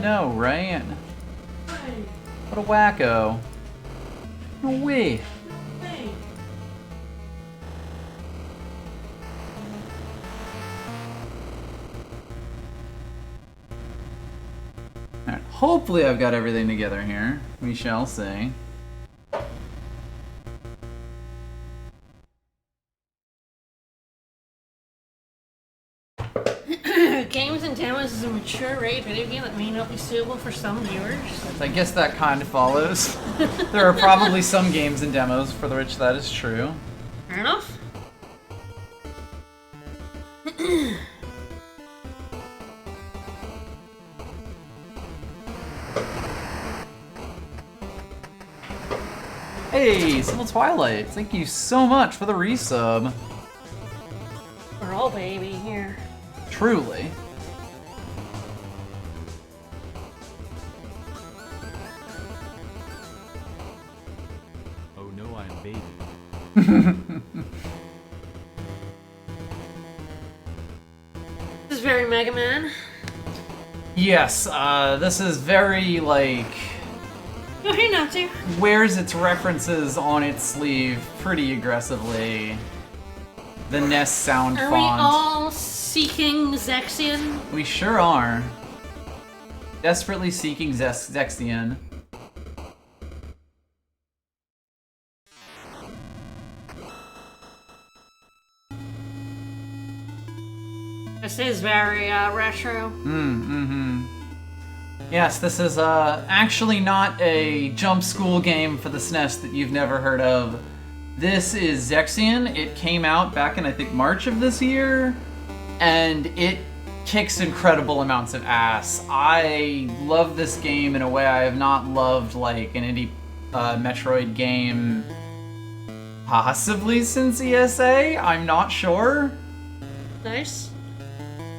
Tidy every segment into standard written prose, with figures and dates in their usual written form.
know, right? What a wacko. No way. Alright, hopefully I've got everything together here. We shall see. Games and demos is a mature rated video game that may not be suitable for some viewers. I guess that kind of follows. There are probably some games and demos for which that is true. Fair enough. Hey, Civil Twilight, thank you so much for the resub. We're all baby here. Truly. Oh no, I'm baby. This is very Mega Man. Yes, this is very, like, Oh, hey, Natsu. wears its references on its sleeve pretty aggressively. The NES sound Are font. we all seeking Zexion? We sure are. Desperately seeking Zexion. This is very retro. Yes, this is actually not a jump school game for the SNES that you've never heard of. This is Zexion. It came out back in, I think, March of this year, and it kicks incredible amounts of ass. I love this game in a way I have not loved, like, an indie Metroid game possibly since ESA. I'm not sure. Nice.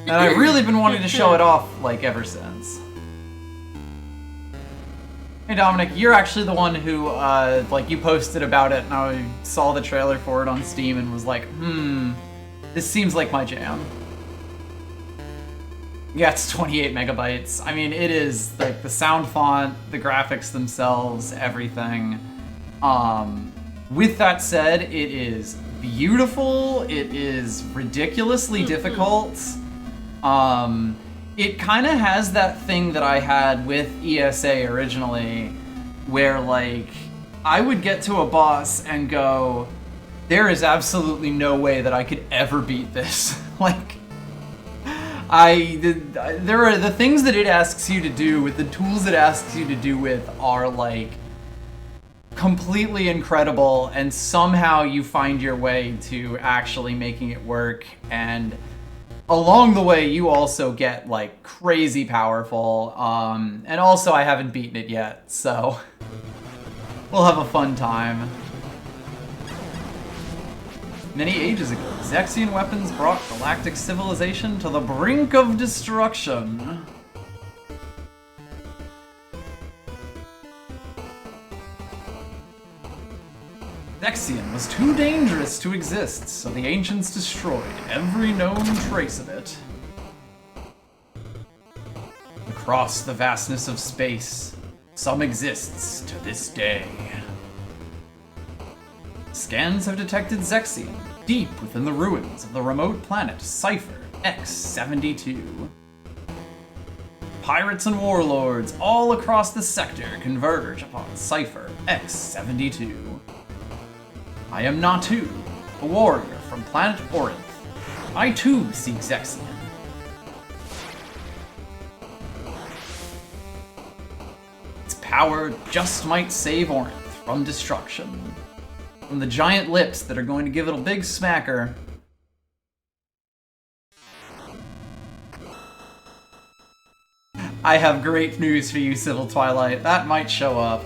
And I've really been wanting to show it off, like, ever since. Hey Dominic, you're actually the one who, like, you posted about it, and I saw the trailer for it on Steam and was like, this seems like my jam. Yeah, it's 28 megabytes. I mean, it is, like, the sound font, the graphics themselves, everything. With that said, it is beautiful, it is ridiculously difficult. It kind of has that thing that I had with ESA originally, where, like, I would get to a boss and go, there is absolutely no way that I could ever beat this. Like, there are the things that it asks you to do with the tools it asks you to do with are, like, completely incredible, and somehow you find your way to actually making it work, and along the way, you also get, like, crazy powerful, and also I haven't beaten it yet, so we'll have a fun time. Many ages ago, Zexion weapons brought galactic civilization to the brink of destruction. Zexion was too dangerous to exist, so the ancients destroyed every known trace of it. Across the vastness of space, some exists to this day. Scans have detected Zexion deep within the ruins of the remote planet Cypher X-72. Pirates and warlords all across the sector converge upon Cypher X-72. I am Natu, a warrior from planet Orinth. I too seek Zexion. Its power just might save Orinth from destruction. From the giant lips that are going to give it a big smacker. I have great news for you, Civil Twilight. That might show up.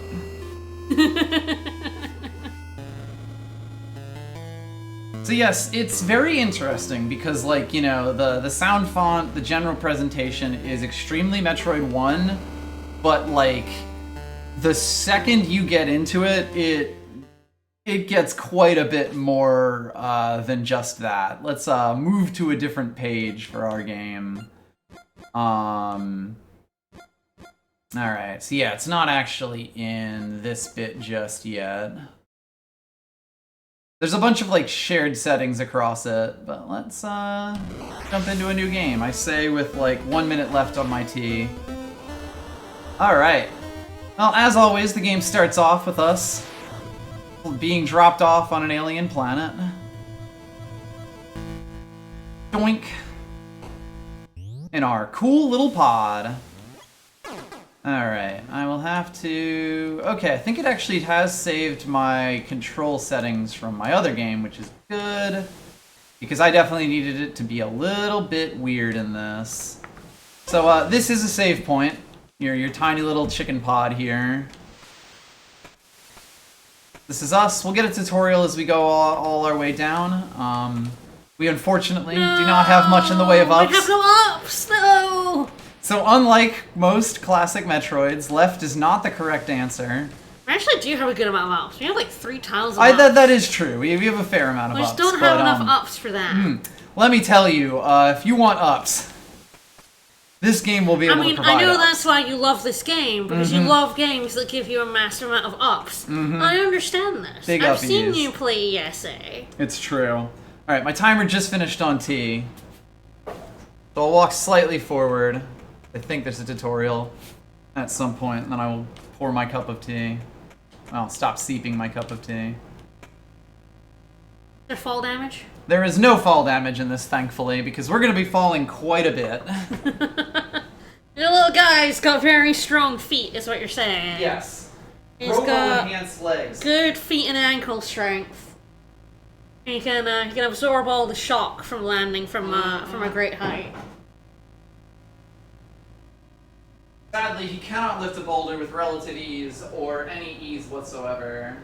So yes, it's very interesting because, like, you know, the sound font, the general presentation is extremely Metroid 1, but, like, the second you get into it, it gets quite a bit more than just that. Let's move to a different page for our game. Alright, so yeah, it's not actually in this bit just yet. There's a bunch of like shared settings across it, but let's jump into a new game. I say with like 1 minute left on my T. Alright. Well, as always, the game starts off with us being dropped off on an alien planet. Doink. In our cool little pod. Alright, I will have to... Okay, I think it actually has saved my control settings from my other game, which is good. Because I definitely needed it to be a little bit weird in this. So, this is a save point. Your tiny little chicken pod here. This is us. We'll get a tutorial as we go all our way down. We unfortunately do not have much in the way of ups. We have no ups, no! So unlike most classic Metroids, left is not the correct answer. We actually do have a good amount of ups. We have like 3 tiles of ups. That is true. We have a fair amount of we ups. We just don't have enough ups for that. Let me tell you, if you want ups, this game will be able to provide I know ups. that's why you love this game, because you love games that give you a massive amount of ups. I understand this. Big I've uppies. seen you play ESA. It's true. Alright, my timer just finished on T. So I'll walk slightly forward. I think there's a tutorial at some point, and then I will pour my cup of tea. Well, stop seeping my cup of tea. Is there fall damage? There is no fall damage in this, thankfully, because we're going to be falling quite a bit. Your little guy's got very strong feet, is what you're saying. Yes. He's got enhanced legs. good feet and ankle strength. He can absorb all the shock from landing from a great height. Sadly, he cannot lift a boulder with relative ease or any ease whatsoever.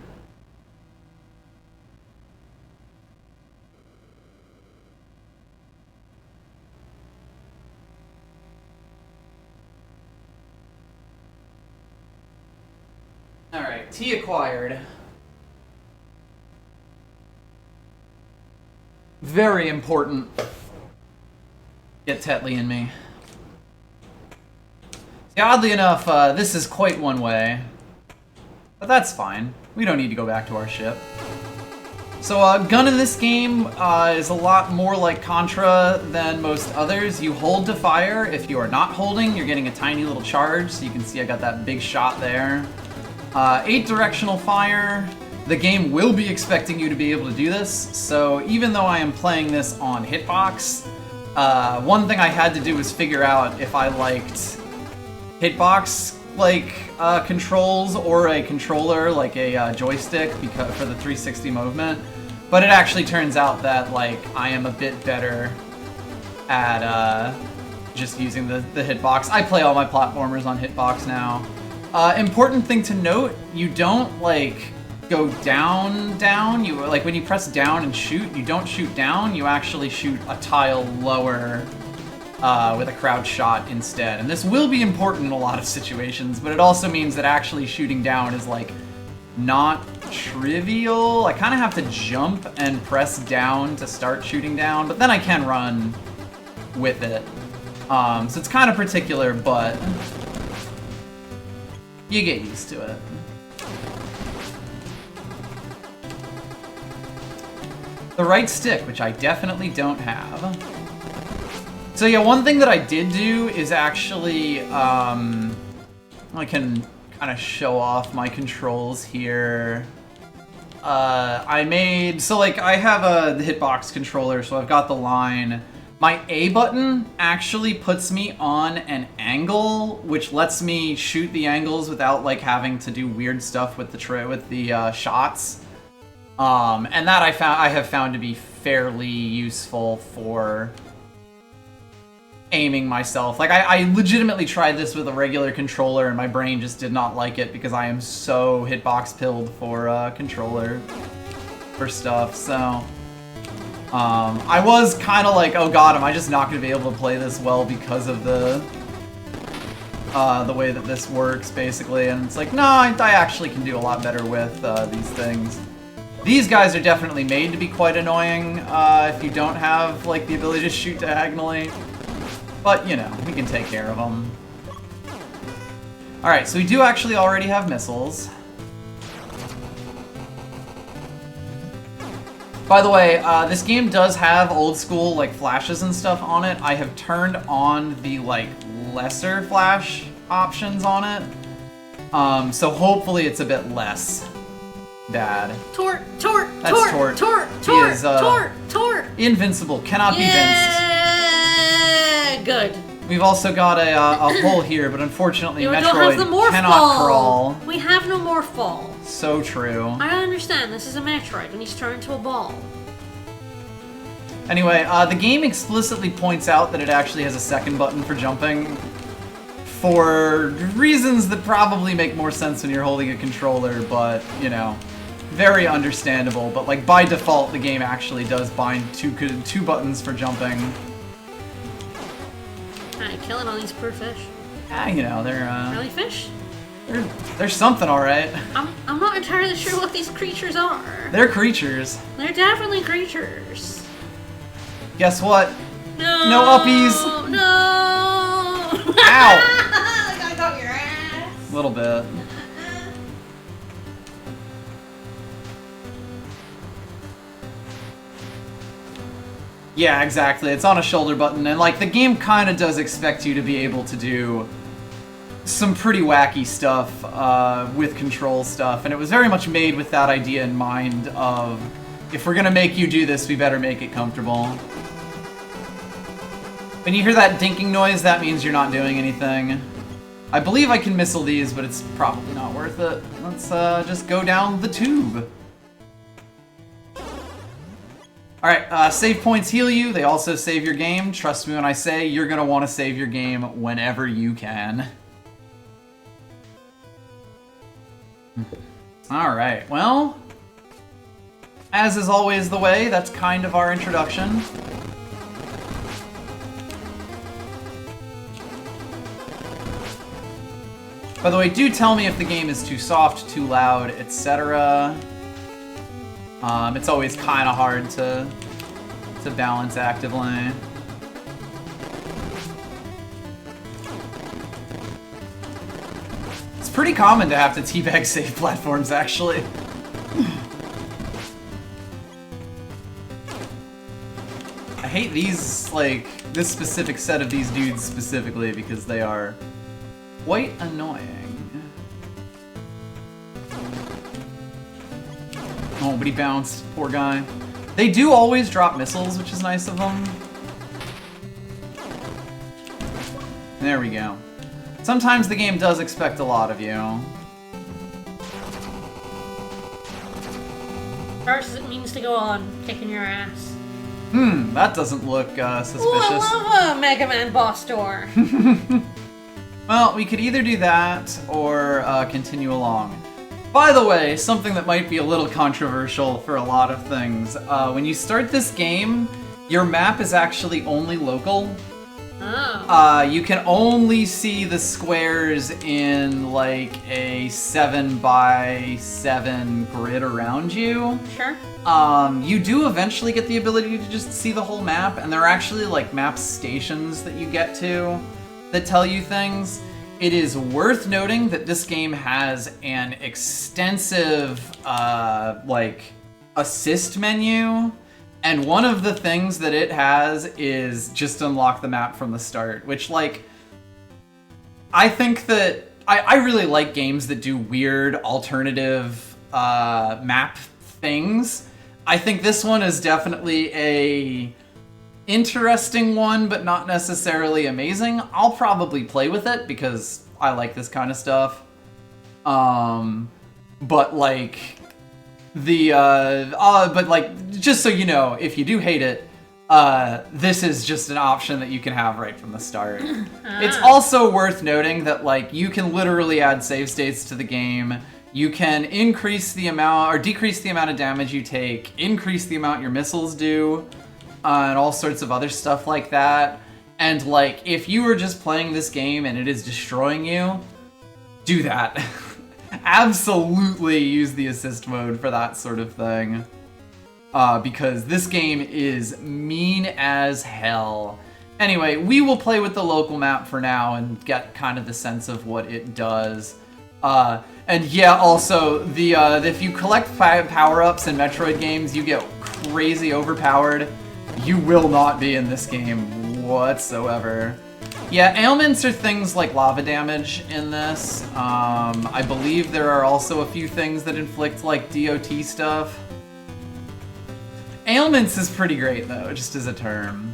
Alright, T acquired. Very important. Get Tetley in me. See, oddly enough, this is quite one way. But that's fine. We don't need to go back to our ship. So, gun in this game is a lot more like Contra than most others. You hold to fire. If you are not holding, you're getting a tiny little charge. So you can see I got that big shot there. 8 directional fire. The game will be expecting you to be able to do this. So even though I am playing this on hitbox, one thing I had to do was figure out if I liked hitbox controls or a controller like a joystick because for the 360 movement. But it actually turns out that I am a bit better at just using the hitbox. I play all my platformers on hitbox now. Important thing to note, you don't go down. You when you press down and shoot, you don't shoot down. You actually shoot a tile lower with a crouch shot instead. And this will be important in a lot of situations, but it also means that actually shooting down is not trivial. I kind of have to jump and press down to start shooting down, but then I can run with it. So it's kind of particular, but you get used to it. The right stick, which I definitely don't have. So yeah, one thing that I did do is actually, I can kind of show off my controls here. I have the hitbox controller, so I've got the line. My A button actually puts me on an angle, which lets me shoot the angles without having to do weird stuff with the shots. And that I have found to be fairly useful for aiming myself. I legitimately tried this with a regular controller and my brain just did not like it because I am so hitbox pilled for controller for stuff, so I was kind of oh god, am I just not going to be able to play this well because of the way that this works, basically. And it's no, I actually can do a lot better with these things. These guys are definitely made to be quite annoying if you don't have the ability to shoot diagonally. But, you know, we can take care of them. Alright, so we do actually already have missiles. By the way, this game does have old school, like, flashes and stuff on it. I have turned on the, like, lesser flash options on it. So hopefully it's a bit less bad. Tort! That's Tort. He is, Tort! invincible, cannot be vinced. Yeah, good. We've also got a hole here, but unfortunately We don't have the Metroid morph cannot ball. crawl. We have no morph ball. So true. I understand, this is a Metroid, and he's turned into a ball. Anyway, the game explicitly points out that it actually has a second button for jumping for reasons that probably make more sense when you're holding a controller, but, you know, very understandable. But, like, by default, the game actually does bind two buttons for jumping. Alright, killing all these poor fish. Yeah, you know, they're, Really fish? they're something alright. I'm not entirely sure what these creatures are. They're creatures. They're definitely creatures. Guess what? No! No uppies! No! Ow! I got your ass! A little bit. Yeah, exactly. It's on a shoulder button, and like the game kind of does expect you to be able to do some pretty wacky stuff with control stuff, and it was very much made with that idea in mind of, if we're gonna make you do this, we better make it comfortable. When you hear that dinking noise, that means you're not doing anything. I believe I can missile these, but it's probably not worth it. Let's just go down the tube. Alright, save points heal you. They also save your game. Trust me when I say you're gonna want to save your game whenever you can. Alright, well, as is always the way, that's kind of our introduction. By the way, do tell me if the game is too soft, too loud, etc. It's always kind of hard to balance actively. It's pretty common to have to teabag save platforms, actually. I hate these, like, this specific set of these dudes specifically because they are quite annoying. Oh, but he bounced. Poor guy. They do always drop missiles, which is nice of them. There we go. Sometimes the game does expect a lot of you. First, it means to go on kicking your ass. That doesn't look suspicious. Ooh, I love a Mega Man boss door. Well, we could either do that or continue along. By the way, something that might be a little controversial for a lot of things. When you start this game, your map is actually only local. Oh. You can only see the squares in like a 7x7 grid around you. Sure. You do eventually get the ability to just see the whole map, and there are actually like map stations that you get to that tell you things. It is worth noting that this game has an extensive, like, assist menu, and one of the things that it has is just unlock the map from the start, which, like, I think that I really like games that do weird alternative map things. I think this one is definitely a interesting one, but not necessarily amazing. I'll probably play with it because I like this kind of stuff. But like but like, just so you know, if you do hate it, this is just an option that you can have right from the start. It's also worth noting that like you can literally add save states to the game. You can increase the amount or decrease the amount of damage you take, increase the amount your missiles do, and all sorts of other stuff like that. And like, if you were just playing this game and it is destroying you, do that. Absolutely use the assist mode for that sort of thing. Because this game is mean as hell. Anyway, we will play with the local map for now and get kind of the sense of what it does. And yeah, also, the if you collect 5 power-ups in Metroid games, you get crazy overpowered. You will not be in this game whatsoever. Yeah, ailments are things like lava damage in this. I believe there are also a few things that inflict, like, DOT stuff. Ailments is pretty great, though, just as a term.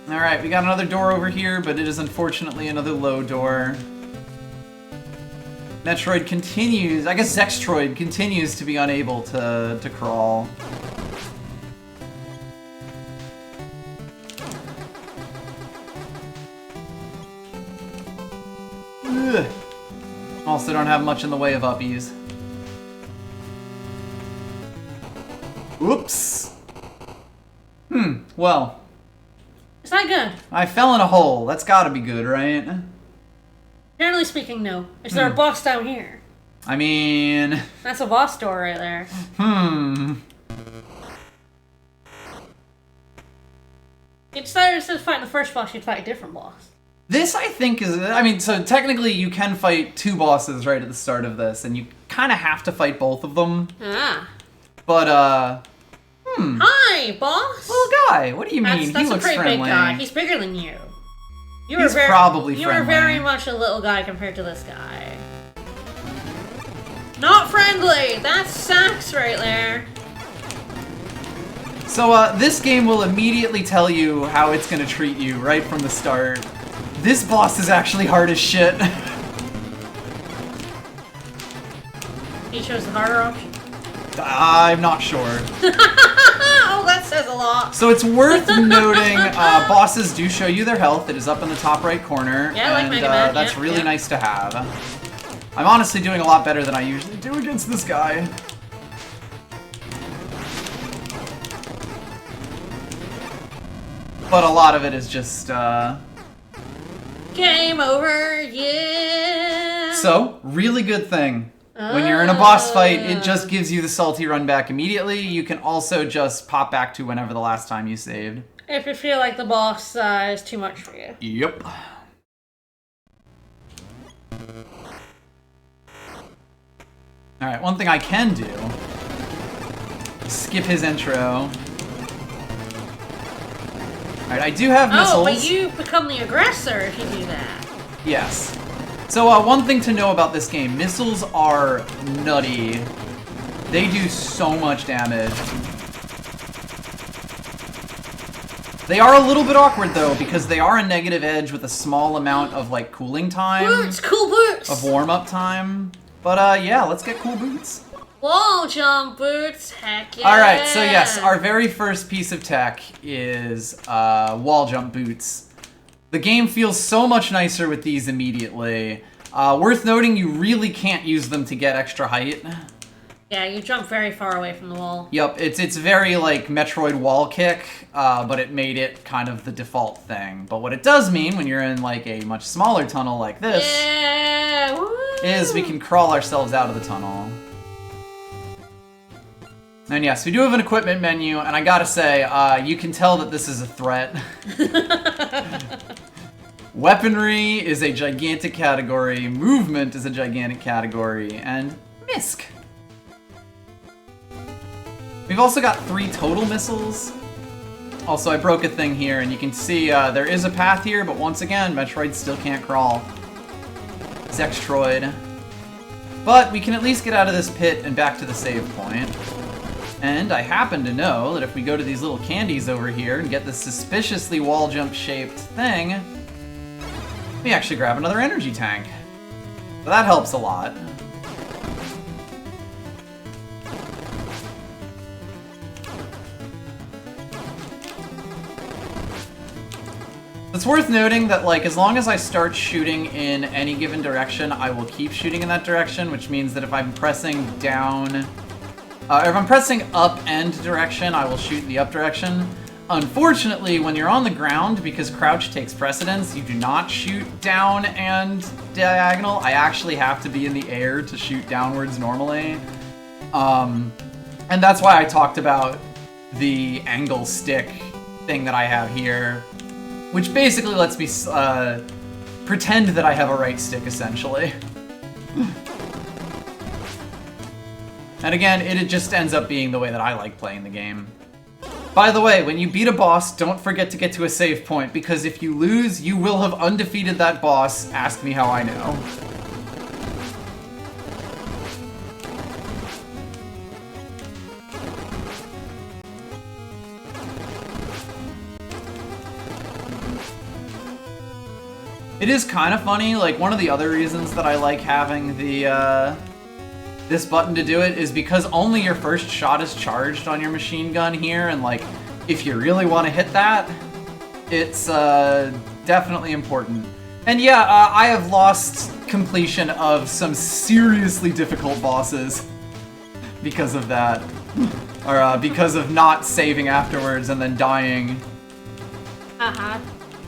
Alright, we got another door over here, but it is unfortunately another low door. Metroid continues, I guess Zextroid continues to be unable to crawl. Ugh. Also don't have much in the way of uppies. Oops. Well. It's not good. I fell in a hole. That's gotta be good, right? Generally speaking, no. Is there a boss down here? I mean... That's a boss door right there. Instead of fighting the first boss, you'd fight a different boss. This, I think, is... I mean, so technically you can fight 2 bosses right at the start of this, and you kind of have to fight both of them. Ah. But, Hi, boss! Little guy, what do you mean? That's He looks a pretty friendly. big guy. He's bigger than you. He's probably You friendly. are very much a little guy compared to this guy. Not friendly! That's Sax right there. So, this game will immediately tell you how it's gonna treat you right from the start. This boss is actually hard as shit. He chose the harder option. I'm not sure. Oh, that says a lot. So it's worth noting, bosses do show you their health. It is up in the top right corner. Yeah, like and Mega Man, that's yeah, really yeah. nice to have. I'm honestly doing a lot better than I usually do against this guy. But a lot of it is just, Game over, yeah. So, really good thing. When you're in a boss fight, it just gives you the salty run back immediately. You can also just pop back to whenever the last time you saved. If you feel like the boss is too much for you. Yep. Alright, one thing I can do is skip his intro. Alright, I do have missiles. Oh, but you become the aggressor if you do that. Yes. So, one thing to know about this game, missiles are nutty. They do so much damage. They are a little bit awkward, though, because they are a negative edge with a small amount of, like, cooling time. Boots! Cool boots! Of warm-up time. But, yeah, let's get cool boots. Wall jump boots, heck yeah! Alright, so yes, our very first piece of tech is, wall jump boots. The game feels so much nicer with these immediately. Worth noting, you really can't use them to get extra height. Yeah, you jump very far away from the wall. Yep, it's very like Metroid wall kick, but it made it kind of the default thing. But what it does mean when you're in like a much smaller tunnel like this Yeah, woo! is we can crawl ourselves out of the tunnel. And yes, we do have an equipment menu, and I gotta say, you can tell that this is a threat. Weaponry is a gigantic category, movement is a gigantic category, and misc. We've also got 3 total missiles. Also, I broke a thing here, and you can see there is a path here, but once again, Metroid still can't crawl. Zextroid. But we can at least get out of this pit and back to the save point. And I happen to know that if we go to these little candies over here and get this suspiciously wall jump shaped thing, we actually grab another energy tank. So that helps a lot. It's worth noting that, like, as long as I start shooting in any given direction, I will keep shooting in that direction, which means that if I'm pressing down... if I'm pressing up end direction, I will shoot in the up direction. Unfortunately, when you're on the ground, because crouch takes precedence, you do not shoot down and diagonal. I actually have to be in the air to shoot downwards normally. And that's why I talked about the angle stick thing that I have here, which basically lets me pretend that I have a right stick, essentially. And again, it just ends up being the way that I like playing the game. By the way, when you beat a boss, don't forget to get to a save point, because if you lose, you will have undefeated that boss. Ask me how I know. It is kind of funny, like one of the other reasons that I like having the this button to do it is because only your first shot is charged on your machine gun here, and like if you really want to hit that, it's definitely important. And yeah, I have lost completion of some seriously difficult bosses because of that, or because of not saving afterwards and then dying. Yeah,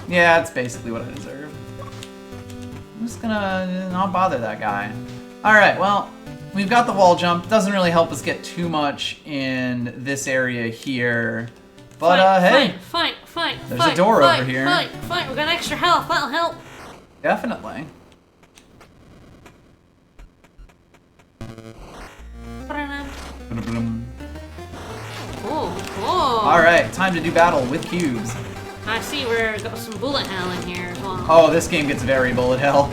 that's basically what I deserve. I'm just gonna not bother that guy. Alright, well, we've got the wall jump. Doesn't really help us get too much in this area here. But, hey. Fight. There's a door over here. Fight. We got extra health. That'll help. Definitely. Cool. Alright, time to do battle with cubes. I see we've got some bullet hell in here as well. Oh, this game gets very bullet hell.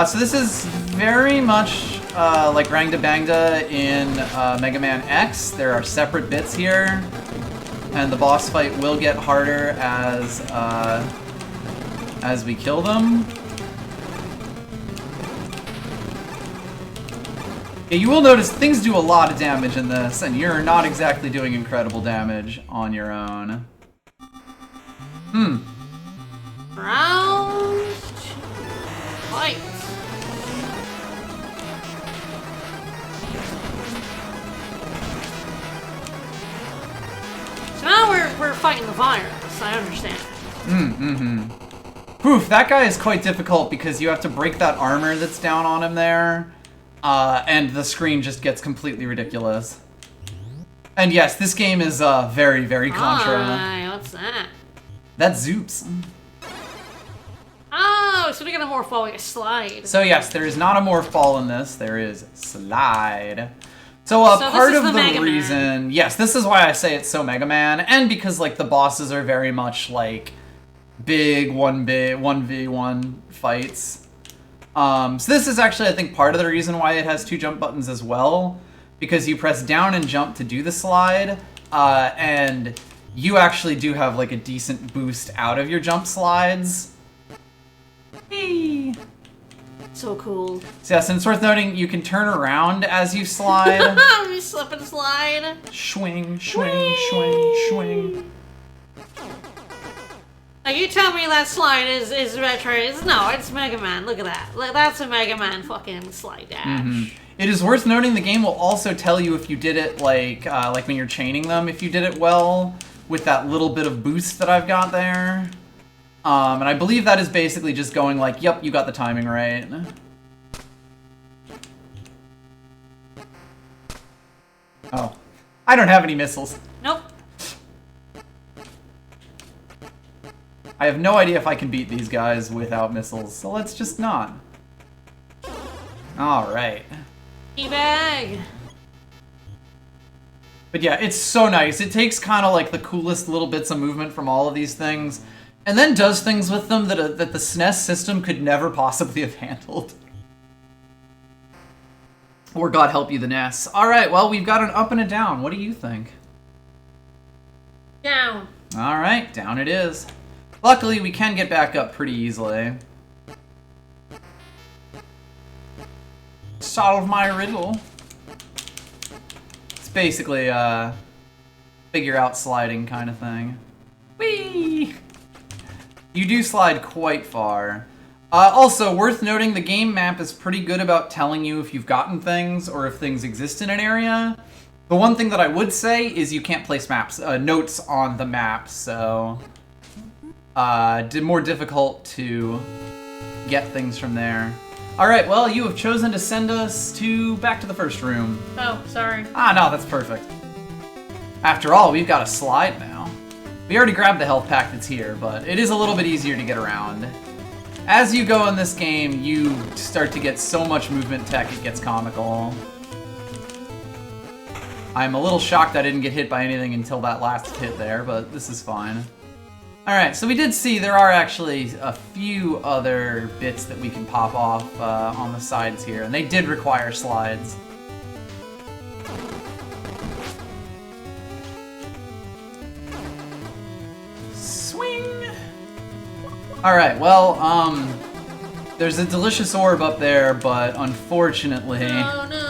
So this is very much like Rangda Bangda in Mega Man X. There are separate bits here, and the boss fight will get harder as we kill them. Yeah, you will notice things do a lot of damage in this, and you're not exactly doing incredible damage on your own. Round fight. So now we're fighting the virus, I understand. Poof, that guy is quite difficult because you have to break that armor that's down on him there. And the screen just gets completely ridiculous. And yes, this game is very, very Contra. What's that? That's Zoops. Oh, so we got a morph ball, we got slide. So yes, there is not a morph ball in this, there is slide. So, part of the reason, yes, this is why I say it's so Mega Man, and because like the bosses are very much like big 1v1 fights. So this is actually, I think, part of the reason why it has two jump buttons as well, because you press down and jump to do the slide, and you actually do have like a decent boost out of your jump slides. Hey. So cool. So yes, and it's worth noting you can turn around as you slide. You slip and slide. Swing, swing. Like, you tell me that slide is retro. No, it's Mega Man. Look at that. Look, that's a Mega Man fucking slide dash. It is worth noting the game will also tell you if you did it like when you're chaining them, if you did it well with that little bit of boost that I've got there. And I believe that is basically just going like, yep, you got the timing right. Oh. I don't have any missiles. Nope. I have no idea if I can beat these guys without missiles, so let's just not. Alright. Teabag. But yeah, it's so nice. It takes kind of like the coolest little bits of movement from all of these things, and then does things with them that the SNES system could never possibly have handled. Or God help you, the NES. Alright, well, we've got an up and a down. What do you think? Down. Alright, down it is. Luckily, we can get back up pretty easily. Solve my riddle. It's basically a figure out sliding kind of thing. Whee! You do slide quite far. Also, worth noting, the game map is pretty good about telling you if you've gotten things or if things exist in an area. The one thing that I would say is you can't place notes on the map, so more difficult to get things from there. Alright, well, you have chosen to send us back to the first room. Oh, sorry. Ah, no, that's perfect. After all, we've got a slide now. We already grabbed the health pack that's here, but it is a little bit easier to get around. As you go in this game, you start to get so much movement tech, it gets comical. I'm a little shocked I didn't get hit by anything until that last hit there, but this is fine. Alright, so we did see there are actually a few other bits that we can pop off on the sides here, and they did require slides. Swing! Alright, well, there's a delicious orb up there, but unfortunately... Oh no!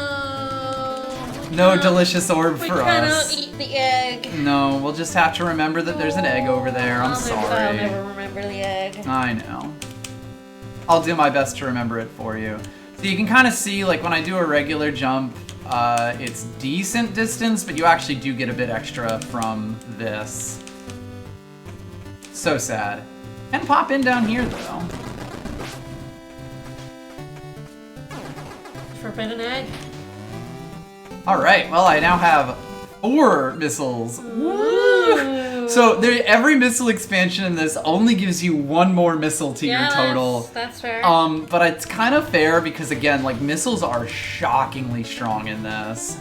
No delicious orb We for us. cannot eat the egg. No, we'll just have to remember that there's an egg over there. I'm I'll sorry. never remember the egg. I know. I'll do my best to remember it for you. So you can kind of see, like, when I do a regular jump, it's decent distance, but you actually do get a bit extra from this. So sad. And pop in down here, though. Forbidden egg. Alright, well, I now have 4 missiles. Woo! So every missile expansion in this only gives you 1 more missile to your total. That's fair. But it's kind of fair because, again, like, missiles are shockingly strong in this.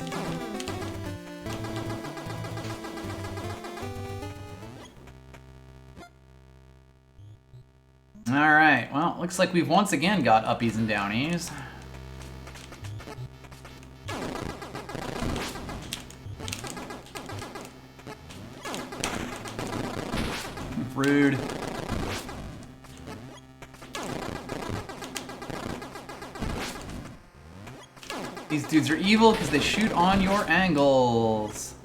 Alright, well, looks like we've once again got uppies and downies. Rude. These dudes are evil because they shoot on your angles.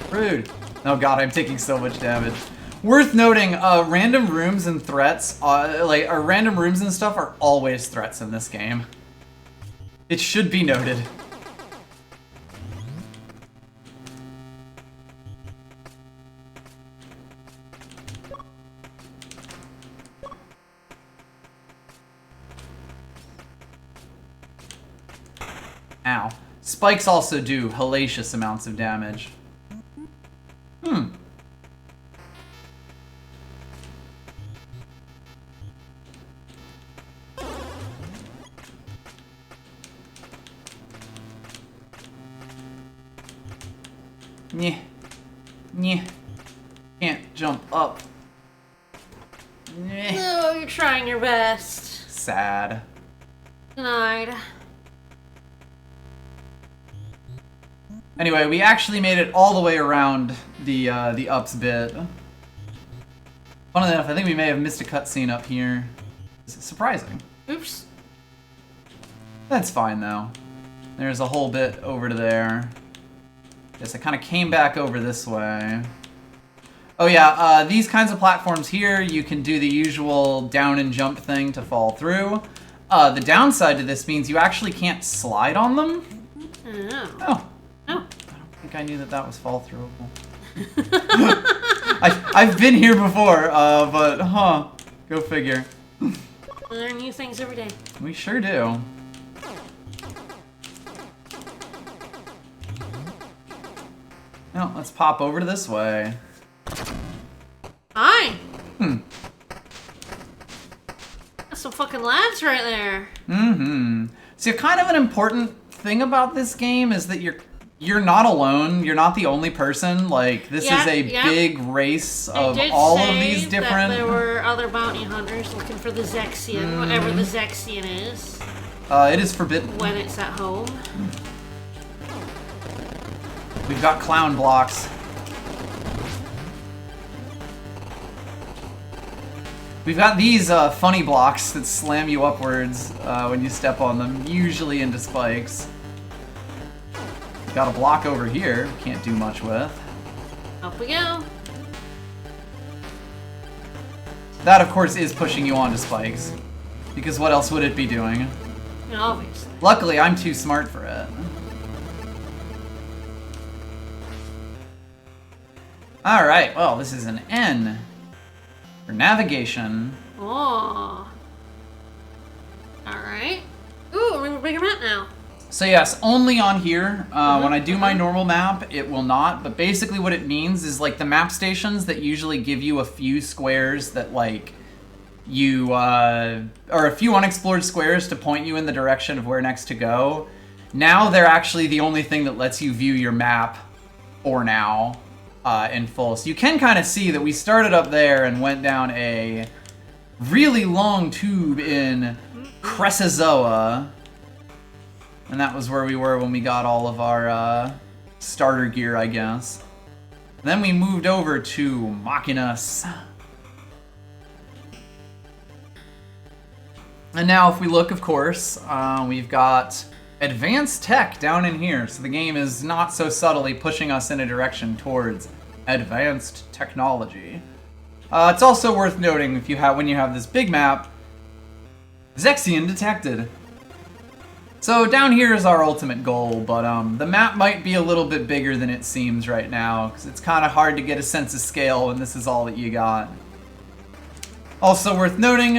Rude. Oh god, I'm taking so much damage. Worth noting, random rooms and threats, random rooms and stuff are always threats in this game. It should be noted. Ow. Spikes also do hellacious amounts of damage. Nyeh. Nyeh. Can't jump up. Nyeh. No, you're trying your best. Sad. Denied. Anyway, we actually made it all the way around the ups bit. Funnily enough, I think we may have missed a cutscene up here. It's surprising. Oops. That's fine though. There's a whole bit over to there. Guess I kind of came back over this way. Oh yeah, these kinds of platforms here, you can do the usual down and jump thing to fall through. The downside to this means you actually can't slide on them. Oh. Oh. Oh. I don't think I knew that that was fall throughable. I've been here before, but go figure. We learn new things every day. We sure do. Now, let's pop over to this way. Hi. That's some fucking labs right there. So kind of an important thing about this game is that you're not alone. You're not the only person. Like, this is a big race of all of these different... That there were other bounty hunters looking for the Zexion, whatever the Zexion is. It is forbidden. When it's at home. We've got clown blocks. We've got these funny blocks that slam you upwards when you step on them, usually into spikes. Got a block over here, can't do much with. Up we go. That, of course, is pushing you onto spikes. Because what else would it be doing? Obviously. Luckily, I'm too smart for it. Alright, well, this is an N for navigation. Oh. bigger map now. So yes, only on here. When I do my normal map, it will not. But basically what it means is like the map stations that usually give you a few squares that like you, or a few unexplored squares to point you in the direction of where next to go. Now they're actually the only thing that lets you view your map for now in full. So you can kind of see that we started up there and went down a really long tube in Cressazoa. And that was where we were when we got all of our starter gear, I guess. Then we moved over to Machinas. And now if we look, of course, we've got advanced tech down in here. So the game is not so subtly pushing us in a direction towards advanced technology. It's also worth noting when you have this big map, Zexion detected. So down here is our ultimate goal, but the map might be a little bit bigger than it seems right now, because it's kind of hard to get a sense of scale when this is all that you got. Also worth noting,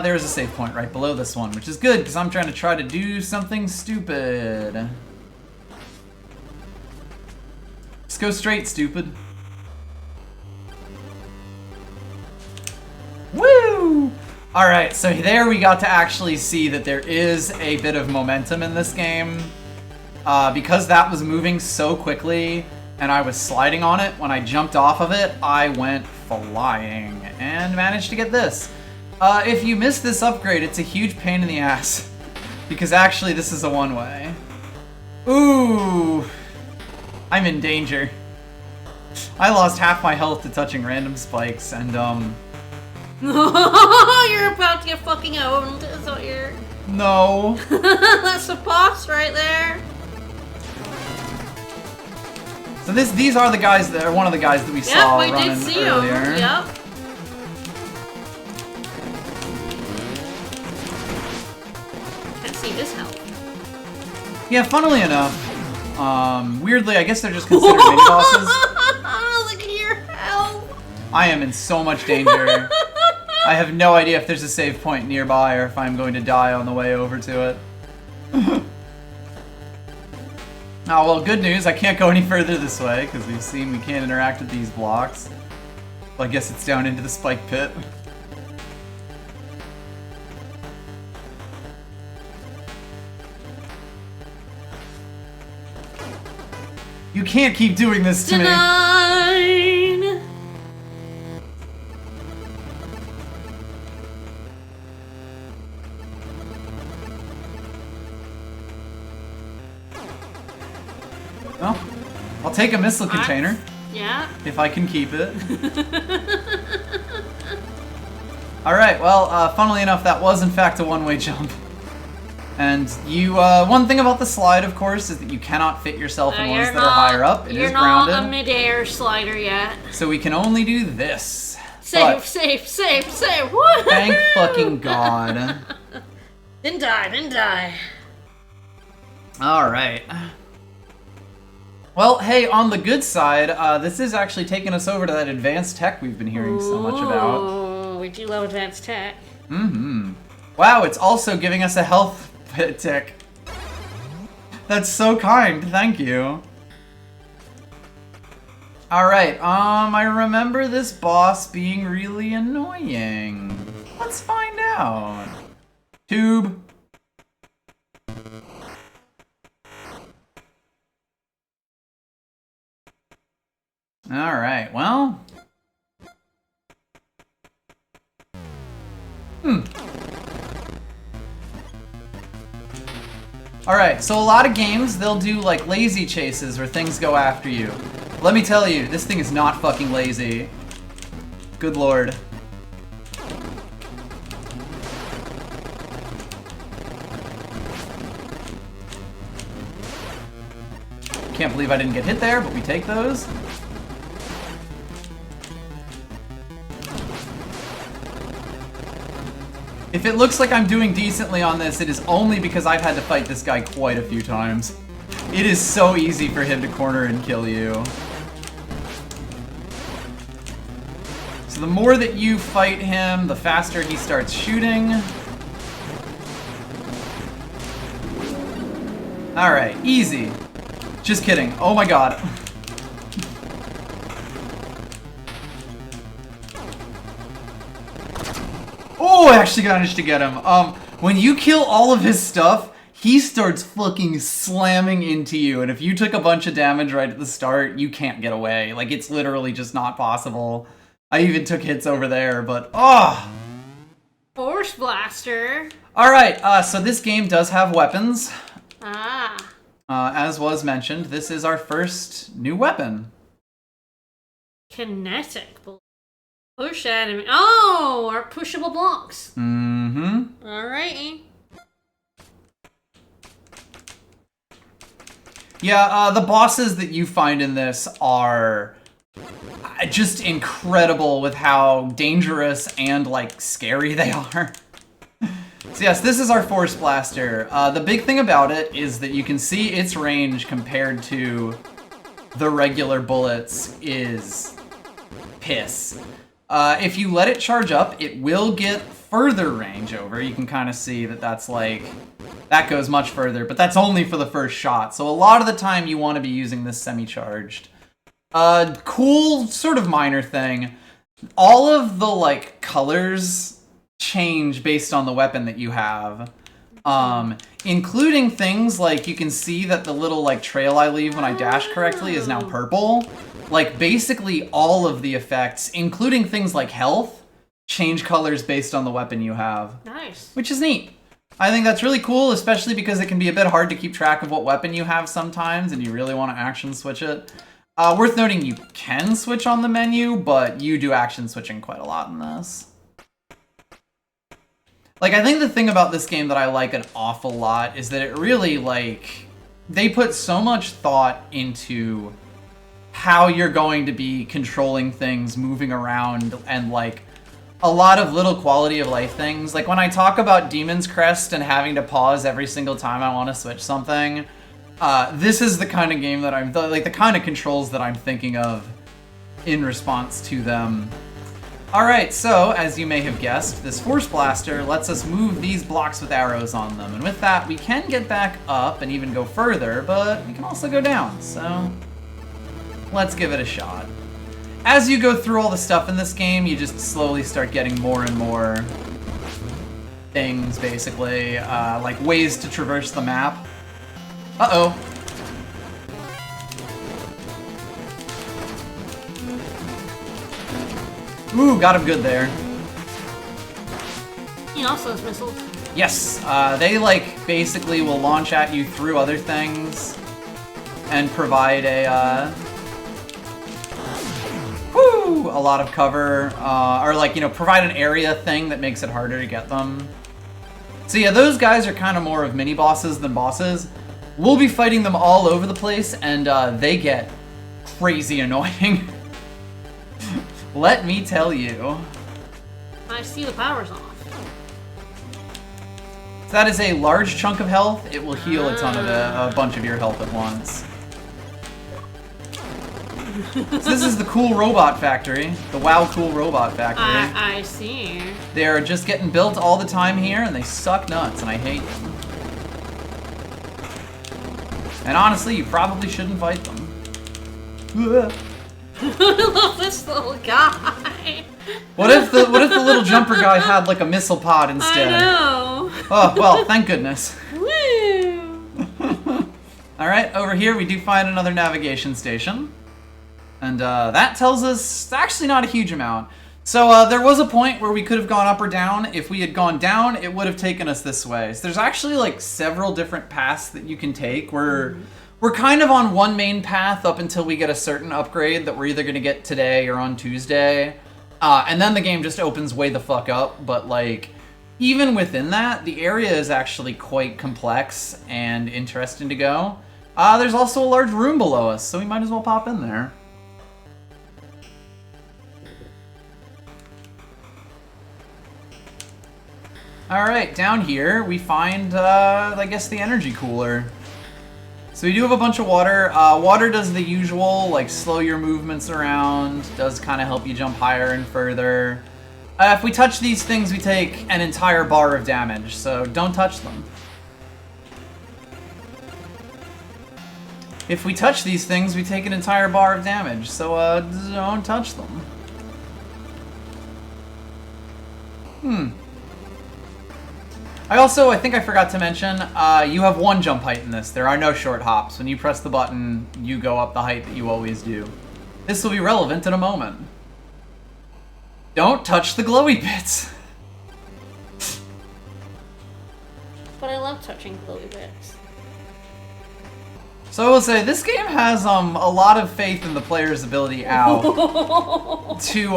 there's a save point right below this one, which is good, because I'm trying to do something stupid. Just go straight, stupid. Woo! Alright, so there we got to actually see that there is a bit of momentum in this game. Because that was moving so quickly and I was sliding on it, when I jumped off of it, I went flying and managed to get this. If you missed this upgrade, it's a huge pain in the ass. Because actually this is a one-way. Ooh! I'm in danger. I lost half my health to touching random spikes and You're about to get fucking owned, is what you're... No. That's the boss right there. So these are the guys that are one of the guys that we saw we running did see earlier. Him. Yep. Can't see his health. Yeah, funnily enough, weirdly, I guess they're just considered mini bosses. Look at your health. I am in so much danger. I have no idea if there's a save point nearby or if I'm going to die on the way over to it. Oh, well, good news. I can't go any further this way because we've seen we can't interact with these blocks. Well, I guess it's down into the spike pit. You can't keep doing this to me. Denied. Well, I'll take a missile container. Yeah. If I can keep it. Alright, well, funnily enough, that was in fact a one-way jump. And you, one thing about the slide, of course, is that you cannot fit yourself in ones that are higher up. It is grounded. You're not a mid-air slider yet. So we can only do this. Save, save. What? Thank fucking God. Didn't die. Alright. Well, hey, on the good side, this is actually taking us over to that advanced tech we've been hearing so much about. Oh, we do love advanced tech. Mm-hmm. Wow, it's also giving us a health tick. That's so kind, thank you. Alright, I remember this boss being really annoying. Let's find out. Tube. Alright, well. Alright, so a lot of games, they'll do like lazy chases where things go after you. Let me tell you, this thing is not fucking lazy. Good lord. Can't believe I didn't get hit there, but we take those. If it looks like I'm doing decently on this, it is only because I've had to fight this guy quite a few times. It is so easy for him to corner and kill you. So the more that you fight him, the faster he starts shooting. Alright, easy. Just kidding. Oh my god. Oh, I actually managed to get him. When you kill all of his stuff, he starts fucking slamming into you, and if you took a bunch of damage right at the start, you can't get away. Like, it's literally just not possible. I even took hits over there, but oh. Force Blaster. Alright, so this game does have weapons. Ah. As was mentioned, this is our first new weapon. Kinetic. Push enemy. Oh, our pushable blocks. Mm-hmm. Alrighty. Yeah, the bosses that you find in this are just incredible with how dangerous and, like, scary they are. So yes, this is our Force Blaster. The big thing about it is that you can see its range compared to the regular bullets is piss. If you let it charge up, it will get further range over. You can kind of see that that's like, that goes much further, but that's only for the first shot. So a lot of the time you want to be using this semi-charged. Cool, sort of minor thing. All of the, like, colors change based on the weapon that you have. Including things like, you can see that the little, like, trail I leave when I dash correctly is now purple. Like, basically all of the effects, including things like health, change colors based on the weapon you have. Nice. Which is neat. I think that's really cool, especially because it can be a bit hard to keep track of what weapon you have sometimes, and you really want to action switch it. Worth noting, you can switch on the menu, but you do action switching quite a lot in this. Like, I think the thing about this game that I like an awful lot is that it really, like, they put so much thought into how you're going to be controlling things, moving around, and, like, a lot of little quality of life things. Like, when I talk about Demon's Crest and having to pause every single time I want to switch something, this is the kind of game that I'm, like, the kind of controls that I'm thinking of in response to them. Alright, so, as you may have guessed, this Force Blaster lets us move these blocks with arrows on them, and with that, we can get back up and even go further, but we can also go down, so let's give it a shot. As you go through all the stuff in this game, you just slowly start getting more and more things, basically, like ways to traverse the map. Uh-oh. Ooh, got him good there. He also has missiles. Yes, they, like, basically will launch at you through other things and provide a lot of cover, or, like, you know, provide an area thing that makes it harder to get them. So yeah, those guys are kind of more of mini-bosses than bosses. We'll be fighting them all over the place, and they get crazy annoying. Let me tell you. I see the power's off. So that is a large chunk of health. It will heal a ton of a bunch of your health at once. So this is the Cool Robot Factory, the WoW Cool Robot Factory. I see. They're just getting built all the time here, and they suck nuts, and I hate them. And honestly, you probably shouldn't fight them. I love this little guy. What if the little jumper guy had like a missile pod instead? I know. Oh well, thank goodness. Woo! All right, over here we do find another navigation station. And that tells us actually not a huge amount. So there was a point where we could have gone up or down. If we had gone down, it would have taken us this way. So there's actually like several different paths that you can take. We're kind of on one main path up until we get a certain upgrade that we're either going to get today or on Tuesday. And then the game just opens way the fuck up. But like, even within that, the area is actually quite complex and interesting to go. There's also a large room below us, so we might as well pop in there. Alright, down here we find, I guess, the energy cooler. So we do have a bunch of water. Water does the usual, like, slow your movements around, does kind of help you jump higher and further. If we touch these things, we take an entire bar of damage, so don't touch them. If we touch these things, we take an entire bar of damage, so don't touch them. I think I forgot to mention, you have one jump height in this. There are no short hops. When you press the button, you go up the height that you always do. This will be relevant in a moment. Don't touch the glowy bits. But I love touching glowy bits. So I will say, this game has a lot of faith in the player's ability out to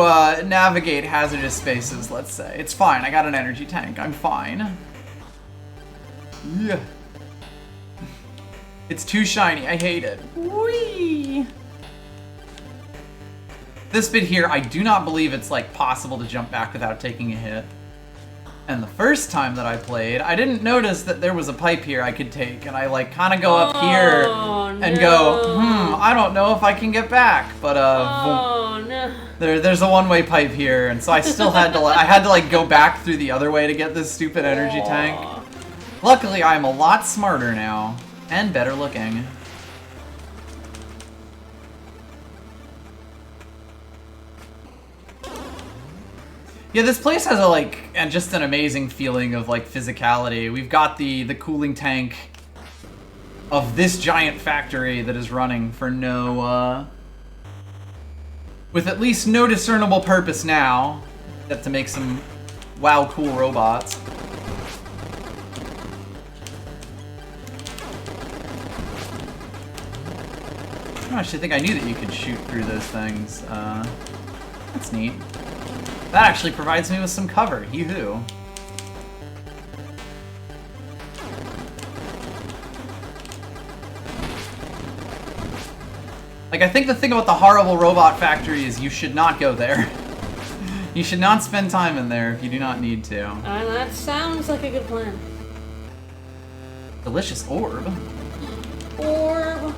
navigate hazardous spaces, let's say. It's fine, I got an energy tank, I'm fine. Yeah. It's too shiny, I hate it. Whee! This bit here, I do not believe it's like possible to jump back without taking a hit. And the first time that I played, I didn't notice that there was a pipe here I could take, and I like kind of go up here and go, I don't know if I can get back, but there's a one-way pipe here, and so I still had to like go back through the other way to get this stupid energy tank. Luckily, I'm a lot smarter now and better looking. Yeah, this place has just an amazing feeling of like physicality. We've got the cooling tank of this giant factory that is running for with at least no discernible purpose now, except to make some wow cool robots. I actually think I knew that you could shoot through those things. That's neat. That actually provides me with some cover. Yoo-hoo. Like, I think the thing about the horrible robot factory is you should not go there. You should not spend time in there if you do not need to. That sounds like a good plan. Delicious orb. Orb.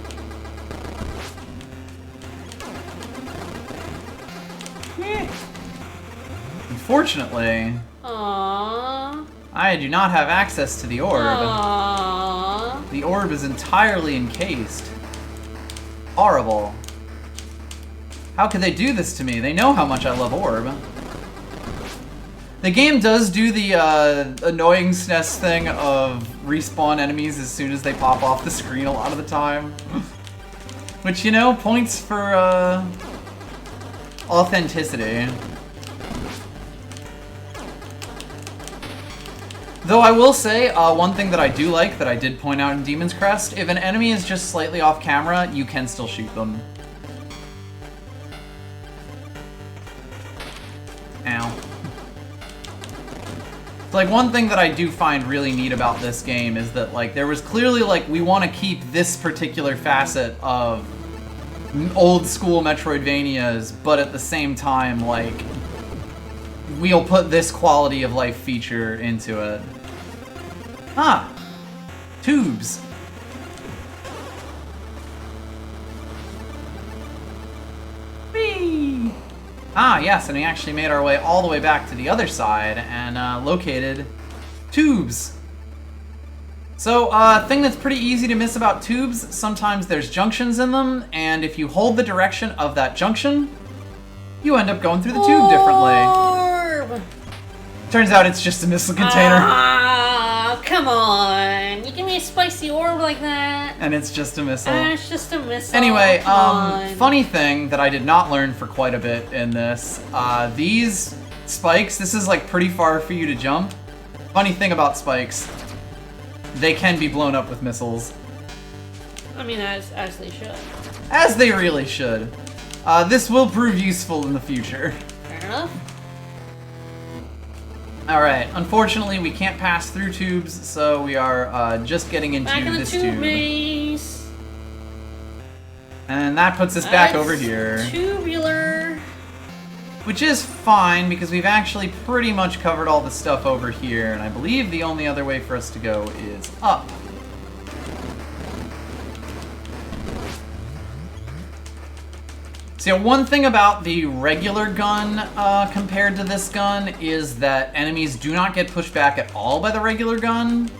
Unfortunately, Aww. I do not have access to the orb. Aww. The orb is entirely encased. Horrible. How could they do this to me? They know how much I love orb. The game does do the annoying SNES thing of respawn enemies as soon as they pop off the screen a lot of the time. Which, you know, points for authenticity. Though I will say, one thing that I do like, that I did point out in Demon's Crest, if an enemy is just slightly off camera, you can still shoot them. Ow. So, like, one thing that I do find really neat about this game is that, like, there was clearly, like, we want to keep this particular facet of old school Metroidvanias, but at the same time, like, we'll put this quality of life feature into it. Ah! Tubes! Whee! Ah, yes, and we actually made our way all the way back to the other side and located tubes. So, thing that's pretty easy to miss about tubes, sometimes there's junctions in them, and if you hold the direction of that junction, you end up going through the tube differently. Turns out it's just a missile container. Ah, come on. You give me a spicy orb like that. And it's just a missile. It's just a missile. Anyway, come on. funny thing that I did not learn for quite a bit in this, these spikes, this is like pretty far for you to jump. Funny thing about spikes, they can be blown up with missiles. I mean, as they should. As they really should. This will prove useful in the future. Fair enough. Alright, unfortunately we can't pass through tubes, so we are just getting into Back in the this tube tube. maze. And that puts us back That's over here. Tubular. Which is fine, because we've actually pretty much covered all the stuff over here, and I believe the only other way for us to go is up. So one thing about the regular gun compared to this gun is that enemies do not get pushed back at all by the regular gun.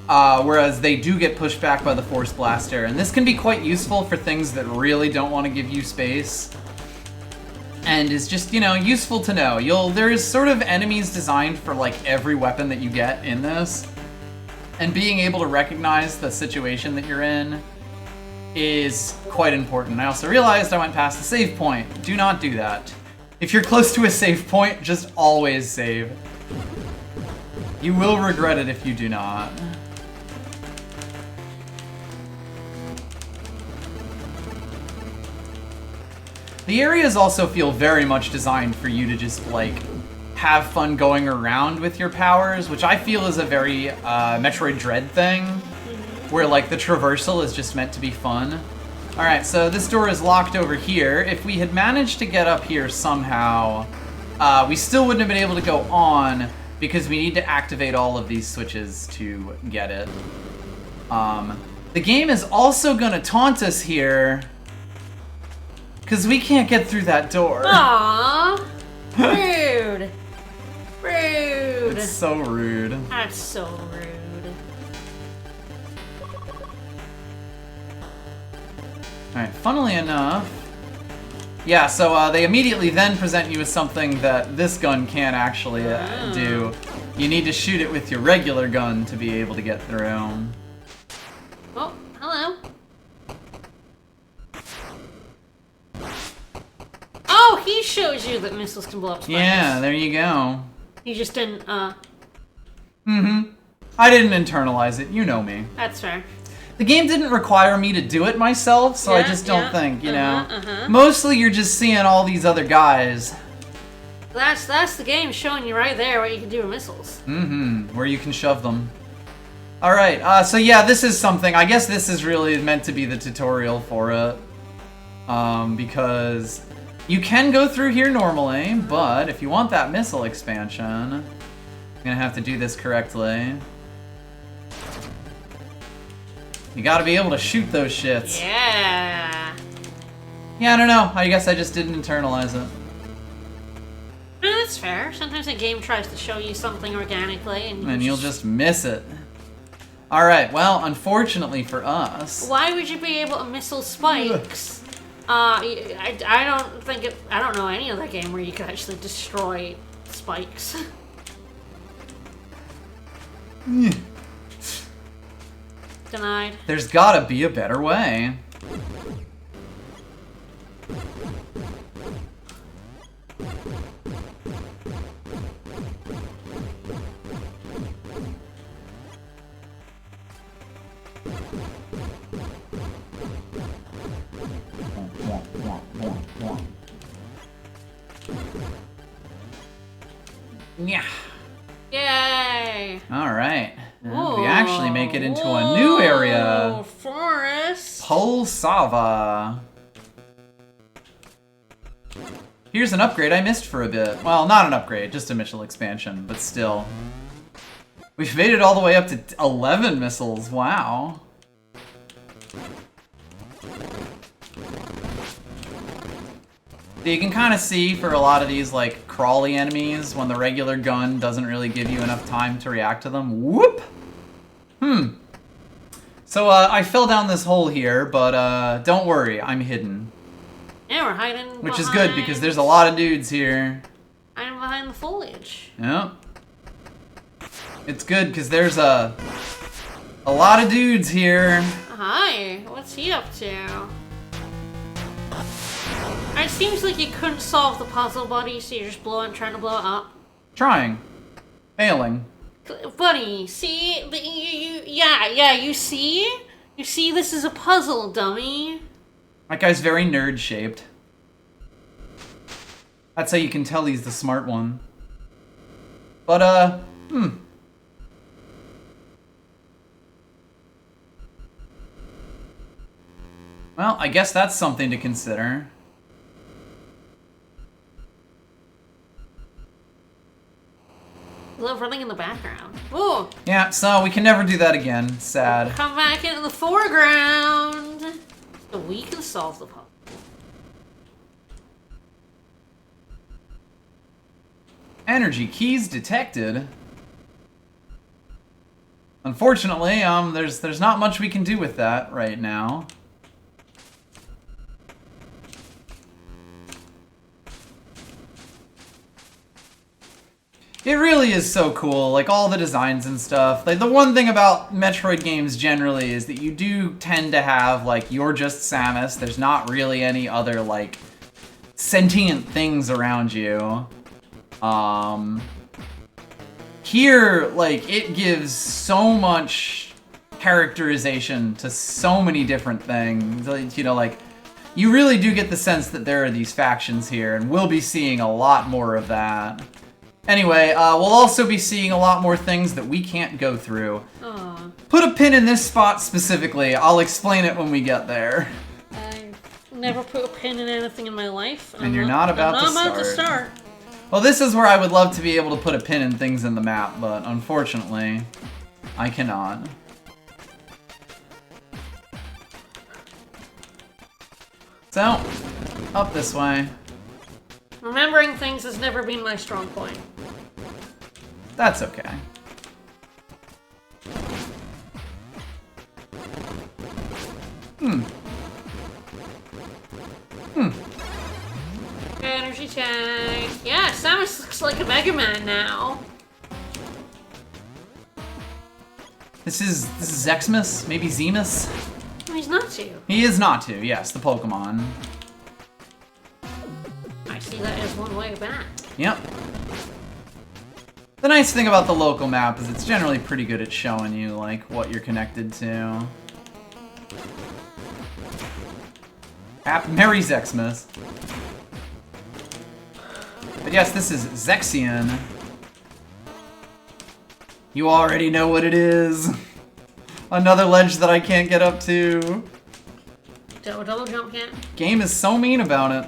whereas they do get pushed back by the Force Blaster. And this can be quite useful for things that really don't want to give you space. And is just, you know, useful to know. There's sort of enemies designed for, like, every weapon that you get in this. And being able to recognize the situation that you're in is quite important. I also realized I went past the save point. Do not do that. If you're close to a save point, just always save. You will regret it if you do not. The areas also feel very much designed for you to just, like, have fun going around with your powers, which I feel is a very Metroid Dread thing, where, like, the traversal is just meant to be fun. Alright, so this door is locked over here. If we had managed to get up here somehow, we still wouldn't have been able to go on, because we need to activate all of these switches to get it. The game is also gonna taunt us here, because we can't get through that door. Aww. Rude. Rude. It's so rude. That's so rude. Alright, funnily enough... Yeah, so they immediately then present you with something that this gun can't actually do. You need to shoot it with your regular gun to be able to get through. Oh, hello. Oh, he shows you that missiles can blow up spikes. Yeah, there you go. You just didn't, Mm-hmm. I didn't internalize it, you know me. That's fair. The game didn't require me to do it myself, so I just don't think, you know. Mostly you're just seeing all these other guys. That's the game showing you right there what you can do with missiles. Mm-hmm. Where you can shove them. Alright, so yeah, this is something. I guess this is really meant to be the tutorial for it. Because you can go through here normally, but if you want that missile expansion, you're gonna have to do this correctly. You gotta be able to shoot those shits. Yeah. Yeah, I don't know. I guess I just didn't internalize it. No, that's fair. Sometimes a game tries to show you something organically, and you'll just miss it. Alright, well, unfortunately for us... Why would you be able to missile spikes? I don't think I don't know any other game where you could actually destroy spikes. Denied. There's gotta be a better way. Yeah. Yay! Alright. We actually make it into a new area. Forest. Polsava. Here's an upgrade I missed for a bit. Well, not an upgrade, just a missile expansion, but still. We've made it all the way up to 11 missiles. Wow. You can kind of see for a lot of these, like, crawly enemies, when the regular gun doesn't really give you enough time to react to them. Whoop! So, I fell down this hole here, but, don't worry, I'm hidden. Yeah, we're hiding Which is good, because there's a lot of dudes here. Hiding behind the foliage. Yep. It's good, because there's a lot of dudes here. Hi, what's he up to? It seems like you couldn't solve the puzzle, buddy, so you're just trying to blow it up. Trying. Failing. Buddy, see? You see? You see this is a puzzle, dummy. That guy's very nerd-shaped. That's how you can tell he's the smart one. But, Well, I guess that's something to consider. Love running in the background. Ooh. Yeah, so we can never do that again. Sad. Come back into the foreground. So we can solve the puzzle. Energy keys detected. Unfortunately, there's not much we can do with that right now. It really is so cool, like all the designs and stuff. Like the one thing about Metroid games generally is that you do tend to have like you're just Samus. There's not really any other like sentient things around you. Here, like it gives so much characterization to so many different things. You know, like you really do get the sense that there are these factions here, and we'll be seeing a lot more of that. Anyway, we'll also be seeing a lot more things that we can't go through. Aww. Put a pin in this spot specifically. I'll explain it when we get there. I never put a pin in anything in my life. And you're not about to start. Well, this is where I would love to be able to put a pin in things in the map, but unfortunately, I cannot. So, up this way. Remembering things has never been my strong point. That's okay. Energy tank. Yeah, Samus looks like a Mega Man now. This is Zexmus, maybe Zemus? Oh, he's not to. He is not to, yes, the Pokemon. I see that as one way back. Yep. The nice thing about the local map is it's generally pretty good at showing you, like, what you're connected to. Merry Zexmas. But yes, this is Zexion. You already know what it is. Another ledge that I can't get up to. Double jump can't. Game is so mean about it.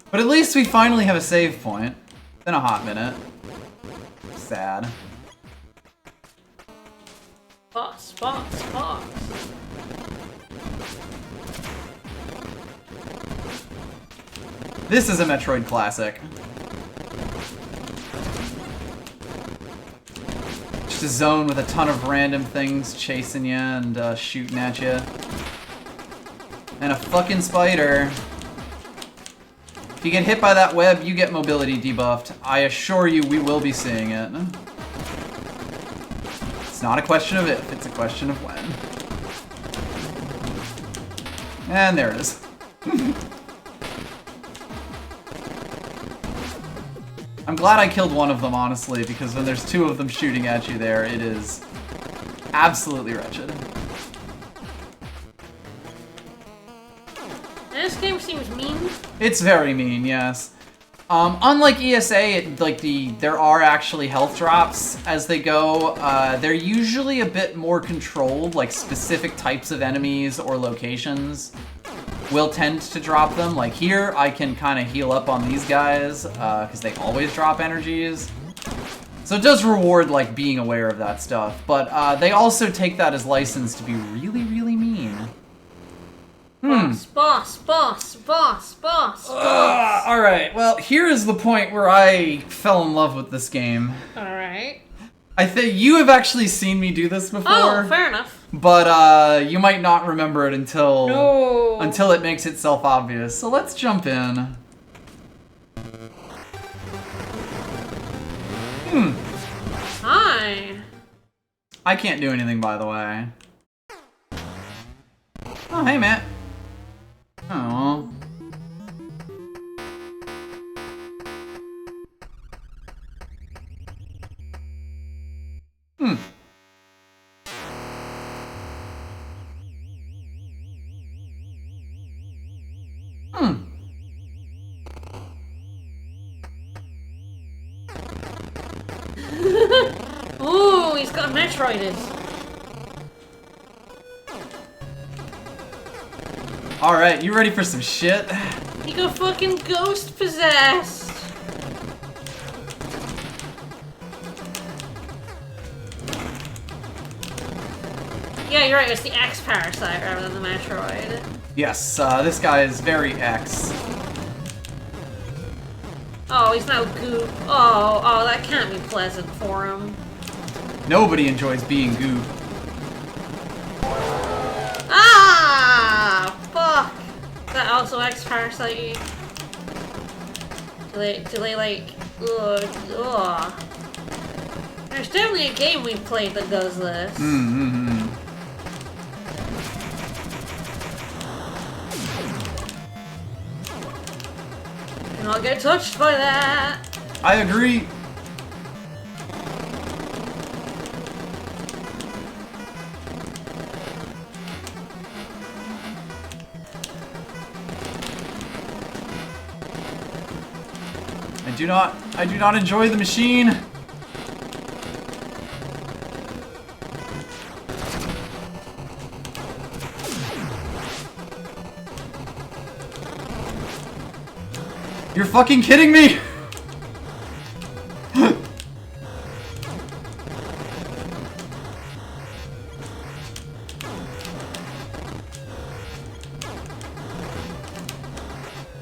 But at least we finally have a save point. Been a hot minute. Sad. Boss. This is a Metroid classic. Just a zone with a ton of random things chasing you and shooting at you. And a fucking spider. If you get hit by that web, you get mobility debuffed. I assure you we will be seeing it. It's not a question of if, it's a question of when. And there it is. I'm glad I killed one of them, honestly, because when there's two of them shooting at you there, it is absolutely wretched. This game seems mean. It's very mean, yes. Unlike ESA, there are actually health drops as they go. They're usually a bit more controlled, like specific types of enemies or locations will tend to drop them. Like here, I can kind of heal up on these guys, because they always drop energies. So it does reward, like, being aware of that stuff. But they also take that as license to be really, really mean. Boss. Alright, well, here is the point where I fell in love with this game. Alright. I think you have actually seen me do this before. Oh, fair enough. But you might not remember it until No. it makes itself obvious. So let's jump in. Hi. I can't do anything, by the way. Oh, hey, Matt. Oh. Ooh, he's got Metroided. Alright, you ready for some shit? He got fucking ghost possessed. Yeah, you're right, it's the X parasite rather than the Metroid. Yes, this guy is very X. Oh, he's now goop. Oh, that can't be pleasant for him. Nobody enjoys being goop. Ah! Fuck! That also X-Parasite you? Do they like... Ugh. There's definitely a game we've played that does this. And I'll get touched by that. I agree. I do not enjoy the machine. You're fucking kidding me!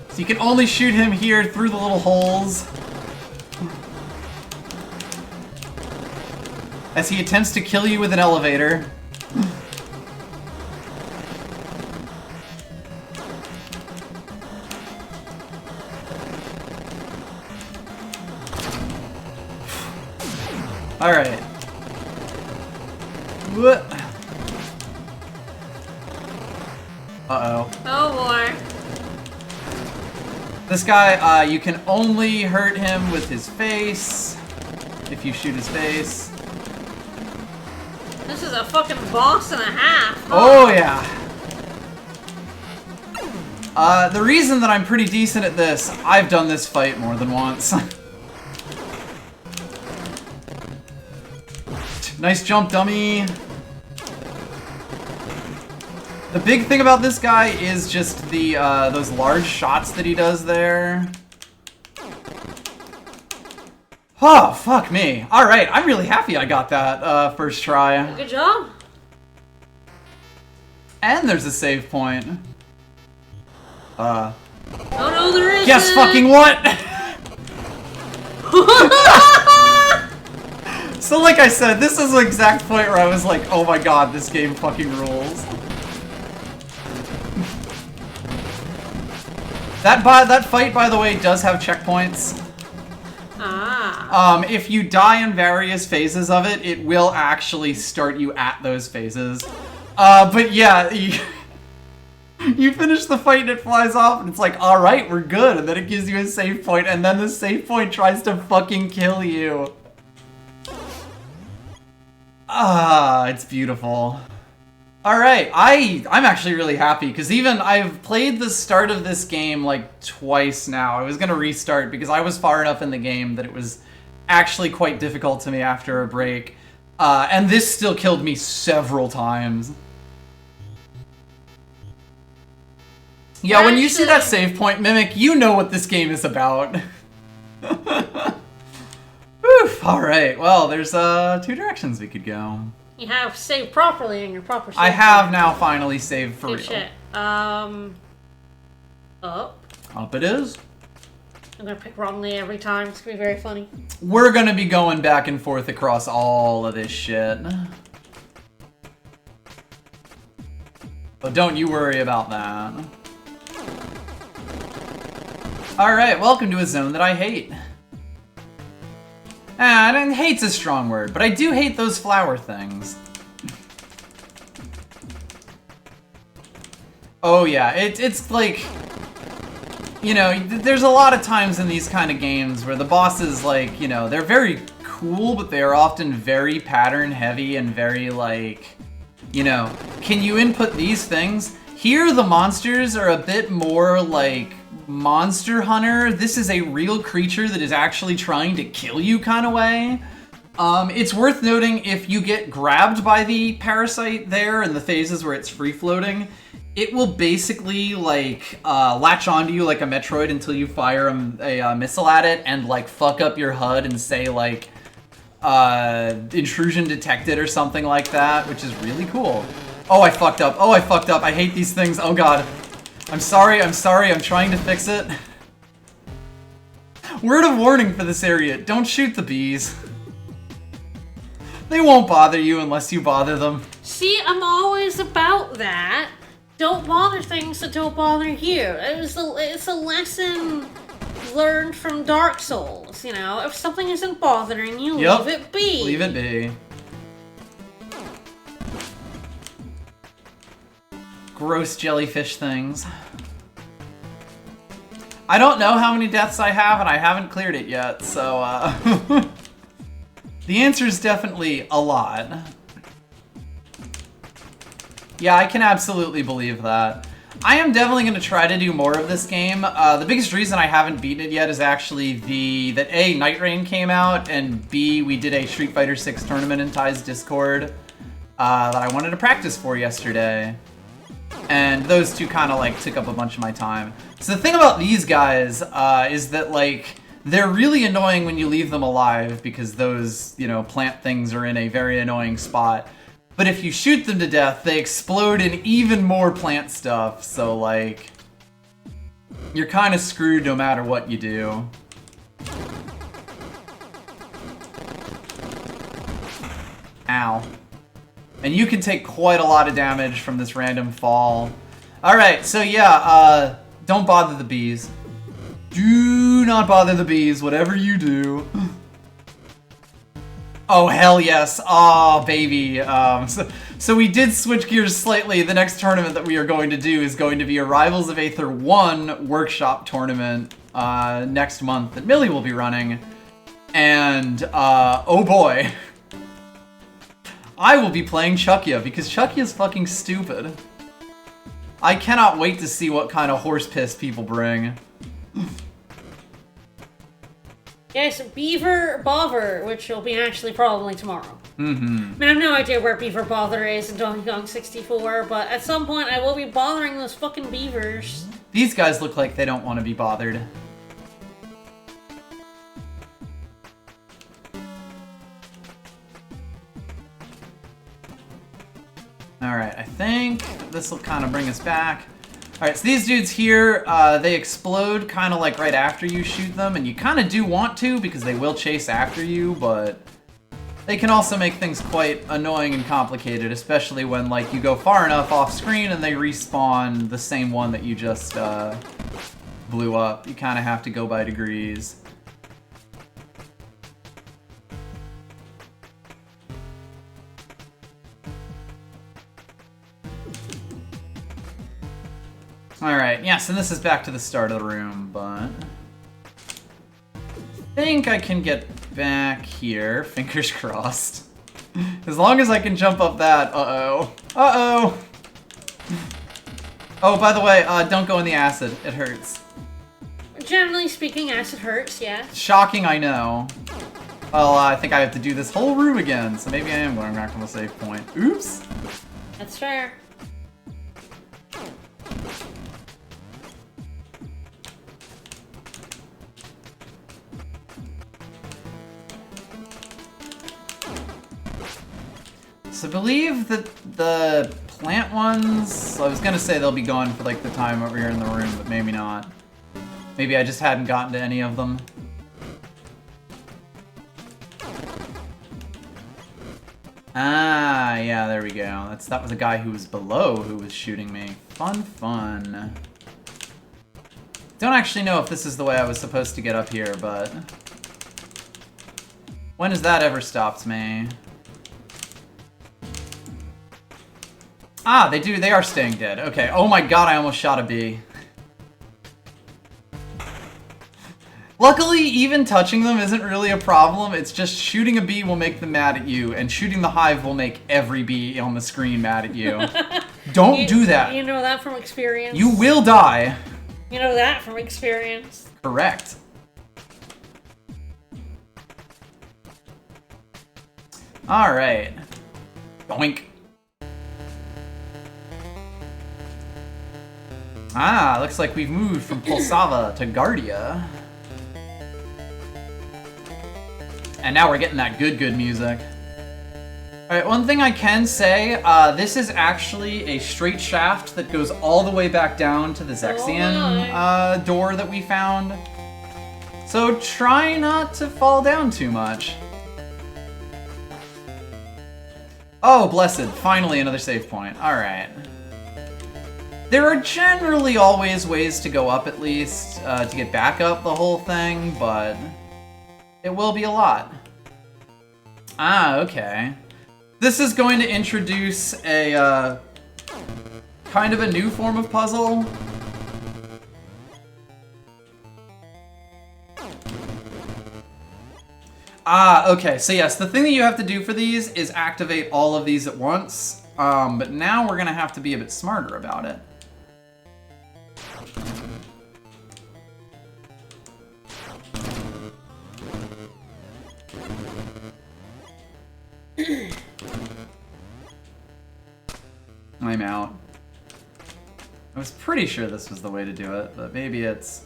So you can only shoot him here through the little holes. As he attempts to kill you with an elevator. Alright. What? Uh-oh. Oh boy. This guy, you can only hurt him with his face. If you shoot his face. This is a fucking boss and a half. Huh? Oh yeah. The reason that I'm pretty decent at this, I've done this fight more than once. Nice jump, dummy. The big thing about this guy is just the those large shots that he does there. Oh, fuck me. Alright, I'm really happy I got that first try. Good job. And there's a save point. Oh no, there isn't. Guess fucking what? So like I said, this is the exact point where I was like, oh my god, this game fucking rules. That fight, by the way, does have checkpoints. Ah. If you die in various phases of it, it will actually start you at those phases. But yeah, you finish the fight and it flies off and it's like, alright, we're good. And then it gives you a save point and then the save point tries to fucking kill you. Ah, it's beautiful. Alright, I'm actually really happy, because even I've played the start of this game like twice now. I was gonna restart because I was far enough in the game that it was actually quite difficult to me after a break. And this still killed me several times. Yeah, when you see that save point, Mimic, you know what this game is about. Oof, alright, well, there's two directions we could go. You have saved properly in your proper save. I have now finally saved for Good real. shit. Up. Up it is. I'm gonna pick wrongly every time. It's gonna be very funny. We're gonna be going back and forth across all of this shit. But don't you worry about that. Alright, welcome to a zone that I hate. Hate's a strong word, but I do hate those flower things. Oh yeah, it's like, you know, there's a lot of times in these kind of games where the bosses, like, you know, they're very cool, but they are often very pattern heavy and very like, you know, can you input these things? Here the monsters are a bit more like Monster Hunter. This is a real creature that is actually trying to kill you kind of way. It's worth noting, if you get grabbed by the parasite there in the phases where it's free floating, it will basically like latch onto you like a Metroid until you fire a missile at it and like fuck up your HUD and say like intrusion detected or something like that, which is really cool. Oh, I fucked up. Oh, I fucked up. I hate these things. Oh god. I'm sorry, I'm trying to fix it. Word of warning for this area, don't shoot the bees. They won't bother you unless you bother them. See, I'm always about that. Don't bother things that don't bother you. It's a lesson learned from Dark Souls, you know? If something isn't bothering you, leave it be. Leave it be. Gross jellyfish things. I don't know how many deaths I have, and I haven't cleared it yet, so, the answer is definitely a lot. Yeah, I can absolutely believe that. I am definitely going to try to do more of this game. The biggest reason I haven't beaten it yet is actually that A, Night Rain came out, and B, we did a Street Fighter 6 tournament in Ty's Discord that I wanted to practice for yesterday. And those two kind of like took up a bunch of my time. So the thing about these guys is that like they're really annoying when you leave them alive because those, you know, plant things are in a very annoying spot. But if you shoot them to death, they explode in even more plant stuff. So like you're kind of screwed no matter what you do. Ow. And you can take quite a lot of damage from this random fall. Alright, so yeah, don't bother the bees. Do not bother the bees, whatever you do. Oh, hell yes. Oh, baby. So we did switch gears slightly. The next tournament that we are going to do is going to be a Rivals of Aether 1 workshop tournament next month that Millie will be running. And, oh boy. I will be playing Chuckya, because Chuckya is fucking stupid. I cannot wait to see what kind of horse piss people bring. Yes, Beaver Bother, which will be actually probably tomorrow. Mm-hmm. I mean, I have no idea where Beaver Bother is in Donkey Kong 64, but at some point I will be bothering those fucking beavers. These guys look like they don't want to be bothered. Alright, I think this will kind of bring us back. Alright, so these dudes here, they explode kind of like right after you shoot them, and you kind of do want to because they will chase after you, but they can also make things quite annoying and complicated, especially when like you go far enough off screen and they respawn the same one that you just blew up. You kind of have to go by degrees. Alright, yes, and this is back to the start of the room, but I think I can get back here, fingers crossed. As long as I can jump up that, uh-oh. Uh-oh! Oh, by the way, don't go in the acid, it hurts. Generally speaking, acid hurts, yeah. Shocking, I know. Well, I think I have to do this whole room again, so maybe I am going back from the save point. Oops! That's fair. So I believe that the plant ones, I was gonna say they'll be gone for like the time over here in the room, but maybe not. Maybe I just hadn't gotten to any of them. Ah, yeah, there we go. That was a guy who was below who was shooting me. Fun, fun. Don't actually know if this is the way I was supposed to get up here, but when has that ever stopped me? Ah, they are staying dead. Okay, oh my god, I almost shot a bee. Luckily, even touching them isn't really a problem. It's just shooting a bee will make them mad at you, and shooting the hive will make every bee on the screen mad at you. Don't do that. You know that from experience. You will die. You know that from experience. Correct. Alright. Doink. Ah, looks like we've moved from Pulsava to Guardia. And now we're getting that good music. Alright, one thing I can say, this is actually a straight shaft that goes all the way back down to the Zexion door that we found. So try not to fall down too much. Oh, blessed. Finally another save point. Alright. There are generally always ways to go up at least, to get back up the whole thing, but it will be a lot. Ah, okay. This is going to introduce a, kind of a new form of puzzle. Ah, okay, so yes, the thing that you have to do for these is activate all of these at once, but now we're gonna have to be a bit smarter about it. I'm out. I was pretty sure this was the way to do it, but maybe it's...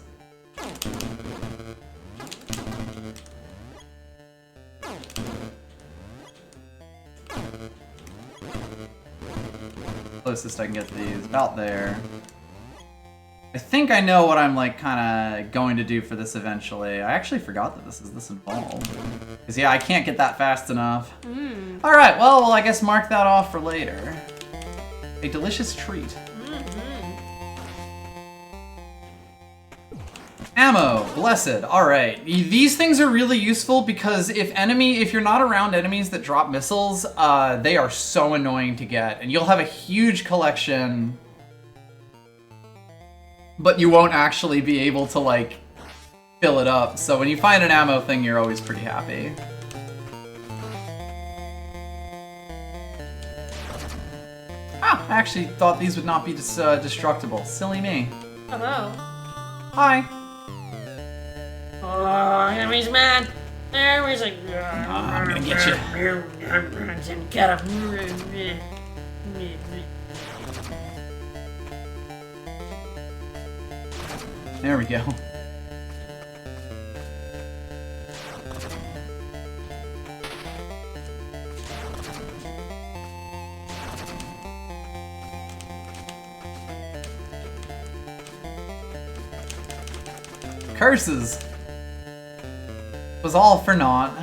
Closest I can get to these, about there. I think I know what I'm like kind of going to do for this eventually. I actually forgot that this is this involved. Because yeah, I can't get that fast enough. Alright, well, I guess mark that off for later. A delicious treat. Ammo, blessed. Alright. These things are really useful because if you're not around enemies that drop missiles, they are so annoying to get. And you'll have a huge collection, but you won't actually be able to, like, fill it up. So when you find an ammo thing, you're always pretty happy. Ah, I actually thought these would not be destructible. Silly me. Hello. Hi. Oh, enemies, man. Enemies like... I'm gonna get you. Get him. There we go. Curses! Was all for naught.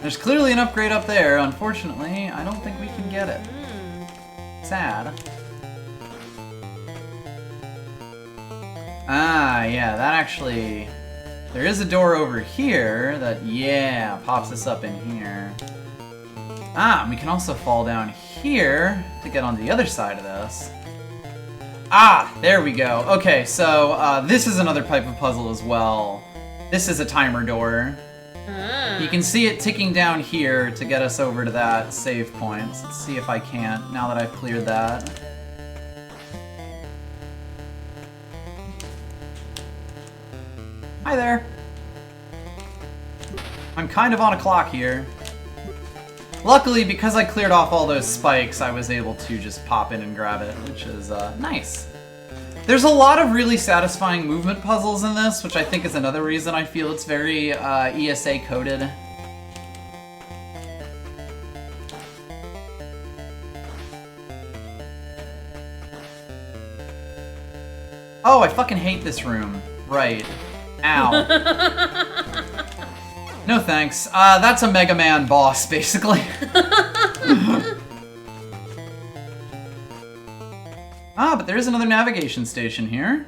There's clearly an upgrade up there. Unfortunately, I don't think we can get it. Sad. Ah, yeah, that actually... There is a door over here that, yeah, pops us up in here. Ah, and we can also fall down here to get on the other side of this. Ah, there we go. Okay, so this is another type of puzzle as well. This is a timer door. You can see it ticking down here to get us over to that save point. So let's see if I can't, now that I've cleared that. Hi there. I'm kind of on a clock here. Luckily, because I cleared off all those spikes, I was able to just pop in and grab it, which is nice. There's a lot of really satisfying movement puzzles in this, which I think is another reason I feel it's very ESA coded. Oh, I fucking hate this room. Right. Ow. No thanks. That's a Mega Man boss, basically. Ah, but there is another navigation station here.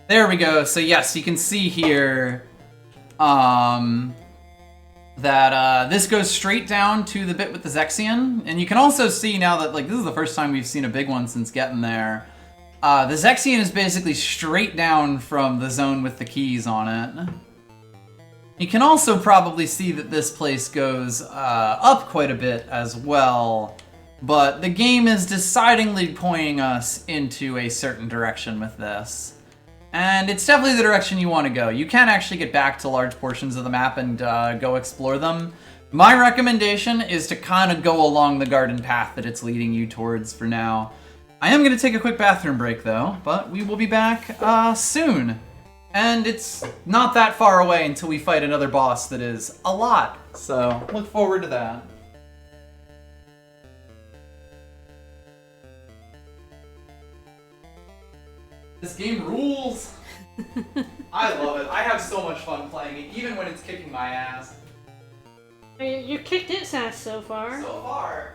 There we go. So yes, you can see here that this goes straight down to the bit with the Zexion. And you can also see now that, like, this is the first time we've seen a big one since getting there. The Zexion is basically straight down from the zone with the keys on it. You can also probably see that this place goes up quite a bit as well, but the game is decidedly pointing us into a certain direction with this. And it's definitely the direction you want to go. You can actually get back to large portions of the map and go explore them. My recommendation is to kind of go along the garden path that it's leading you towards for now. I am going to take a quick bathroom break though, but we will be back soon. And it's not that far away until we fight another boss that is a lot. So look forward to that. This game rules! I love it. I have so much fun playing it, even when it's kicking my ass. You kicked its ass so far. So far.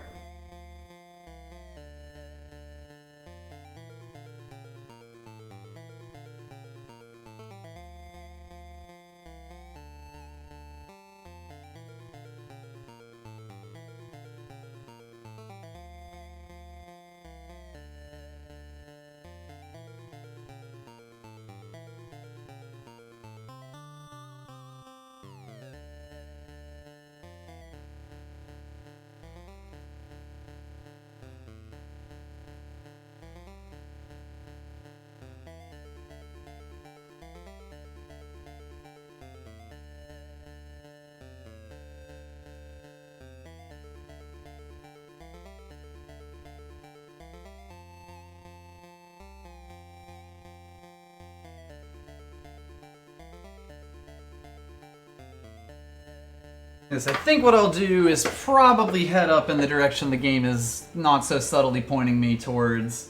Yes, I think what I'll do is probably head up in the direction the game is not so subtly pointing me towards.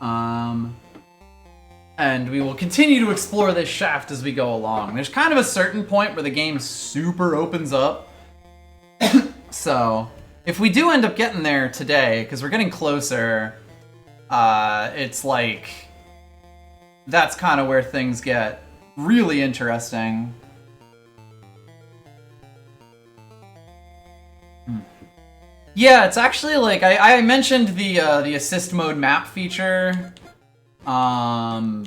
And we will continue to explore this shaft as we go along. There's kind of a certain point where the game super opens up. So, if we do end up getting there today, because we're getting closer, it's like... that's kind of where things get really interesting. Yeah, it's actually like I mentioned the assist mode map feature kind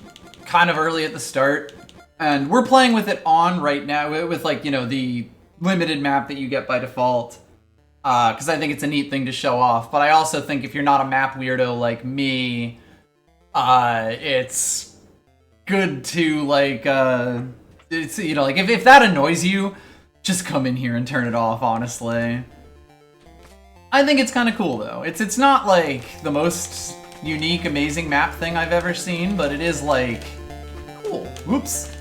of early at the start, and we're playing with it on right now with like, you know, the limited map that you get by default, because I think it's a neat thing to show off. But I also think if you're not a map weirdo like me, it's good to like it's, you know, like if that annoys you, just come in here and turn it off, honestly. I think it's kind of cool, though. It's not, like, the most unique, amazing map thing I've ever seen, but it is, like, cool. Whoops.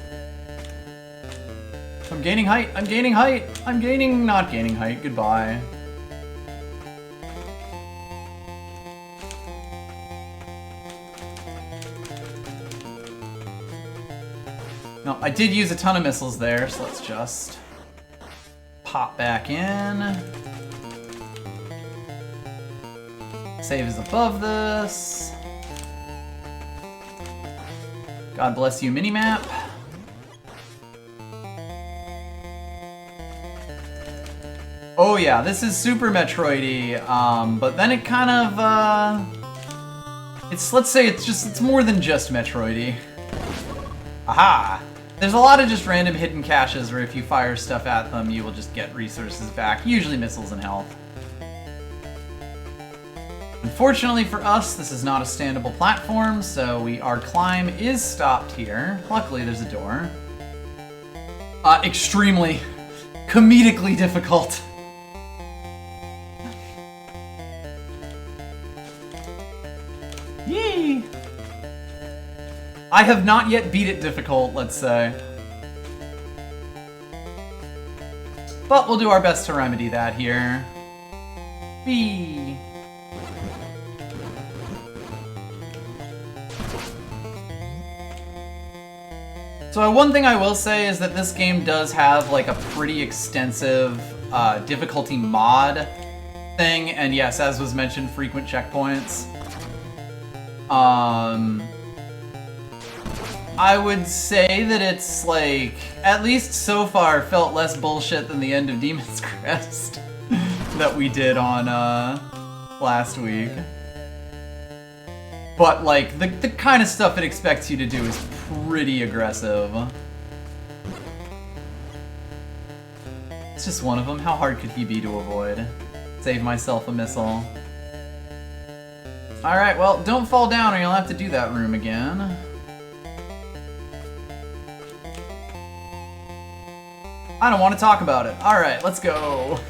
I'm gaining height. I'm gaining height. I'm gaining... not gaining height. Goodbye. No, I did use a ton of missiles there, so let's just pop back in. Save is above this. God bless you, minimap. Oh yeah, this is Super Metroid-y, but then it kind of, let's say it's more than just Metroid-y. Aha! There's a lot of just random hidden caches where if you fire stuff at them, you will just get resources back, usually missiles and health. Unfortunately for us, this is not a standable platform, so our climb is stopped here. Luckily, there's a door. Extremely, comedically difficult. Yee! I have not yet beat it difficult, let's say. But we'll do our best to remedy that here. Whee! So one thing I will say is that this game does have like a pretty extensive difficulty mod thing, and yes, as was mentioned, frequent checkpoints. I would say that it's like, at least so far, felt less bullshit than the end of Demon's Crest that we did on last week. But like, the kind of stuff it expects you to do is pretty aggressive. It's just one of them. How hard could he be to avoid? Save myself a missile. Alright, well, don't fall down or you'll have to do that room again. I don't want to talk about it. Alright, let's go.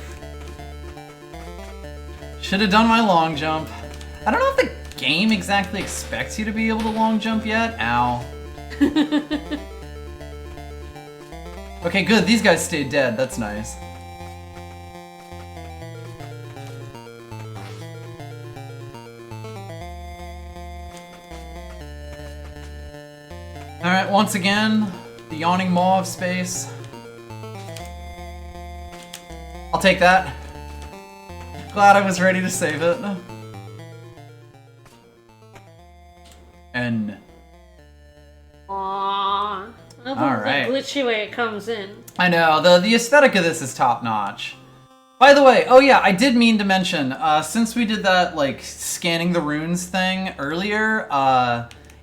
Should have done my long jump. I don't know if the game exactly expects you to be able to long jump yet. Ow. Okay, good. These guys stayed dead. That's nice. Alright, once again, the yawning maw of space. I'll take that. Glad I was ready to save it. N. Aww. I love Alright. the glitchy way it comes in. I know, the aesthetic of this is top notch. By the way, oh yeah, I did mean to mention, since we did that, like, scanning the runes thing earlier,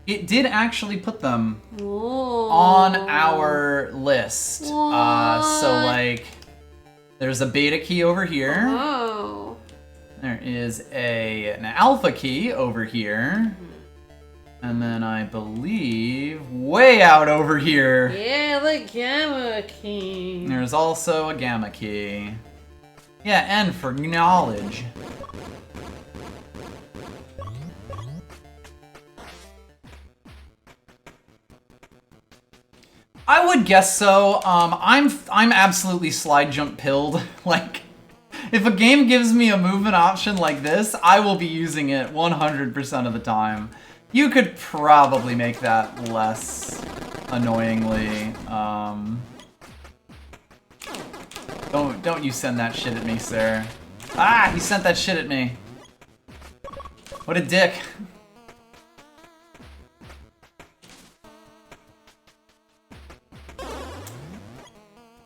it did actually put them on our list. So, like, there's a beta key over here. Oh. There is an alpha key over here. And then I believe way out over here. Yeah, the gamma key. There's also a gamma key. Yeah, N for knowledge. I would guess so. I'm absolutely slide jump pilled. Like, if a game gives me a movement option like this, I will be using it 100% of the time. You could probably make that less annoyingly. Don't you send that shit at me, sir. Ah, he sent that shit at me. What a dick.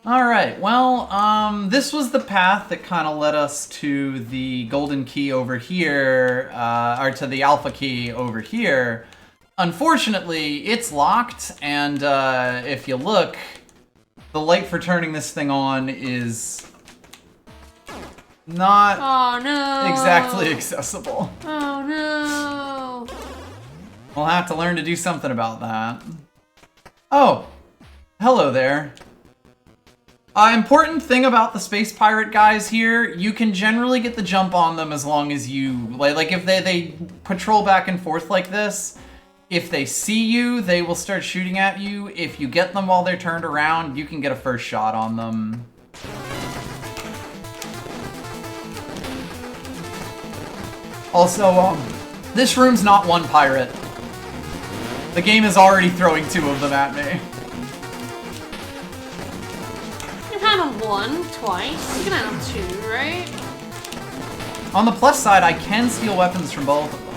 Alright, well, this was the path that kind of led us to the golden key over here, or to the alpha key over here. Unfortunately, it's locked, and if you look, the light for turning this thing on is not exactly accessible. Oh no! We'll have to learn to do something about that. Oh, hello there. Important thing about the space pirate guys here, you can generally get the jump on them as long as you, like if they patrol back and forth like this, if they see you, they will start shooting at you. If you get them while they're turned around, you can get a first shot on them. Also, this room's not one pirate. The game is already throwing 2 of them at me. You've had them 1, twice. You can have them 2, right? On the plus side, I can steal weapons from both of them.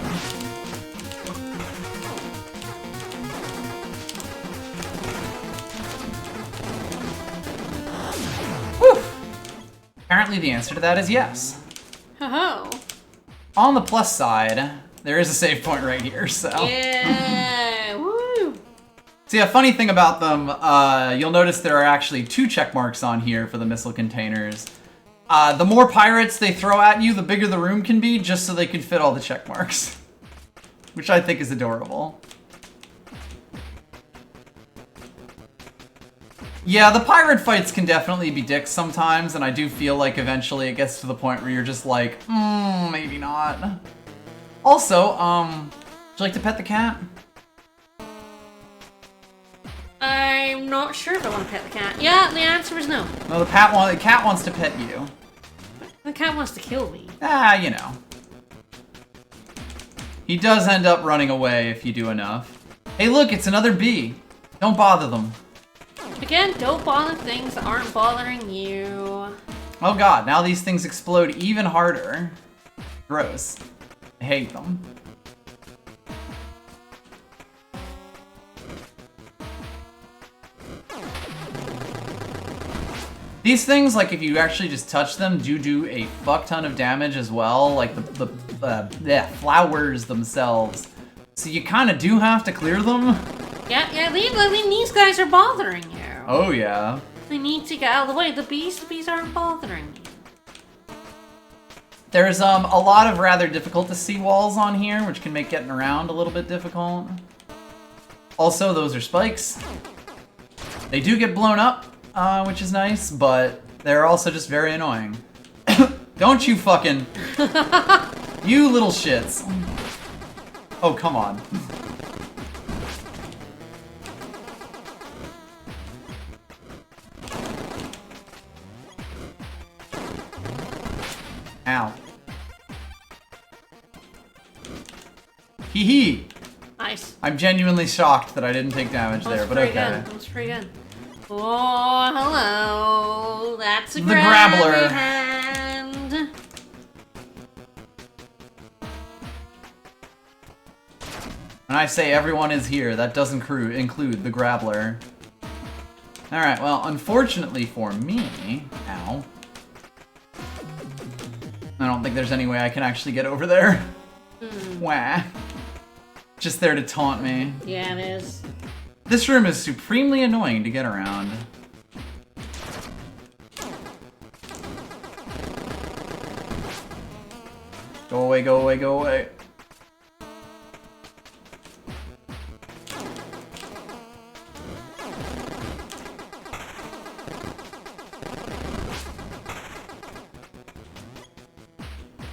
Whew. Apparently the answer to that is yes. Ho-ho. On the plus side, there is a save point right here, so... Yeah, woo! See, a funny thing about them, you'll notice there are actually 2 check marks on here for the missile containers. The more pirates they throw at you, the bigger the room can be, just so they can fit all the check marks. Which I think is adorable. Yeah, the pirate fights can definitely be dicks sometimes, and I do feel like eventually it gets to the point where you're just like, maybe not. Also, would you like to pet the cat? I'm not sure if I want to pet the cat. Yeah, the answer is no. No, the cat wants to pet you. The cat wants to kill me. Ah, you know. He does end up running away if you do enough. Hey look, it's another bee. Don't bother them. Again, don't bother things that aren't bothering you. Oh god, now these things explode even harder. Gross. I hate them. These things, like, if you actually just touch them, do a fuck ton of damage as well, like the flowers themselves. So you kind of do have to clear them. Yeah, I mean, these guys are bothering you. Oh, yeah. They need to get out of the way. The bees aren't bothering me. There's a lot of rather difficult to see walls on here, which can make getting around a little bit difficult. Also, those are spikes. They do get blown up, which is nice, but they're also just very annoying. Don't you fucking... You little shits. Oh, come on. Ow. Hee hee. I Nice. I'm genuinely shocked that I didn't take damage there, but okay. Good. That's pretty good. Oh, hello. That's a The Grabbler. hand. When I say everyone is here, that does include the Grabbler. Alright, well, unfortunately for me... Ow. I don't think there's any way I can actually get over there. Wah. Just there to taunt me. Yeah, it is. This room is supremely annoying to get around. Go away, go away, go away.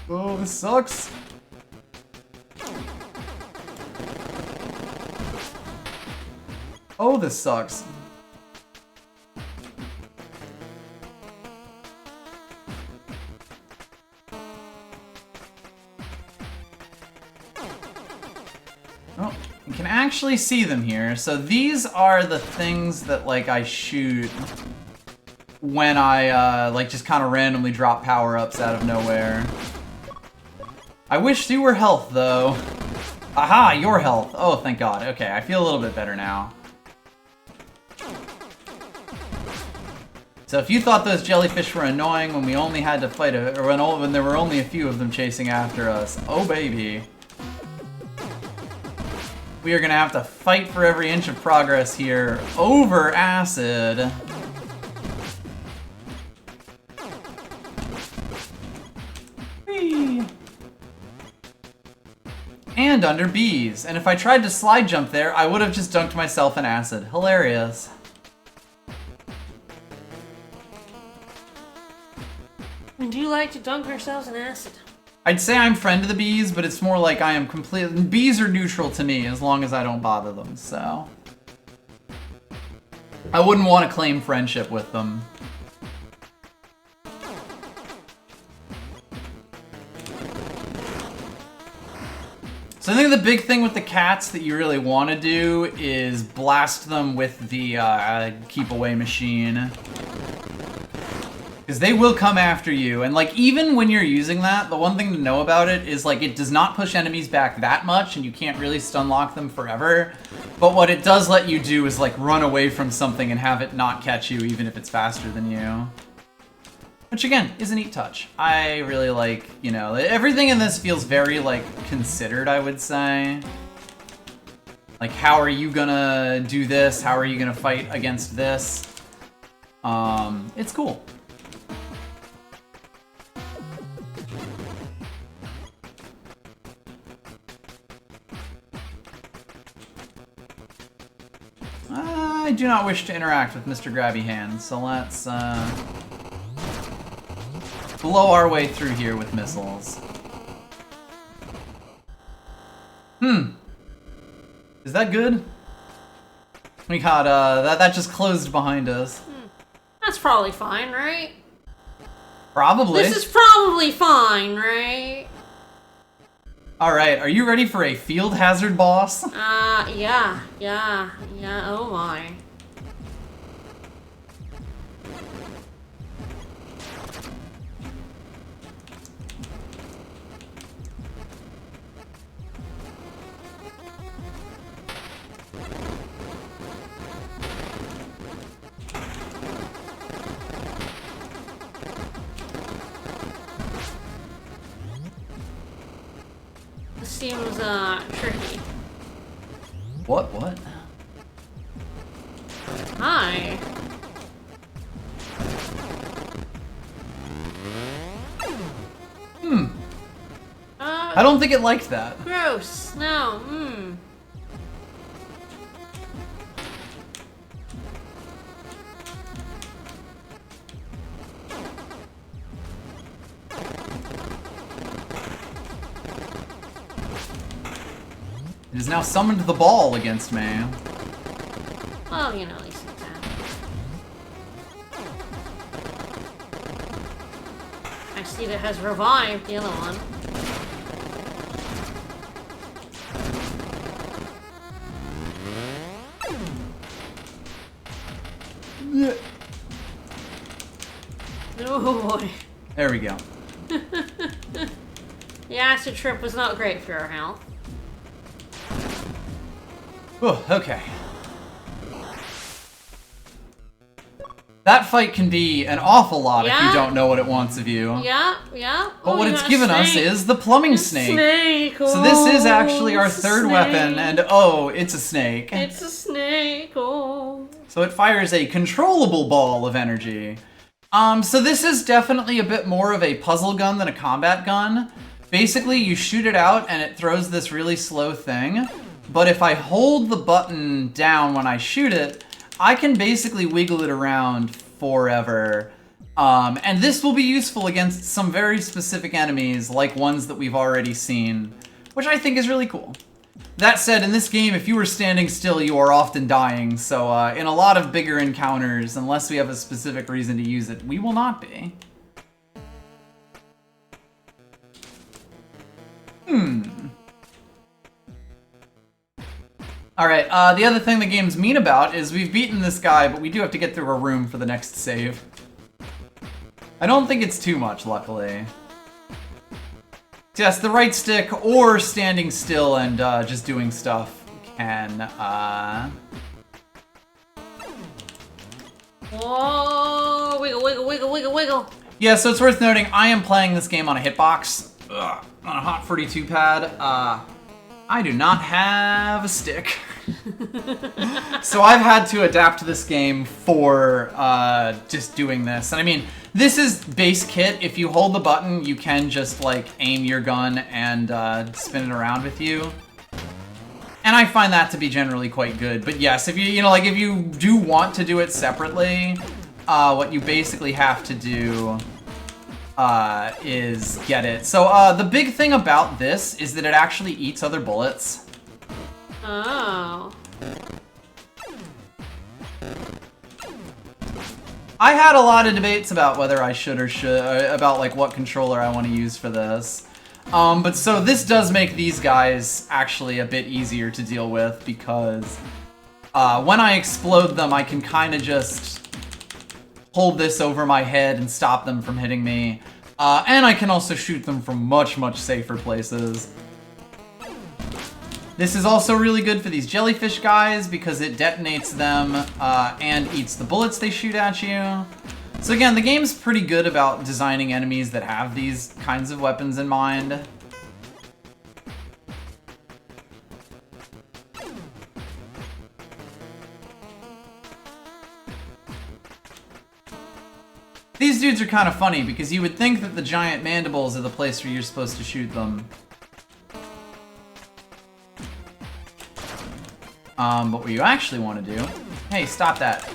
Oh, this sucks. Oh, this sucks. Oh, you can actually see them here. So these are the things that, like, I shoot when I, like, just kind of randomly drop power-ups out of nowhere. I wish you were health, though. Aha, your health. Oh, thank God. Okay, I feel a little bit better now. So if you thought those jellyfish were annoying when we only had to fight, or when there were only a few of them chasing after us, oh baby. We are gonna have to fight for every inch of progress here over acid. Whee! And under bees. And if I tried to slide jump there, I would have just dunked myself in acid. Hilarious. And do you like to dunk ourselves in acid? I'd say I'm friend of the bees, but it's more like I am completely... Bees are neutral to me as long as I don't bother them, so... I wouldn't want to claim friendship with them. So I think the big thing with the cats that you really want to do is blast them with the keep away machine. Because they will come after you, and like even when you're using that, the one thing to know about it is like it does not push enemies back that much and you can't really stun lock them forever. But what it does let you do is like run away from something and have it not catch you even if it's faster than you. Which again, is a neat touch. I really like, you know, everything in this feels very like considered, I would say. Like how are you gonna do this? How are you gonna fight against this? It's cool. I do not wish to interact with Mr. Grabby Hands, so let's blow our way through here with missiles. Is that good? We got, that just closed behind us. That's probably fine, right? Probably. This is probably fine, right? Alright, are you ready for a field hazard boss? Yeah, oh my. This seems, tricky. What? Hi. I don't think it liked that. Gross. No. It has now summoned the ball against me. Well, you know, these things happen. I see that it has revived the other one. Oh boy. There we go. The acid trip was not great for our health. Oh, okay. That fight can be an awful lot if you don't know what it wants of you. Yeah. But what it's given us is the plumbing snake. So this is actually our third weapon, and oh, it's a snake. It's a snake. Oh. So it fires a controllable ball of energy. So this is definitely a bit more of a puzzle gun than a combat gun. Basically, you shoot it out and it throws this really slow thing. But if I hold the button down when I shoot it, I can basically wiggle it around forever. And this will be useful against some very specific enemies, like ones that we've already seen, which I think is really cool. That said, in this game, if you are standing still, you are often dying, so in a lot of bigger encounters, unless we have a specific reason to use it, we will not be. Alright, the other thing the game's mean about is we've beaten this guy, but we do have to get through a room for the next save. I don't think it's too much, luckily. Yes, the right stick or standing still and just doing stuff can, Whoa! Wiggle, wiggle, wiggle, wiggle, wiggle. Yeah, so it's worth noting, I am playing this game on a hitbox. On a Hot 42 pad. I do not have a stick. So I've had to adapt this game for just doing this. And I mean, this is base kit. If you hold the button, you can just like aim your gun and spin it around with you. And I find that to be generally quite good. But yes, if you know, like if you do want to do it separately, what you basically have to do is get it. So the big thing about this is that it actually eats other bullets. Oh. I had a lot of debates about whether I should or about like what controller I want to use for this. But so this does make these guys actually a bit easier to deal with because when I explode them, I can kind of just hold this over my head and stop them from hitting me. And I can also shoot them from much, much safer places. This is also really good for these jellyfish guys because it detonates them and eats the bullets they shoot at you. So again, the game's pretty good about designing enemies that have these kinds of weapons in mind. These dudes are kind of funny because you would think that the giant mandibles are the place where you're supposed to shoot them. But what you actually want to do, hey, stop that,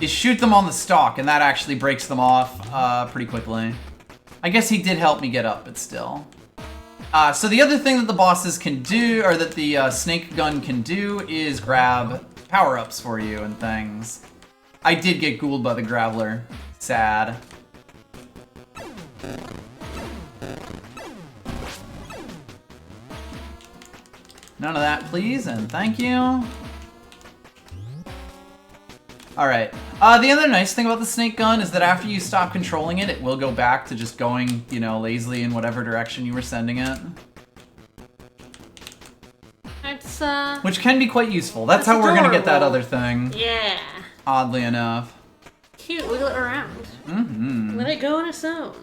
is shoot them on the stalk, and that actually breaks them off pretty quickly. I guess he did help me get up, but still. So the other thing that the bosses can do, or that the snake gun can do, is grab power-ups for you and things. I did get ghouled by the Graveler. Sad. None of that, please, and thank you. Alright. The other nice thing about the snake gun is that after you stop controlling it, it will go back to just going, you know, lazily in whatever direction you were sending it. It's, which can be quite useful. That's how we're gonna get that other thing. Yeah. Oddly enough. Cute, wiggle it around. Mm-hmm. Let it go on its own.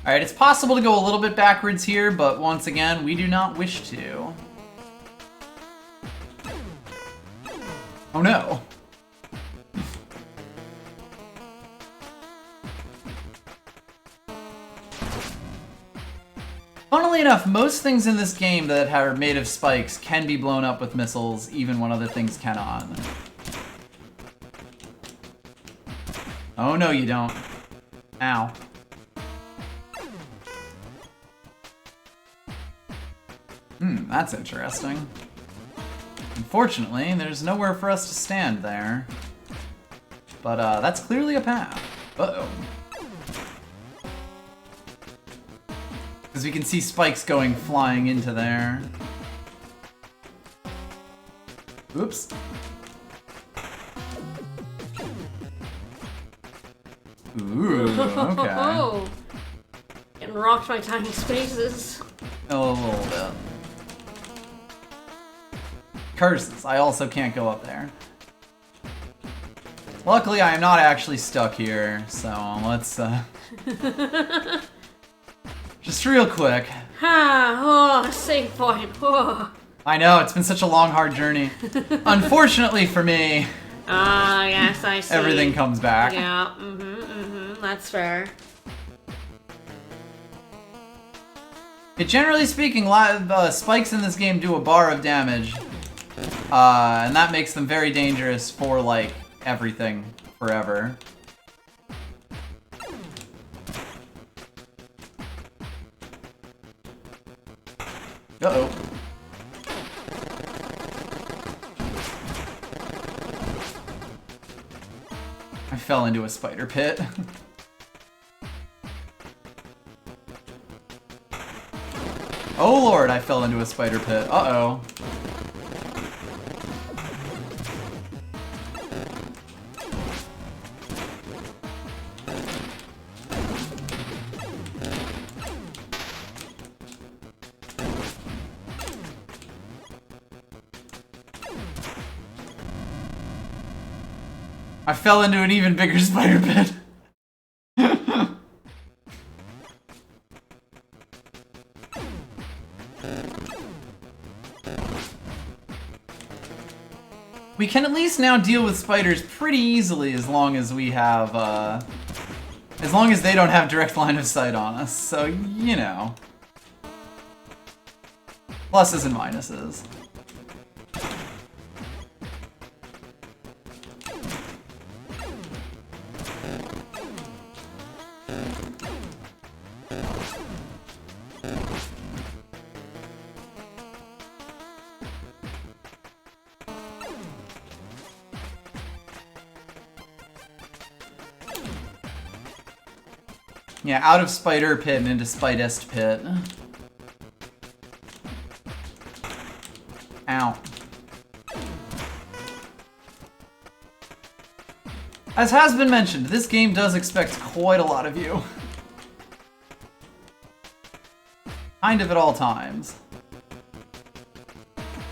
Alright, it's possible to go a little bit backwards here, but once again, we do not wish to. Oh no. Funnily enough, most things in this game that are made of spikes can be blown up with missiles, even when other things cannot. Oh no, you don't. Ow. That's interesting. Unfortunately, there's nowhere for us to stand there. But, that's clearly a path. Uh-oh. Because we can see spikes going flying into there. Oops. Ooh, okay. Oh, getting rocked by tiny spaces. A little bit. Curses. I also can't go up there. Luckily, I am not actually stuck here, so let's, just real quick. Ah, oh, save point. Oh. I know, it's been such a long, hard journey. Unfortunately for me, Ah, yes, I see. everything comes back. Yeah, that's fair. Generally speaking, spikes in this game do a bar of damage. And that makes them very dangerous for, like, everything forever. Uh-oh. I fell into a spider pit. Oh lord, I fell into a spider pit. Uh-oh. I fell into an even bigger spider pit. We can at least now deal with spiders pretty easily as long as we have, as long as they don't have direct line of sight on us, so, you know. Pluses and minuses. Yeah, out of spider pit and into spidest pit. Ow. As has been mentioned, this game does expect quite a lot of you. Kind of at all times.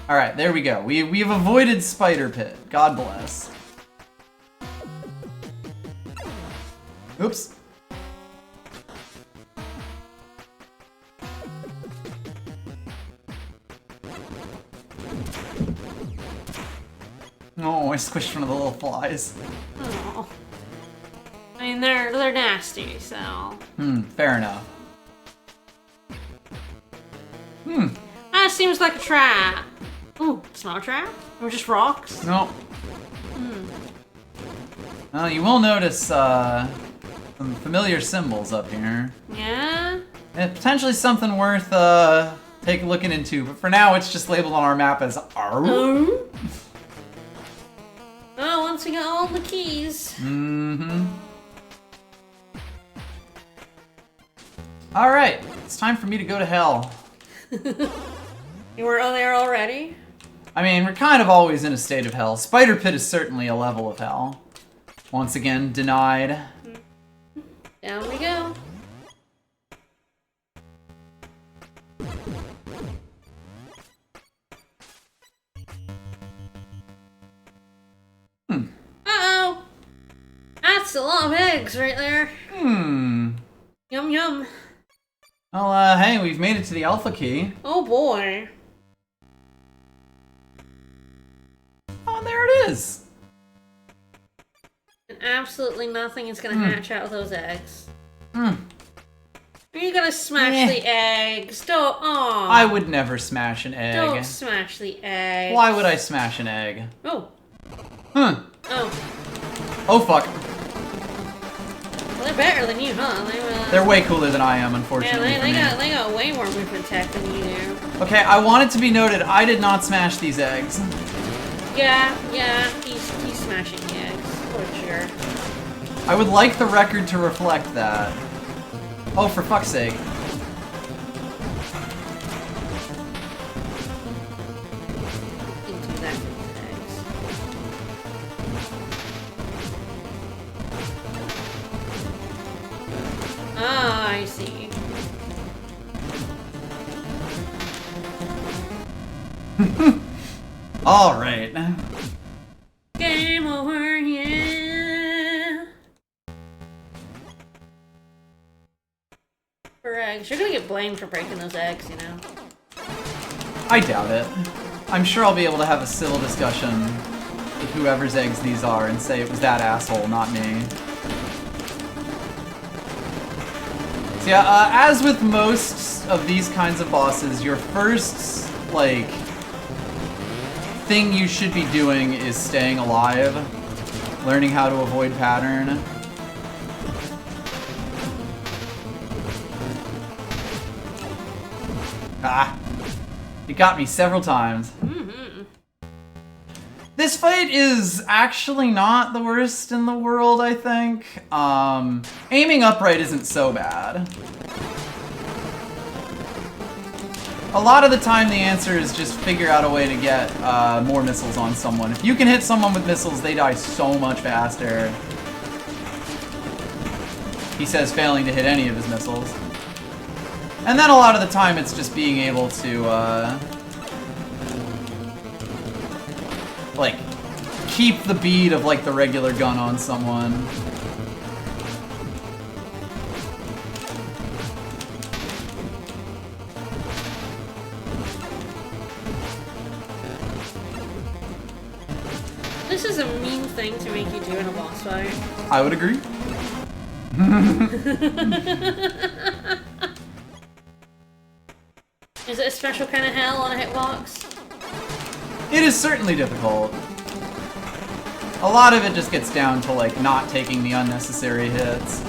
Alright, there we go. We've avoided spider pit. God bless. Oops. Oh, I squished one of the little flies. Oh. I mean, they're nasty, so. Fair enough. That seems like a trap. Ooh, it's not a trap? Or just rocks? No. Well, you will notice, some familiar symbols up here. Yeah? And potentially something worth, looking into, but for now it's just labeled on our map as ARR. Oh, once we got all the keys. Alright, it's time for me to go to hell. You were there already? I mean, we're kind of always in a state of hell. Spider Pit is certainly a level of hell. Once again, denied. Down we go. Uh-oh! That's a lot of eggs right there. Yum yum. Well, hey, we've made it to the alpha key. Oh boy. Oh, there it is. And absolutely nothing is gonna hatch out of those eggs. Are you gonna smash the eggs? Don't. Aw. I would never smash an egg. Don't smash the egg. Why would I smash an egg? Oh. Oh. Oh, fuck. well, they're better than you, huh? They're way cooler than I am, Yeah, unfortunately. they got way more movement tech than you do. Okay, I want it to be noted, I did not smash these eggs. Yeah, he's smashing the eggs, for sure. I would like the record to reflect that. Oh, for fuck's sake. Into that egg. Ah, I see. All right. Game over, yeah. For eggs. You're gonna get blamed for breaking those eggs, you know? I doubt it. I'm sure I'll be able to have a civil discussion with whoever's eggs these are and say it was that asshole, not me. So yeah, as with most of these kinds of bosses, your first, like, thing you should be doing is staying alive, learning how to avoid pattern. Ah, it got me several times. This fight is actually not the worst in the world, I think. Aiming upright isn't so bad. A lot of the time the answer is just figure out a way to get more missiles on someone. If you can hit someone with missiles, they die so much faster. He says failing to hit any of his missiles. And then a lot of the time it's just being able to, like, keep the bead of, like, the regular gun on someone. This is a mean thing to make you do in a boss fight. I would agree. Is it a special kind of hell on a hitbox? It is certainly difficult. A lot of it just gets down to, like, not taking the unnecessary hits.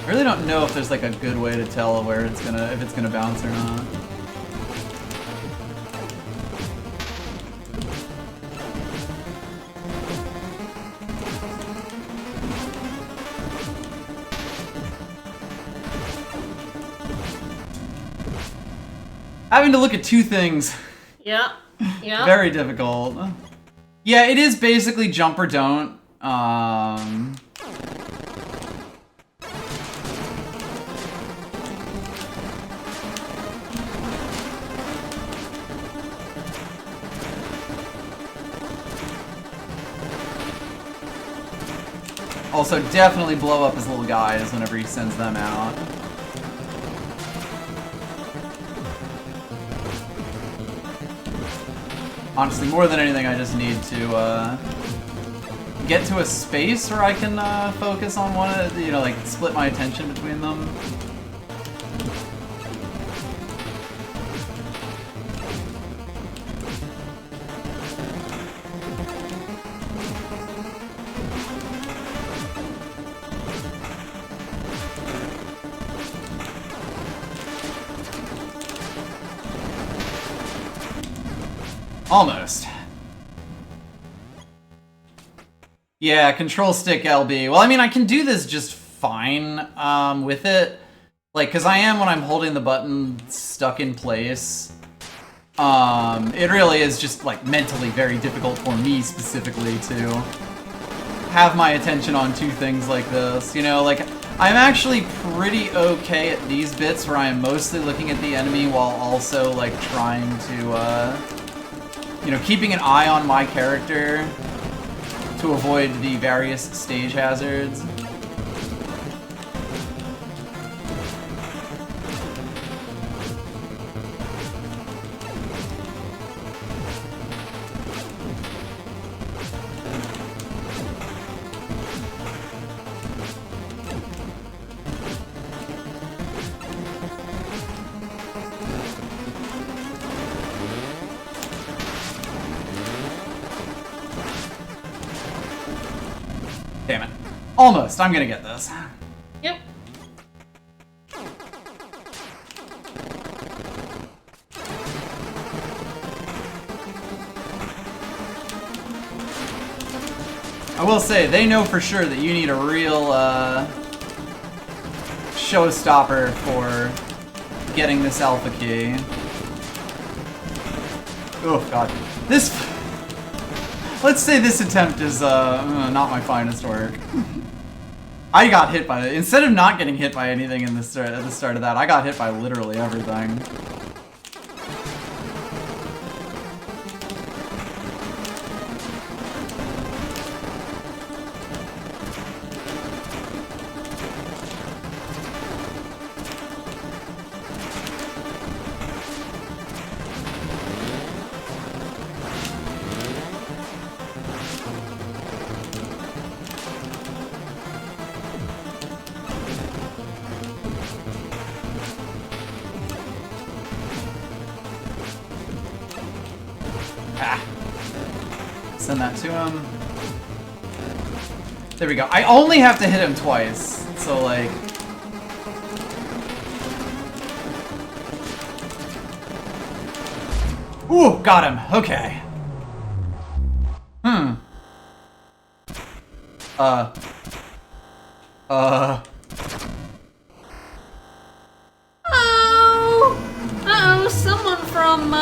I really don't know if there's, like, a good way to tell where it's gonna, if it's gonna bounce or not. Having to look at two things. Yeah. Yeah. Very difficult. Yeah, it is basically jump or don't. Also, definitely blow up his little guys whenever he sends them out. Honestly, more than anything, I just need to get to a space where I can focus on one of the, you know, like, split my attention between them. Almost. Yeah, control stick LB. Well, I mean, I can do this just fine with it. Like, because I am when I'm holding the button stuck in place. It really is just, like, mentally very difficult for me specifically to have my attention on two things like this. You know, like, I'm actually pretty okay at these bits where I'm mostly looking at the enemy while also, like, trying to, you know, keeping an eye on my character to avoid the various stage hazards. Damn it. Almost. I'm gonna get this. Yep. I will say, they know for sure that you need a real, showstopper for getting this alpha key. Oh, God. This... Let's say this attempt is, not my finest work. I got hit by it. Instead of not getting hit by anything in the at the start of that, I got hit by literally everything. Send that to him. There we go. I only have to hit him twice, so like... Ooh, got him. Okay. Oh, someone from,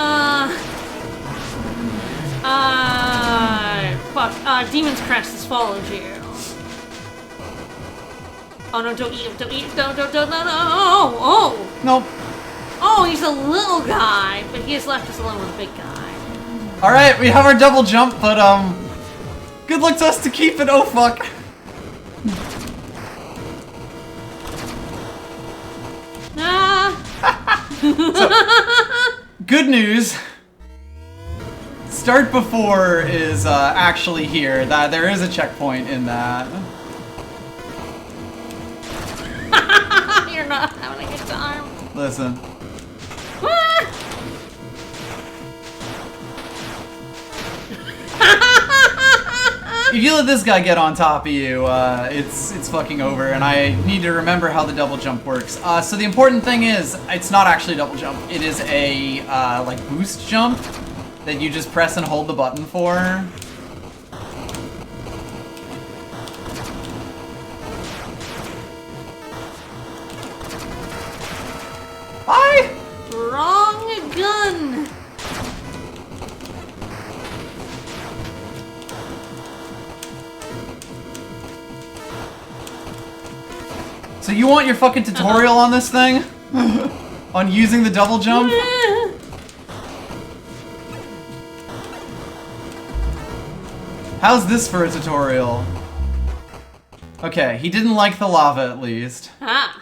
Demon's Crest has followed you. Oh no, don't eat him, don't eat him, no, oh! Nope. Oh, he's a little guy, but he has left us alone with a big guy. Alright, we have our double jump, but, good luck to us to keep it, oh fuck. So, good news. Start before is actually here. That there is a checkpoint in that. You're not having a good time. Listen. If you let this guy get on top of you, it's fucking over, and I need to remember how the double jump works. So the important thing is, it's not actually a double jump. It is a, like, boost jump that you just press and hold the button for. Bye! Wrong gun! So you want your fucking tutorial on this thing? On using the double jump? How's this for a tutorial? Okay, he didn't like the lava at least. Ah.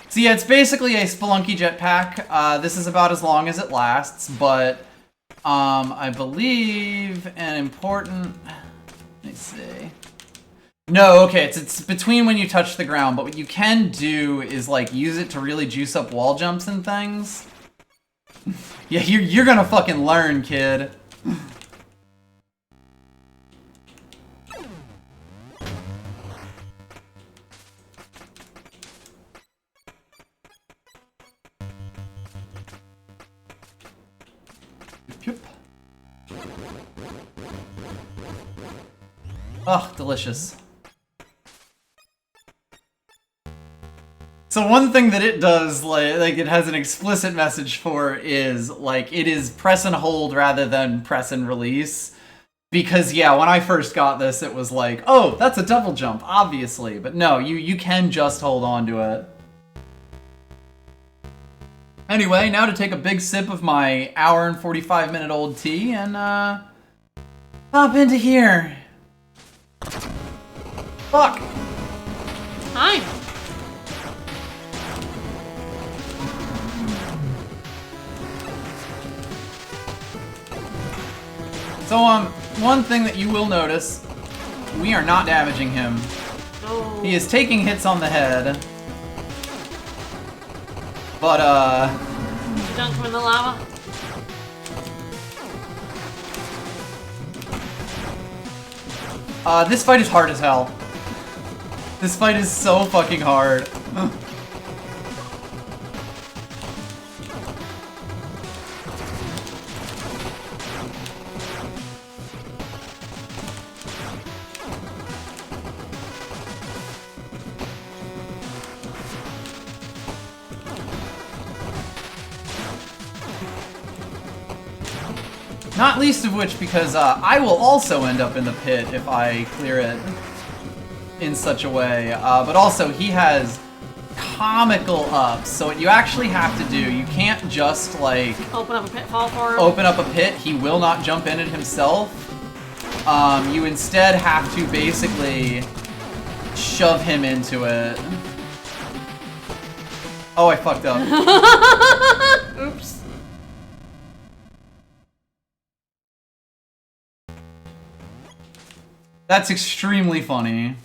So yeah, it's basically a Spelunky jetpack. This is about as long as it lasts, but I believe an important... Let me see. No, okay, it's between when you touch the ground, but what you can do is like use it to really juice up wall jumps and things. Yeah, you're gonna fucking learn, kid. Ugh, delicious. So one thing that it does, like it has an explicit message for is, like, it is press and hold rather than press and release. Because, yeah, when I first got this, it was like, oh, that's a double jump, obviously. But no, you can just hold on to it. Anyway, now to take a big sip of my hour and 45-minute old tea and, hop into here. Fuck! Hi. So, one thing that you will notice, we are not damaging him. Oh. He is taking hits on the head. But, You dunk him in the lava? this fight is hard as hell. This fight is so fucking hard. Not least of which because I will also end up in the pit if I clear it in such a way. But also, he has comical ups. So what you actually have to do, you can't just, like... Open up a pitfall for him? Open up a pit. He will not jump in it himself. You instead have to basically shove him into it. Oh, I fucked up. Oops. That's extremely funny.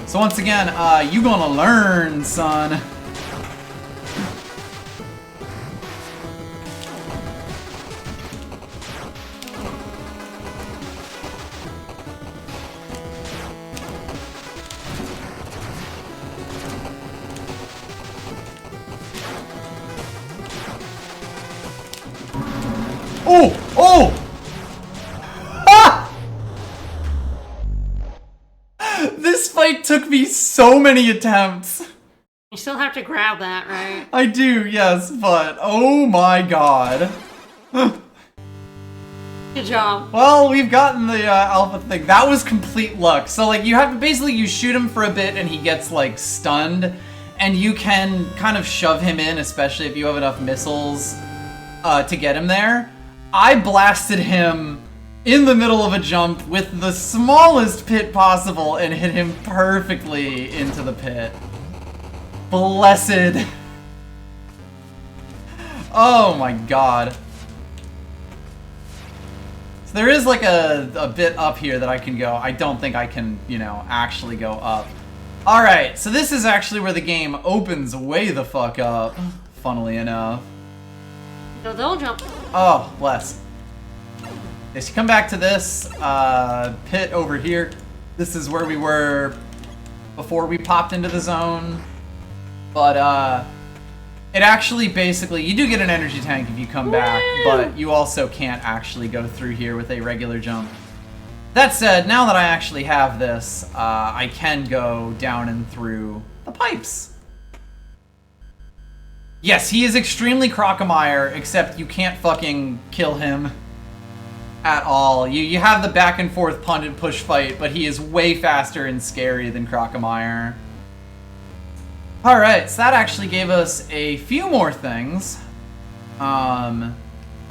So once again, you gonna learn, son. Oh! Oh! Ah! This fight took me so many attempts. You still have to grab that, right? I do, yes, but oh my god. Good job. Well, we've gotten the alpha thing. That was complete luck. So, like, you have to basically, you shoot him for a bit and he gets, like, stunned. And you can kind of shove him in, especially if you have enough missiles to get him there. I blasted him in the middle of a jump with the smallest pit possible and hit him perfectly into the pit. Blessed. Oh my god. So there is like a bit up here that I can go. I don't think I can, you know, actually go up. Alright, so this is actually where the game opens way the fuck up, funnily enough. Go double jump. Oh, bless. Yes, you come back to this pit over here. This is where we were before we popped into the zone. But it actually basically, you do get an energy tank if you come back, but you also can't actually go through here with a regular jump. That said, now that I actually have this, I can go down and through the pipes. Yes, he is extremely Crocomire, except you can't fucking kill him at all. You have the back and forth punt and push fight, but he is way faster and scary than Crocomire. Alright, so that actually gave us a few more things. And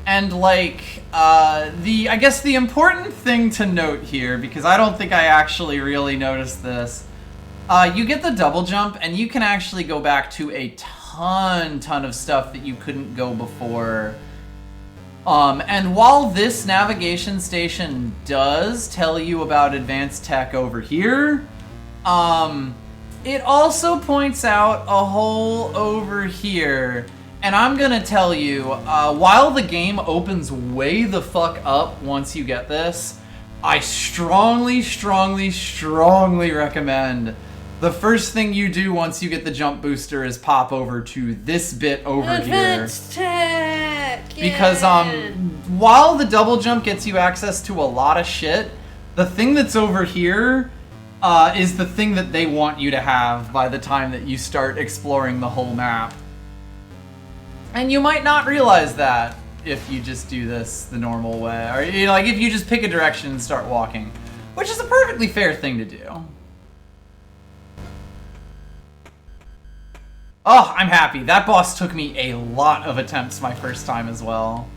like, I guess the important thing to note here, because I don't think I actually really noticed this, you get the double jump and you can actually go back to a ton of stuff that you couldn't go before. And while this navigation station does tell you about advanced tech over here, it also points out a hole over here. And I'm gonna tell you, while the game opens way the fuck up once you get this, I strongly recommend the first thing you do once you get the jump booster is pop over to this bit over Advanced here. tech! Because yeah. while the double jump gets you access to a lot of shit, the thing that's over here is the thing that they want you to have by the time that you start exploring the whole map. And you might not realize that if you just do this the normal way. Or, you know, like if you just pick a direction and start walking. Which is a perfectly fair thing to do. Oh, I'm happy. That boss took me a lot of attempts my first time as well.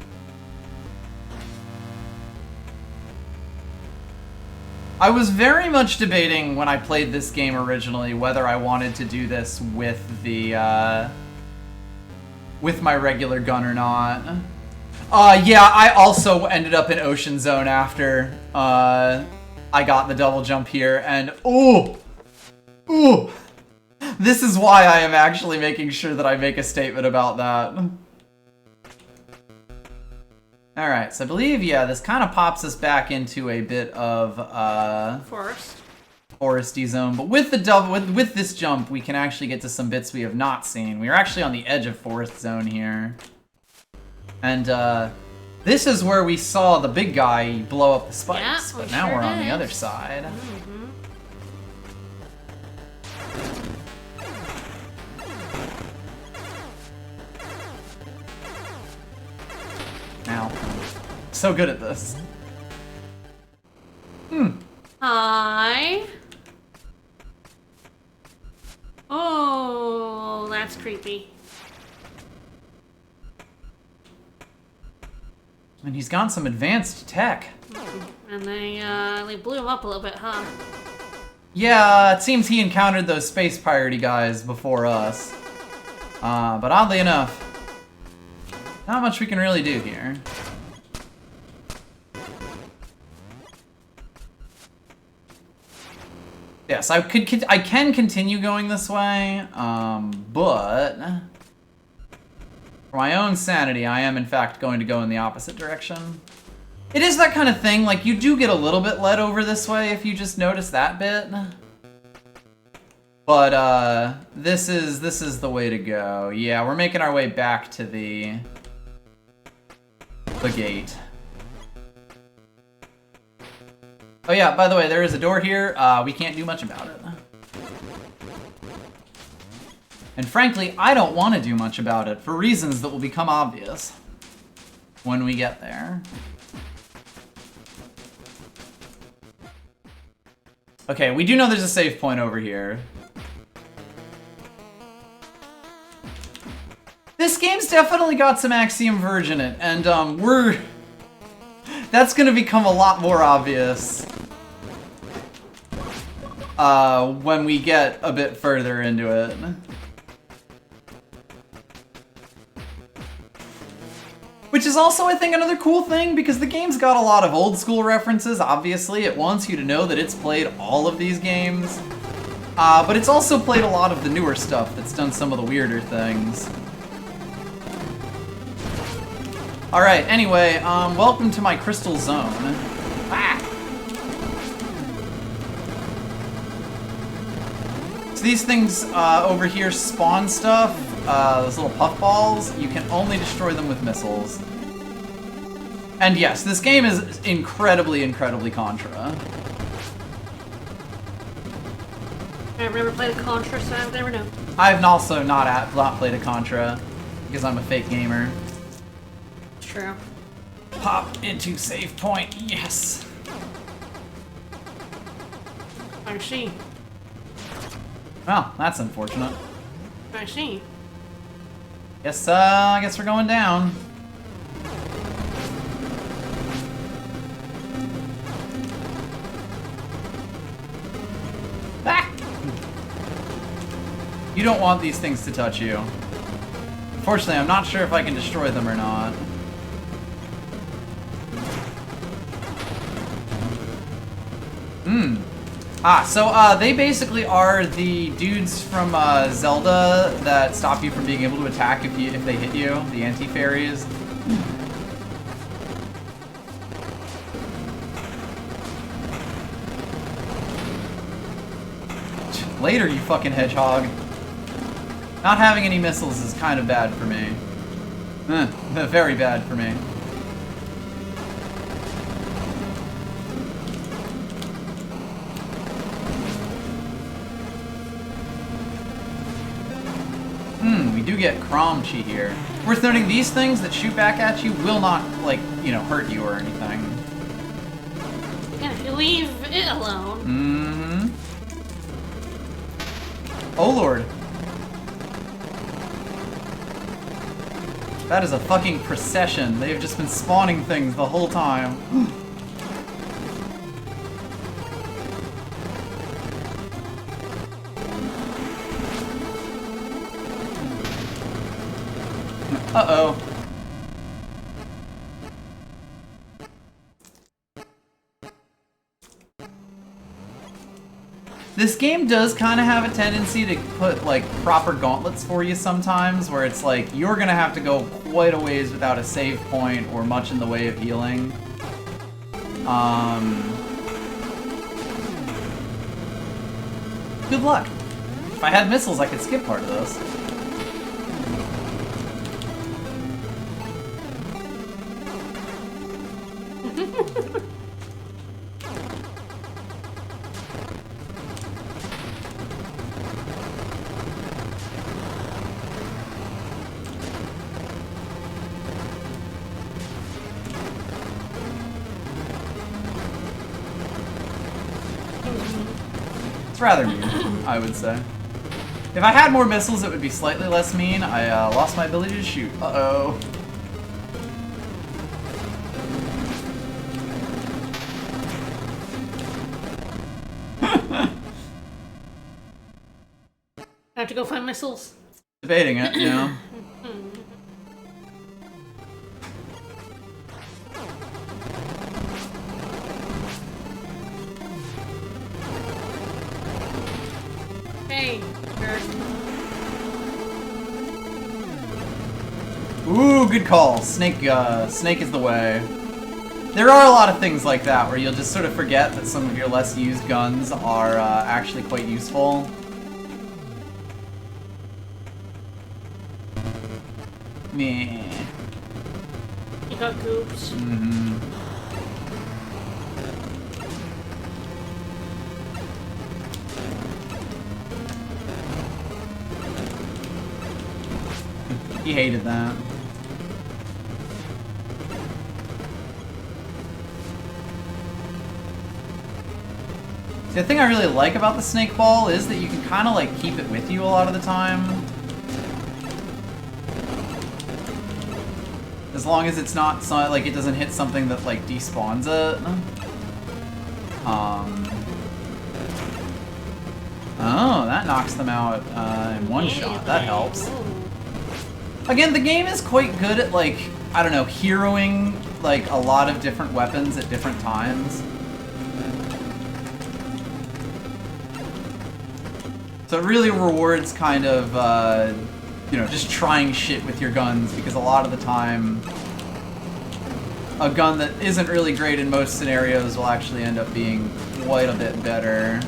I was very much debating when I played this game originally whether I wanted to do this with the, with my regular gun or not. Yeah, I also ended up in Ocean Zone after I got the double jump here, and ooh! This is why I am actually making sure that I make a statement about that. Alright, so I believe, yeah, this kind of pops us back into a bit of, foresty zone, but with the with this jump, we can actually get to some bits we have not seen. We are actually on the edge of forest zone here. And, this is where we saw the big guy blow up the spikes, but now we're on the other side. so good at this. Hi. Oh, that's creepy. And he's got some advanced tech. And they blew him up a little bit, huh? Yeah, it seems he encountered those space piratey guys before us. But oddly enough, not much we can really do here. Yes, I can continue going this way, but for my own sanity, I am in fact going to go in the opposite direction. It is that kind of thing, like you do get a little bit led over this way if you just notice that bit. But this is the way to go. Yeah, we're making our way back to the gate. Oh yeah, by the way, there is a door here. We can't do much about it. And frankly, I don't want to do much about it for reasons that will become obvious when we get there. Okay, we do know there's a save point over here. This game's definitely got some Axiom Verge in it, and that's gonna become a lot more obvious when we get a bit further into it. Which is also, I think, another cool thing, because the game's got a lot of old school references, obviously. It wants you to know that it's played all of these games. But it's also played a lot of the newer stuff that's done some of the weirder things. Alright, anyway, welcome to my crystal zone. Ah! So these things over here spawn stuff, those little puffballs. You can only destroy them with missiles. And yes, this game is incredibly, incredibly Contra. I've never played a Contra, so I've never known. I've also not played a Contra, because I'm a fake gamer. True. Pop into save point, yes! I see. Well, that's unfortunate. I see. Yes, I guess we're going down. Ah! You don't want these things to touch you. Unfortunately, I'm not sure if I can destroy them or not. So they basically are the dudes from Zelda that stop you from being able to attack if they hit you, the anti-fairies. Later, you fucking hedgehog. Not having any missiles is kind of bad for me. Very bad for me. We do get Cromchi here. Worth noting, these things that shoot back at you will not, like, you know, hurt you or anything. Yeah, if you leave it alone. Oh lord. That is a fucking procession. They've just been spawning things the whole time. Uh-oh. This game does kind of have a tendency to put, like, proper gauntlets for you sometimes, where it's like, you're gonna have to go quite a ways without a save point or much in the way of healing. Good luck. If I had missiles, I could skip part of this. rather mean, I would say. If I had more missiles, it would be slightly less mean. I lost my ability to shoot. Uh-oh. I have to go find missiles. Debating it, you know. Hey, nerd. Ooh, good call. Snake is the way. There are a lot of things like that where you'll just sort of forget that some of your less used guns are actually quite useful. Meh. You got goops. Mm-hmm. He hated that. See, the thing I really like about the snake ball is that you can kind of like keep it with you a lot of the time. As long as it's not like it doesn't hit something that like despawns it. Oh, that knocks them out in one shot. That helps. Again, the game is quite good at like, I don't know, heroing like a lot of different weapons at different times. So it really rewards kind of, you know, just trying shit with your guns, because a lot of the time, a gun that isn't really great in most scenarios will actually end up being quite a bit better.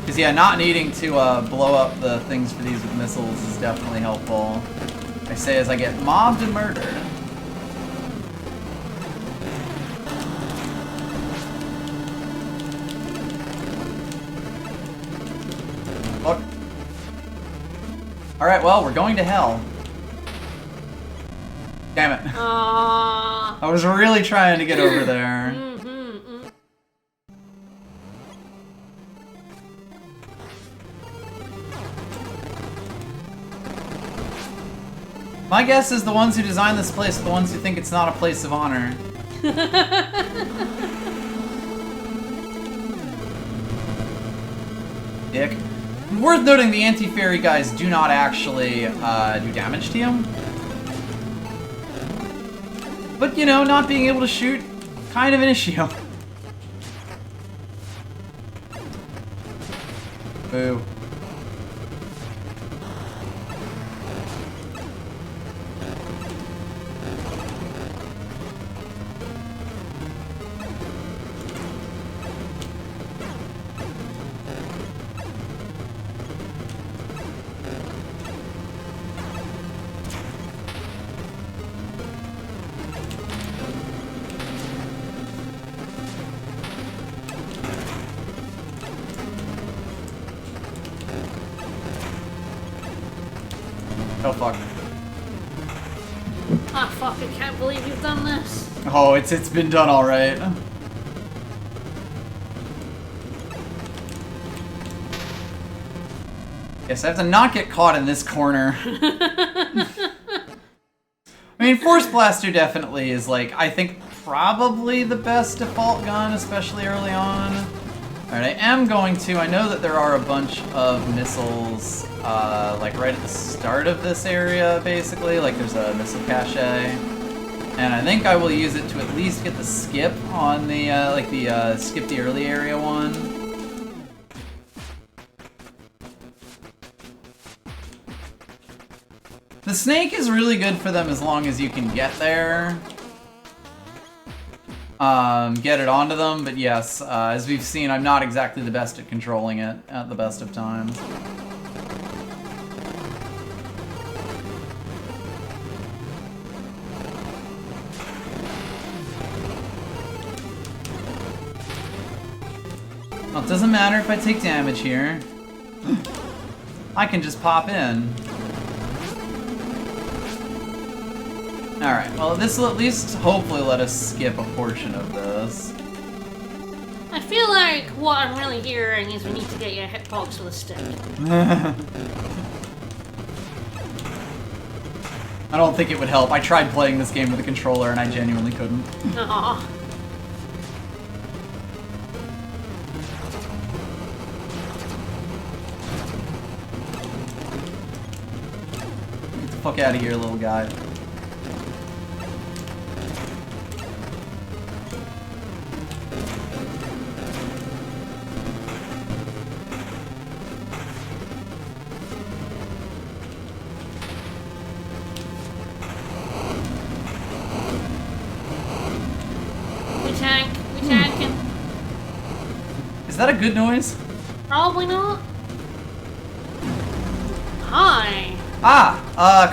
Because, yeah, not needing to blow up the things for these with missiles is definitely helpful. I say as I get mobbed and murdered. Look. Alright, well, we're going to hell. Damn it. Aww. I was really trying to get over there. My guess is the ones who designed this place are the ones who think it's not a place of honor. Dick. Worth noting, the anti-fairy guys do not actually do damage to you. But, you know, not being able to shoot, kind of an issue. Boo. Oh fuck. Ah fuck, I can't believe you've done this. Oh, it's been done alright. Yes, I have to not get caught in this corner. I mean, Force Blaster definitely is like, I think probably the best default gun, especially early on. Alright, I am going to, I know that there are a bunch of missiles, like right at the start of this area, basically, like there's a missile cache. And I think I will use it to at least get the skip on the, skip the early area one. The snake is really good for them as long as you can get there. Get it onto them, but yes, as we've seen, I'm not exactly the best at controlling it at the best of times. Well, it doesn't matter if I take damage here. I can just pop in. Alright, well this will at least hopefully let us skip a portion of this. I feel like what I'm really hearing is we need to get your hitbox with a stick. I don't think it would help. I tried playing this game with a controller and I genuinely couldn't. Aww. Get the fuck out of here, little guy. We tanking. Is that a good noise? Probably not. Hi.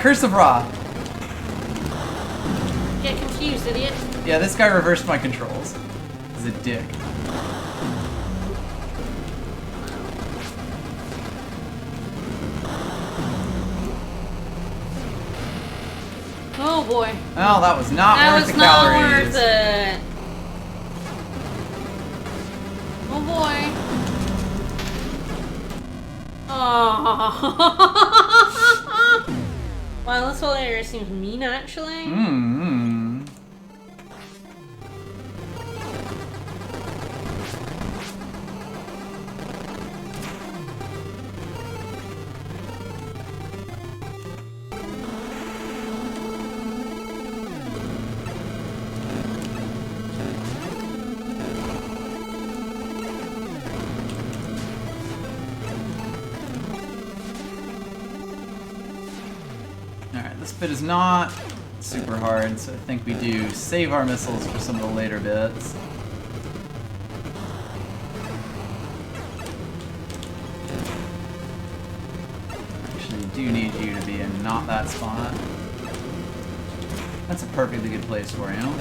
Curse of Ra. Get confused, idiot. Yeah, this guy reversed my controls. He's a dick. Oh boy. Oh, that was not That worth was the not calories. worth it. Oh boy. Oh. Wow, this whole area seems mean, actually. Mm-hmm. Alright, this bit is not super hard, so I think we do save our missiles for some of the later bits. Actually, do need you to be in not that spot. That's a perfectly good place for you.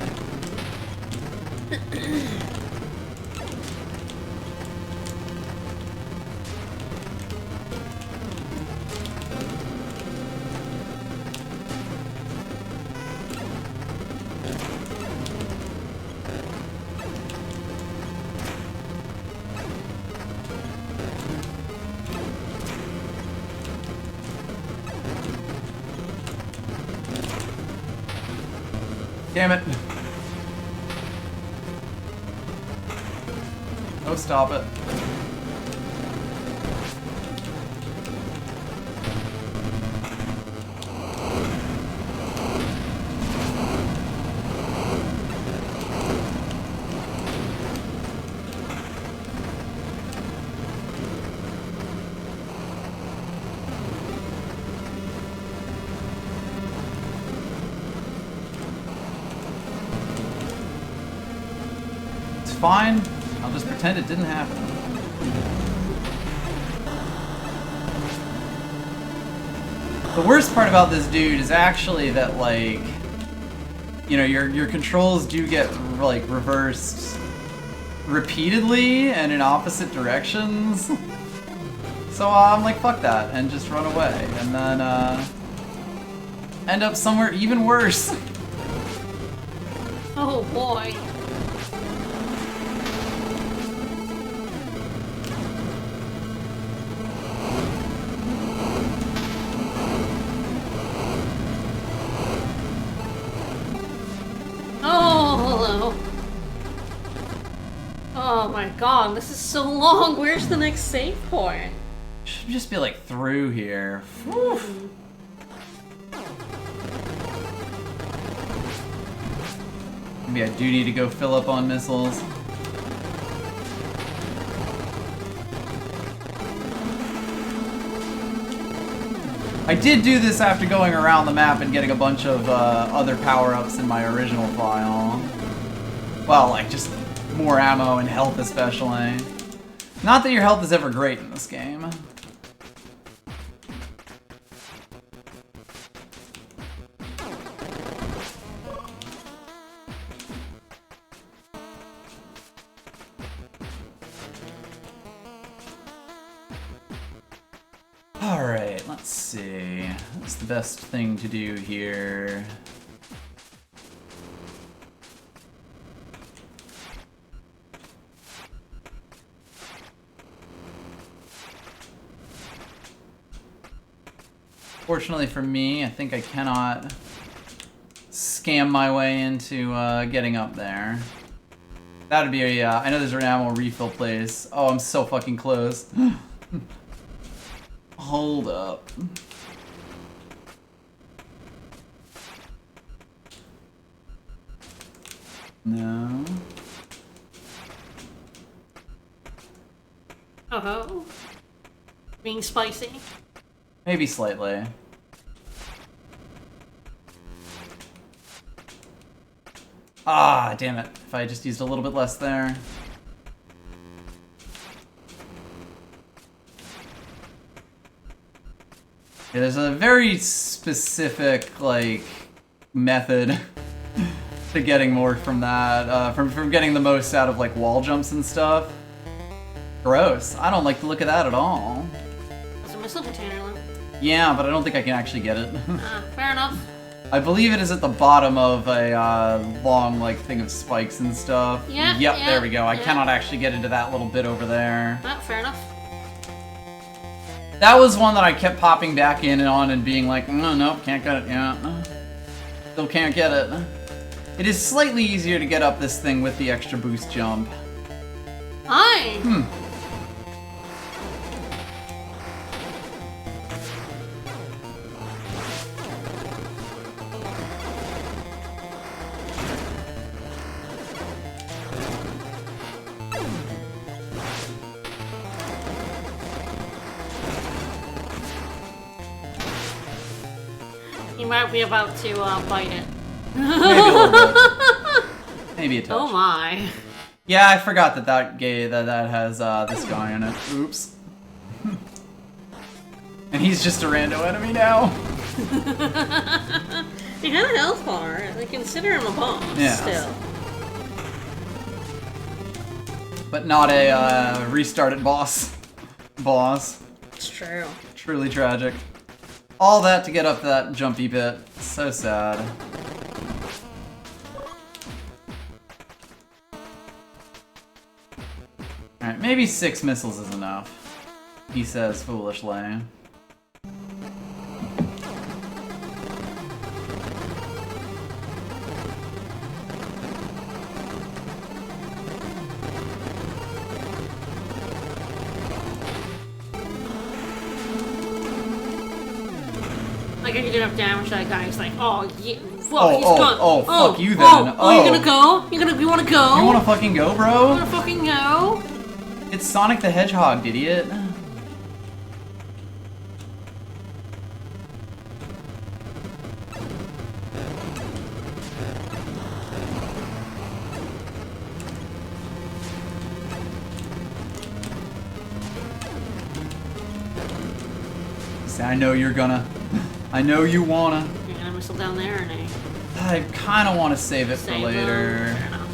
Damn it. Oh, stop it. Fine. I'll just pretend it didn't happen. The worst part about this dude is actually that, like, you know, your controls do get, like, reversed repeatedly and in opposite directions. So I'm like, fuck that, and just run away. And then, end up somewhere even worse. Oh boy. Oh my god, this is so long. Where's the next save point? Should just be like through here. Whew. Maybe I do need to go fill up on missiles. I did do this after going around the map and getting a bunch of other power-ups in my original file. Well, like just more ammo and health especially. Not that your health is ever great in this game. Alright, let's see. What's the best thing to do here? Fortunately for me, I think I cannot scam my way into getting up there. That'd be a, I know there's an ammo refill place. Oh, I'm so fucking close. Hold up. No. Oh, being spicy. Maybe slightly. Ah, damn it. If I just used a little bit less there. Yeah, there's a very specific, like, method to getting more from that, from getting the most out of, like, wall jumps and stuff. Gross. I don't like the look of that at all. There's a missile container left. Yeah, but I don't think I can actually get it. Fair enough. I believe it is at the bottom of a long, like, thing of spikes and stuff. Yeah. Yep, yeah, there we go. I yeah. cannot actually get into that little bit over there. Fair enough. That was one that I kept popping back in and on and being like, nope, can't get it, yeah. Still can't get it. It is slightly easier to get up this thing with the extra boost jump. Hi! You might be about to bite it. Maybe a little bit. Maybe a touch. Oh my. Yeah, I forgot that has this guy in it. Oops. And he's just a rando enemy now. He had a health bar. They consider him a boss still. But not a restarted boss. It's true. Truly tragic. All that to get up that jumpy bit. So sad. Alright, maybe 6 missiles is enough. He says foolishly. Like, if you did enough damage to that guy, he's like, oh, yeah, whoa, he's gone. Oh, fuck you then. Oh, you gonna go? You wanna go? You wanna fucking go, bro? You wanna fucking go? It's Sonic the Hedgehog, idiot. See, I know you're gonna. I know you wanna. You're gonna missile down there, or no? I kinda wanna save it for later. Fair enough.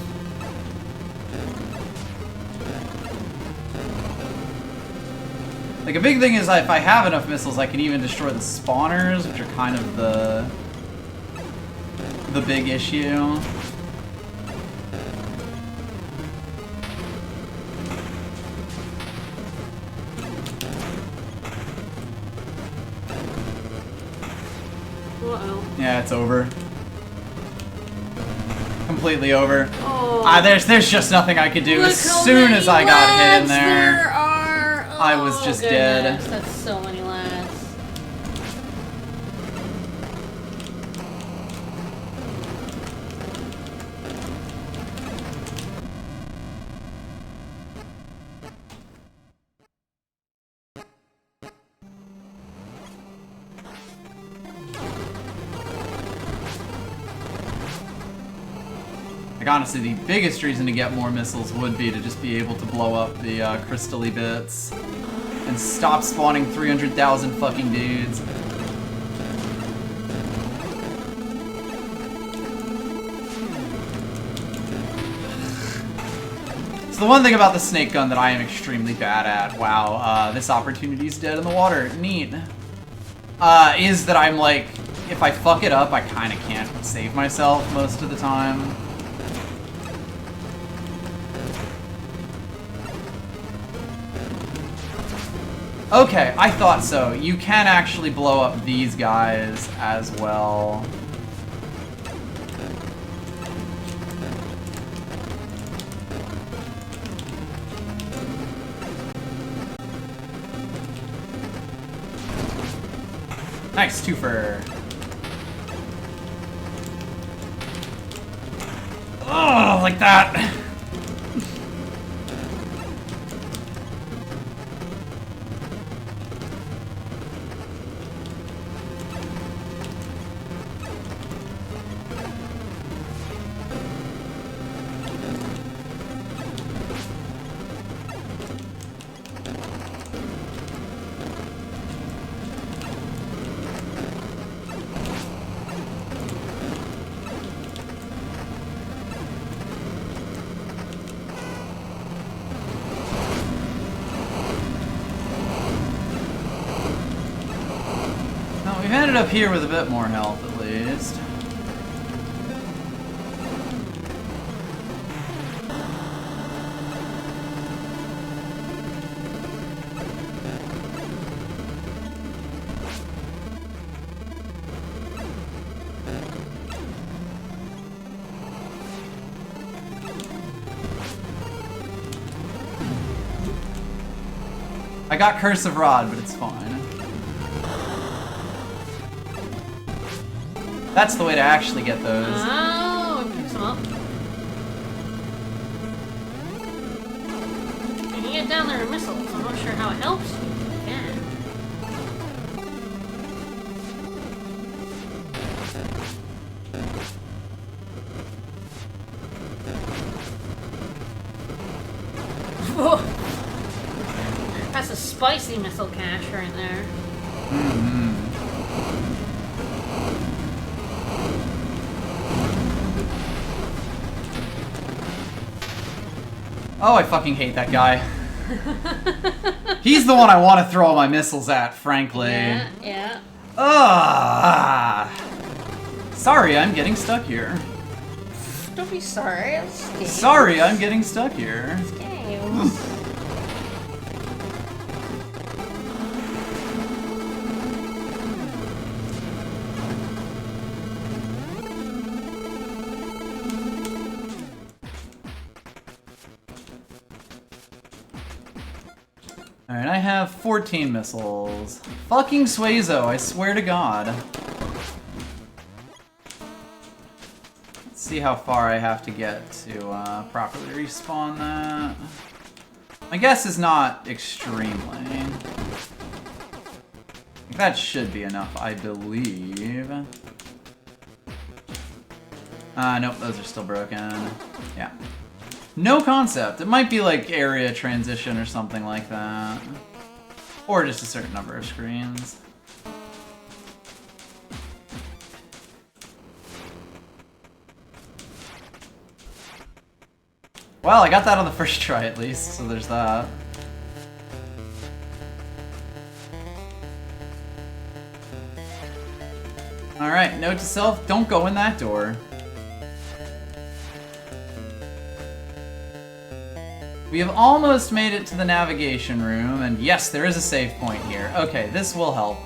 Like, a big thing is if I have enough missiles, I can even destroy the spawners, which are kind of the big issue. Uh-oh. Yeah, it's over. Completely over. Oh. There's just nothing I could do. Look As how soon many as I got hit in lads there, are. Oh, I was just dead. goodness, that's so many lads. like, honestly, the biggest reason to get more missiles would be to just be able to blow up the crystally bits and stop spawning 300,000 fucking dudes. So the one thing about the snake gun that I am extremely bad at, wow, this opportunity's dead in the water, neat, is that I'm like, if I fuck it up, I kind of can't save myself most of the time. Okay, I thought so. You can actually blow up these guys as well. Nice, twofer. Oh, like that. We've ended up here with a bit more health, at least. I got Cursive Rod, but it's fine. That's the way to actually get those. Oh, it picks them up. You can get down there in missiles. I'm not sure how it helps you. Yeah. Whoa. That's a spicy missile cache right there. Mm-hmm. Oh, I fucking hate that guy. He's the one I want to throw all my missiles at, frankly. Yeah, yeah. Ugh. Sorry, I'm getting stuck here. Don't be sorry. It's games. Sorry, I'm getting stuck here. It's games. Alright, I have 14 missiles. Fucking Suezo, I swear to God. Let's see how far I have to get to properly respawn that. My guess is not extremely. That should be enough, I believe. Nope, those are still broken. Yeah. No concept. It might be like area transition or something like that. Or just a certain number of screens. Well, I got that on the first try at least, so there's that. Alright, note to self, don't go in that door. We have almost made it to the navigation room, and yes, there is a save point here. Okay, this will help.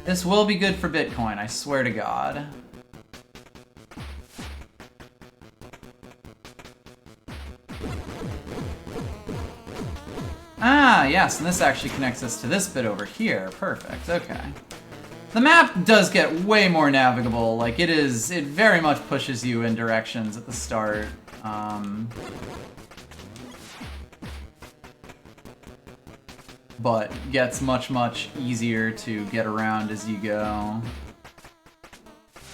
This will be good for Bitcoin, I swear to God. Ah, yes, and this actually connects us to this bit over here. Perfect, okay. The map does get way more navigable, like it very much pushes you in directions at the start. But gets much easier to get around as you go.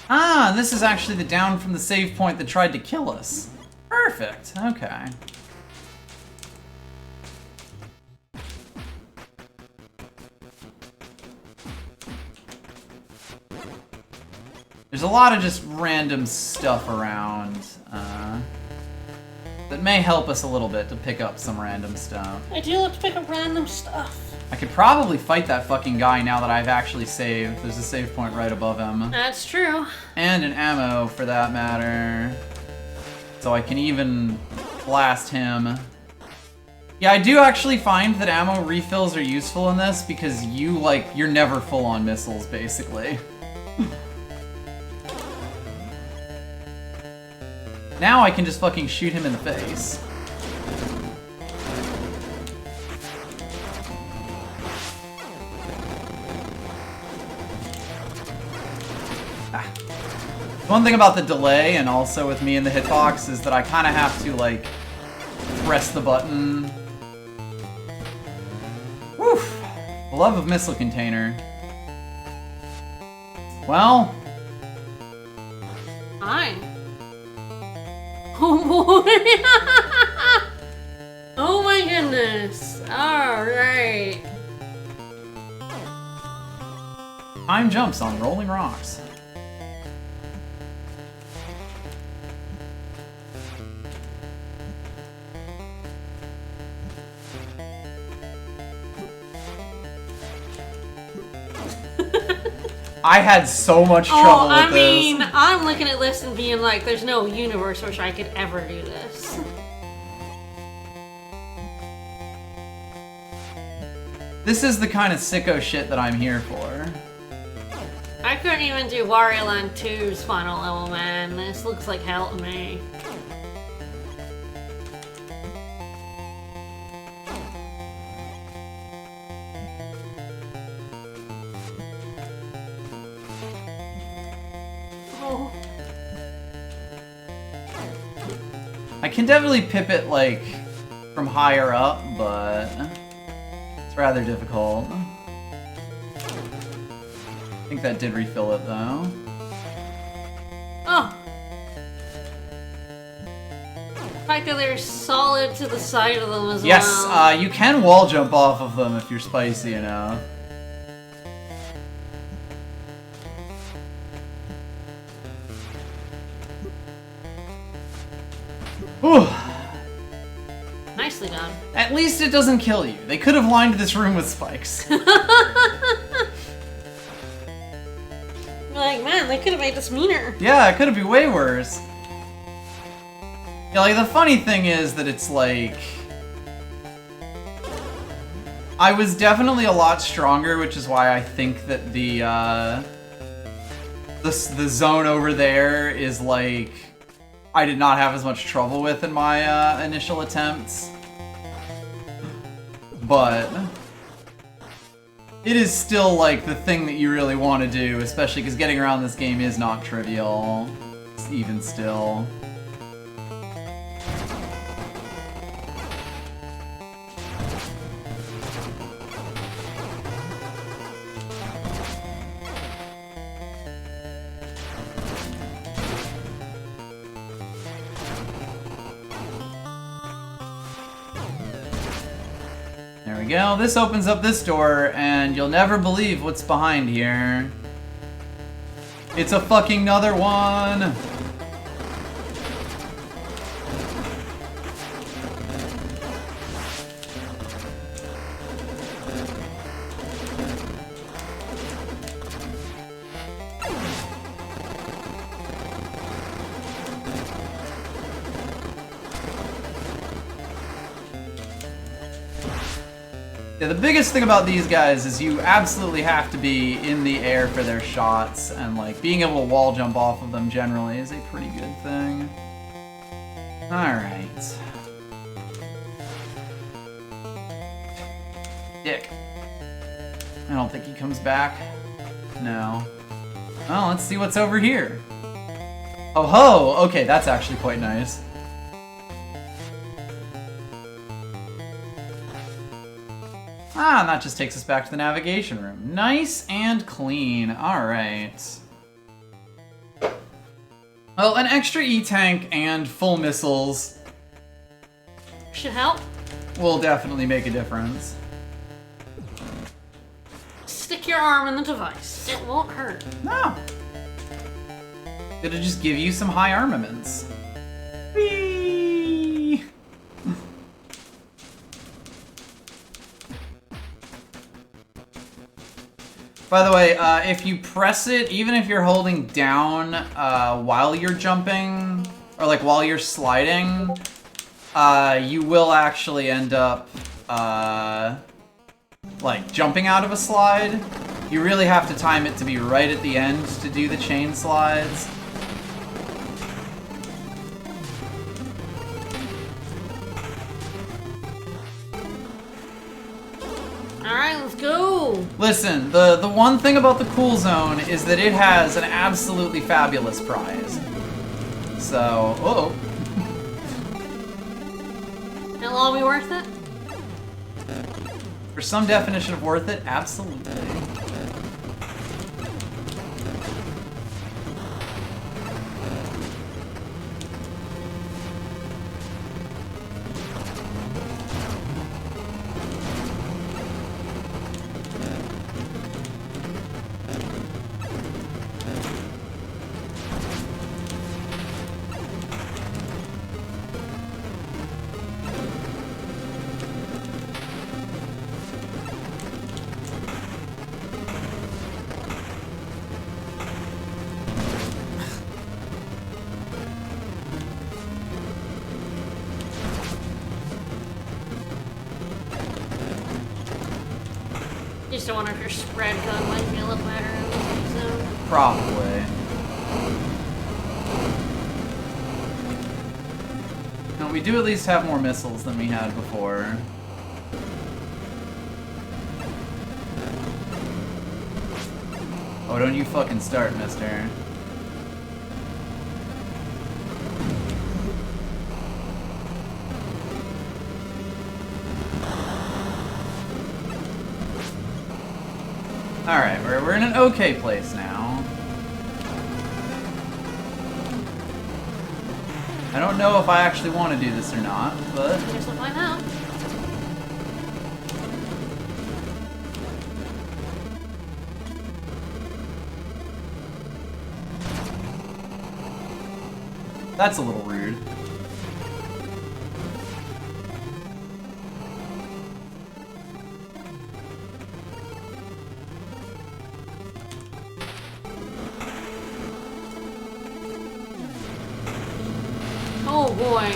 Ah, this is actually the down from the save point that tried to kill us. Perfect, okay. There's a lot of just random stuff around that may help us a little bit to pick up some random stuff. I do like to pick up random stuff. I could probably fight that fucking guy now that I've actually saved. There's a save point right above him. That's true. And an ammo, for that matter. So I can even blast him. Yeah, I do actually find that ammo refills are useful in this because you're never full on missiles, basically. Now I can just fucking shoot him in the face. One thing about the delay, and also with me in the hitbox, is that I kind of have to, like, press the button. Woof! Love of missile container. Well... Hi. Oh boy! Oh my goodness. Alright. Time jumps on rolling rocks. I had so much trouble with this. I'm looking at this and being like, there's no universe which I could ever do this. This is the kind of sicko shit that I'm here for. I couldn't even do Wario Land 2's final level, man. This looks like hell to me. Oh. I can definitely pip it, like, from higher up, but it's rather difficult. I think that did refill it, though. Oh! The fact that they're solid to the side of them as Yes, well. you can wall jump off of them if you're spicy enough. Whew. Nicely done. At least it doesn't kill you. They could have lined this room with spikes. Like, man, they could have made this meaner. Yeah, it could have been way worse. Yeah, like, the funny thing is that it's like... I was definitely a lot stronger, which is why I think that the zone over there is like... I did not have as much trouble with in my initial attempts. But... it is still, like, the thing that you really want to do, especially because getting around this game is not trivial, even still. There we go. This opens up this door, and you'll never believe what's behind here. It's a fucking another one! Yeah, the biggest thing about these guys is you absolutely have to be in the air for their shots, and like being able to wall jump off of them generally is a pretty good thing. Alright. Dick. I don't think he comes back. No. Well, let's see what's over here. Oh ho! Okay, that's actually quite nice. Ah, and that just takes us back to the navigation room. Nice and clean. Alright. Well, an extra E-tank and full missiles Should help. will definitely make a difference. Stick your arm in the device. It won't hurt. No. It'll just give you some high armaments. Whee! By the way, if you press it, even if you're holding down while you're jumping, or like while you're sliding, you will actually end up, like, jumping out of a slide. You really have to time it to be right at the end to do the chain slides. Alright, let's go! Listen, the one thing about the Cool Zone is that it has an absolutely fabulous prize. So, uh-oh. It'll all be worth it? For some definition of worth it, absolutely. Just wonder if your spread gun might be a little better in this zone. Probably. No, we do at least have more missiles than we had before. Oh, don't you fucking start, mister. Alright, we're in an okay place now. I don't know if I actually want to do this or not, but... I guess we'll find out. That's a little rude. Oh boy.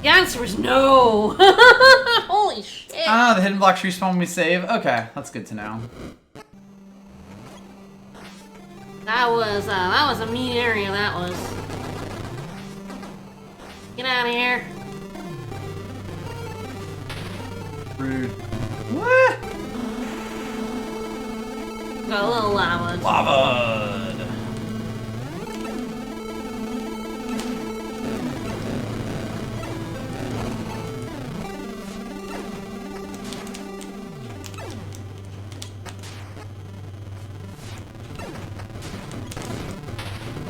The answer is no! Holy shit! Ah, the hidden blocks respawn when we save. Okay, that's good to know. That was a mean area, that was. Get out of here. Rude. What? Got a little lava. Lava.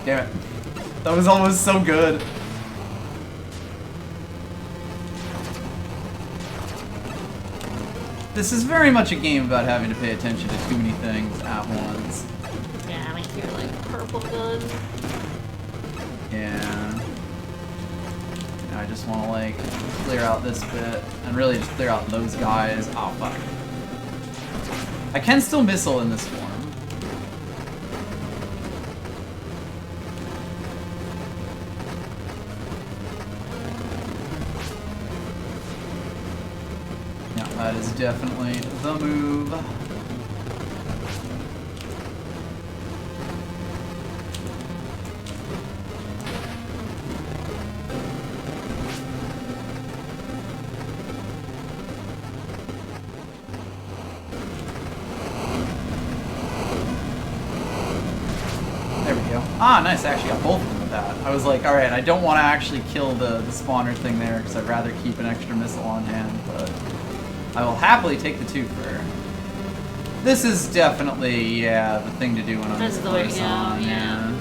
Damn it. That was almost so good. This is very much a game about having to pay attention to too many things at once. Yeah, I make your like purple gun. Yeah. Now I just want to like clear out this bit and really just clear out those guys. Oh fuck. I can still missile in this form. Yeah, that is definitely the move. There we go. Ah, nice. I actually got both of them with that. I was like, alright, I don't want to actually kill the spawner thing there because I'd rather keep an extra missile on hand, but I will happily take the twofer. This is definitely, yeah, the thing to do when I'm This is the way to close go, on, yeah.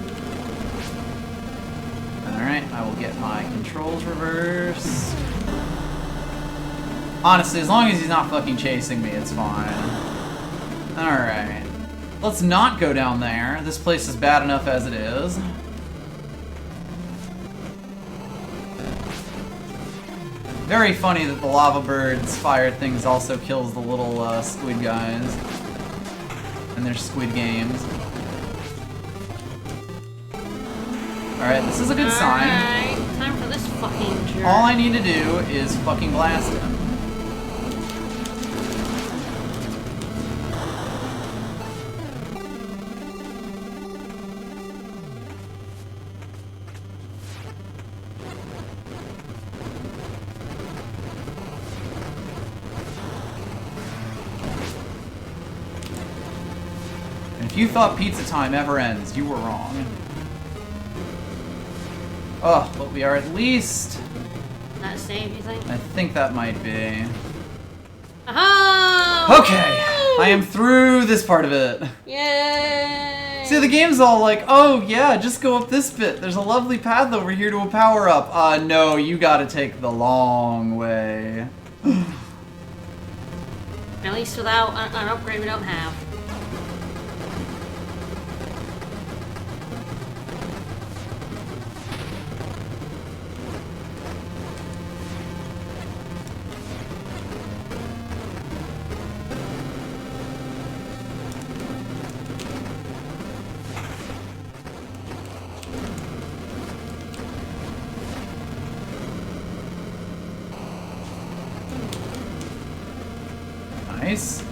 Alright, I will get my controls reversed. Honestly, as long as he's not fucking chasing me, it's fine. Alright. Let's not go down there. This place is bad enough as it is. Very funny that the lava bird's fire things also kills the little squid guys. And their squid games. Alright, this is a good sign. Alright, time for this fucking jerk. All I need to do is fucking blast him. If you thought pizza time ever ends, you were wrong. Oh, but we are at least... Not safe, you think? I think that might be. Aha! Okay, I am through this part of it. Yay! See, the game's all like, oh yeah, just go up this bit. There's a lovely path over here to a power-up. No, you gotta take the long way. At least without an upgrade we don't have. Nice.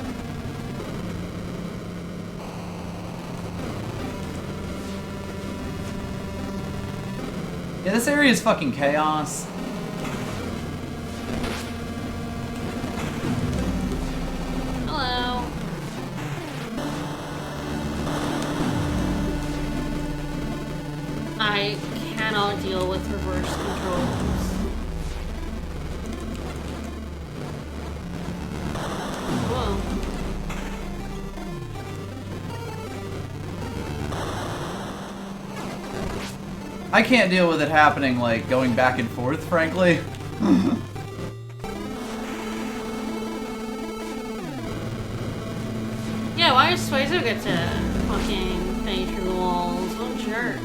Yeah, this area is fucking chaos. Hello. I cannot deal with reverse controls. Whoa. I can't deal with it happening, like, going back and forth, frankly. Yeah, why does Swayze get to fucking pay through the walls? What a jerk.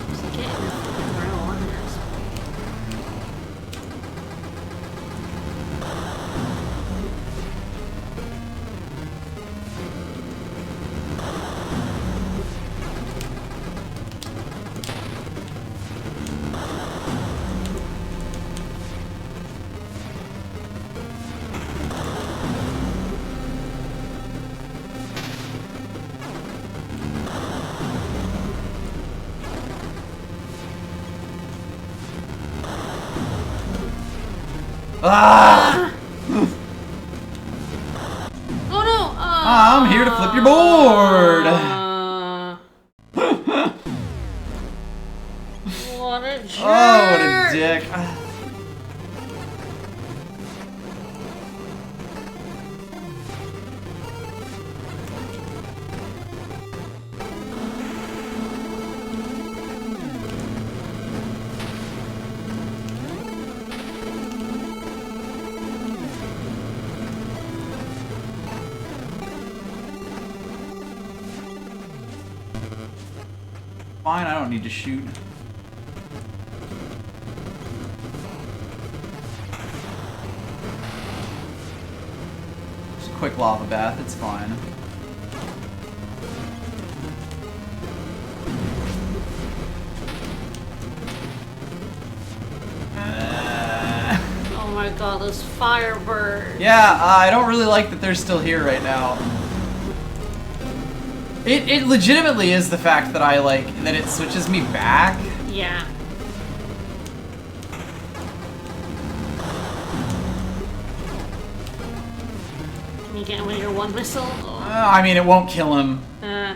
Just get in the fucking grill on this. Ah! Oh no! I'm here to flip your board! What a jerk! Oh, what a dick. Fine, I don't need to shoot. Just a quick lava bath, it's fine. Oh my god, those firebirds. Yeah, I don't really like that they're still here right now. It legitimately is the fact that I like that it switches me back. Yeah. Can you get him with your one missile? Oh. I mean, it won't kill him. Uh,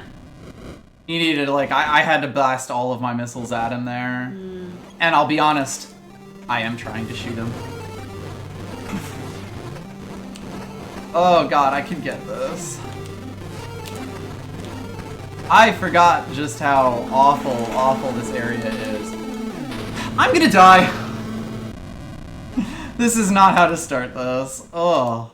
He needed, like, I had to blast all of my missiles at him there. And I'll be honest, I am trying to shoot him. Oh god, I can get this. I forgot just how awful this area is. I'm gonna die! This is not how to start this. Oh.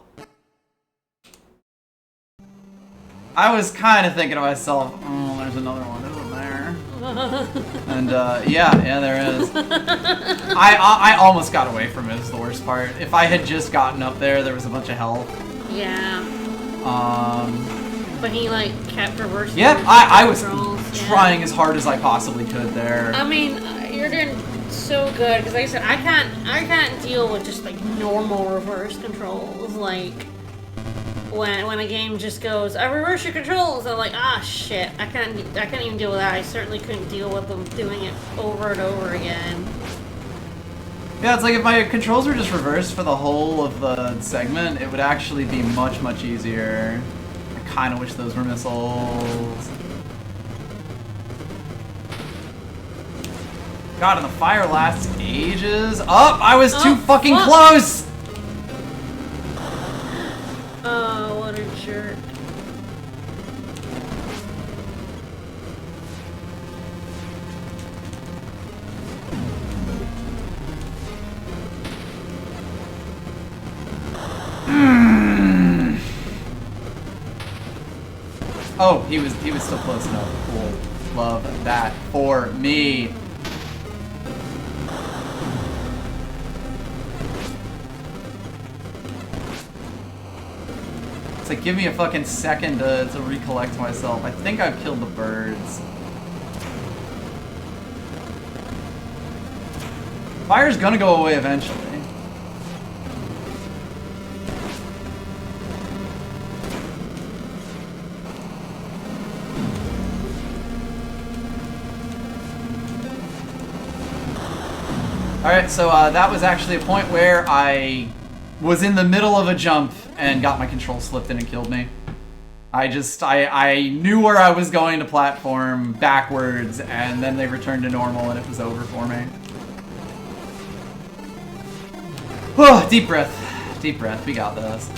I was kind of thinking to myself, oh, there's another one, isn't there? And yeah, there is. I almost got away from it. Is the worst part. If I had just gotten up there, there was a bunch of health. Yeah. But he like kept reversing. Yeah, I was controls. trying as hard as I possibly could there. I mean, you're doing so good because, like I said, I can't deal with just like normal reverse controls. Like when a game just goes, I reverse your controls. I'm like, ah, shit, I can't even deal with that. I certainly couldn't deal with them doing it over and over again. Yeah, it's like if my controls were just reversed for the whole of the segment, it would actually be much easier. I kind of wish those were missiles. God, and the fire lasts ages. Oh, I was too fucking close! Oh, what a jerk. Oh, he was still close enough. Cool. Love that for me. It's like, give me a fucking second to recollect myself. I think I've killed the birds. Fire's gonna go away eventually. Alright, so that was actually a point where I was in the middle of a jump and got my control slipped in and killed me. I knew where I was going to platform backwards, and then they returned to normal and it was over for me. Oh, deep breath. Deep breath. We got this.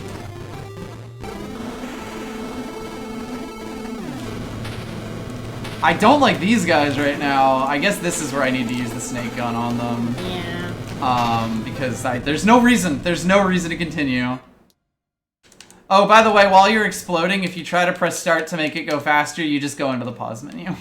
I don't like these guys right now. I guess this is where I need to use the snake gun on them. Yeah. Because there's no reason to continue. Oh, by the way, while you're exploding, if you try to press start to make it go faster, you just go into the pause menu.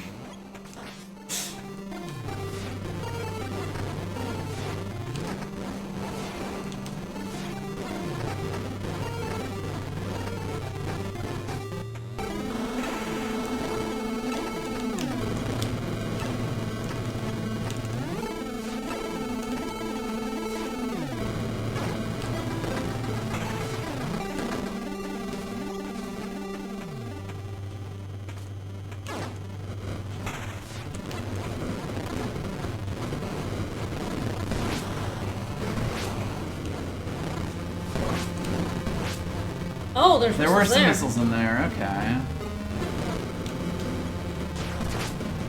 Oh, there were some missiles in there, okay.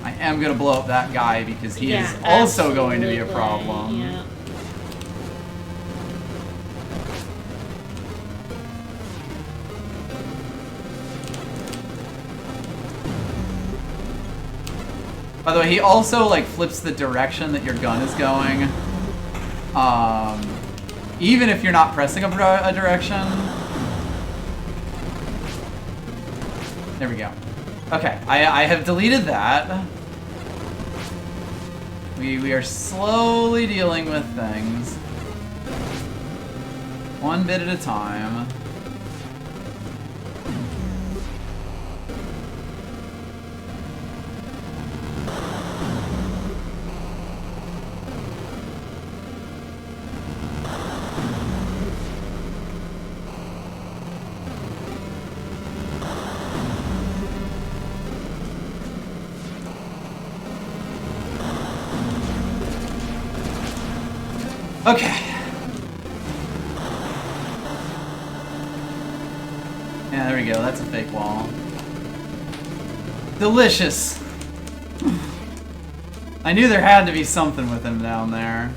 I am gonna blow up that guy because he is also going to be a problem. Yeah. By the way, he also like flips the direction that your gun is going. Even if you're not pressing a direction. There we go. Okay, I have deleted that. We are slowly dealing with things. One bit at a time. Okay. Yeah, there we go. That's a fake wall. Delicious. I knew there had to be something with him down there.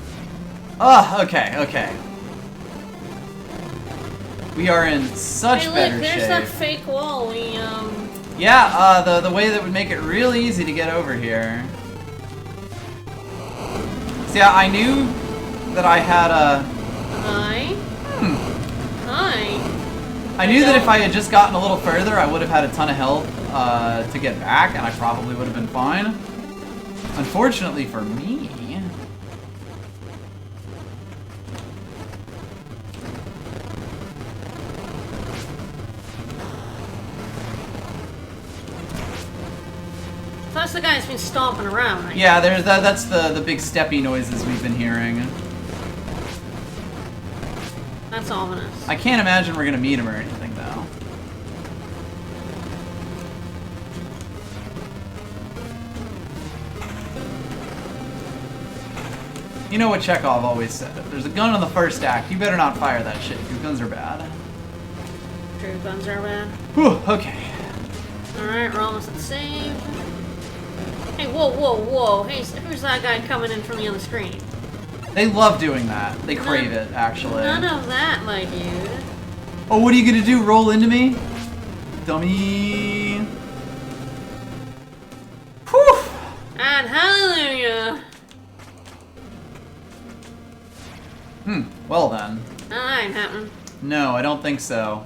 Oh, okay, okay. We are in such better shape. There's that fake wall. Yeah, the way that would make it really easy to get over here. See, I knew that I had a... Hi? Hi. I knew that if I had just gotten a little further, I would have had a ton of health to get back, and I probably would have been fine. Unfortunately for me... Plus the guy's been stomping around. Right? Yeah, there's that's the big steppy noises we've been hearing. That's ominous. I can't imagine we're gonna meet him or anything, though. You know what Chekhov always said? If there's a gun in the first act, you better not fire that shit, because guns are bad. True, guns are bad. Whew, okay. Alright, we're almost at the save. Hey, whoa, whoa, whoa. Hey, who's that guy coming in from the other screen? They love doing that. They crave it, actually. None of that, my dude. Oh, what are you gonna do? Roll into me? Dummy. Whew! And hallelujah. Well then. That ain't happening. No, I don't think so.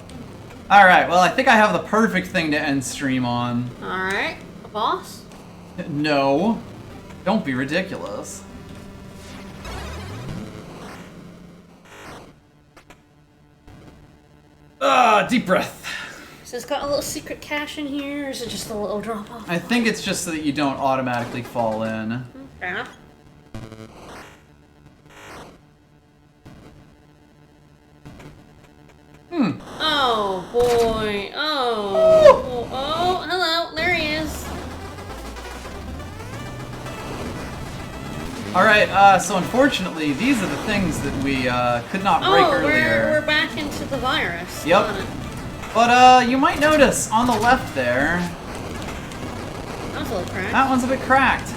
Alright, well I think I have the perfect thing to end stream on. Alright. A boss? No. Don't be ridiculous. Deep breath. Is this got a little secret cache in here, or is it just a little drop off? I think it's just so that you don't automatically fall in. Fair enough. Oh boy. Oh, hello. There he is. Alright, so unfortunately, these are the things that we could not break earlier. We're back into the virus. Yep. But you might notice on the left there, That was a little cracked. that one's a bit cracked.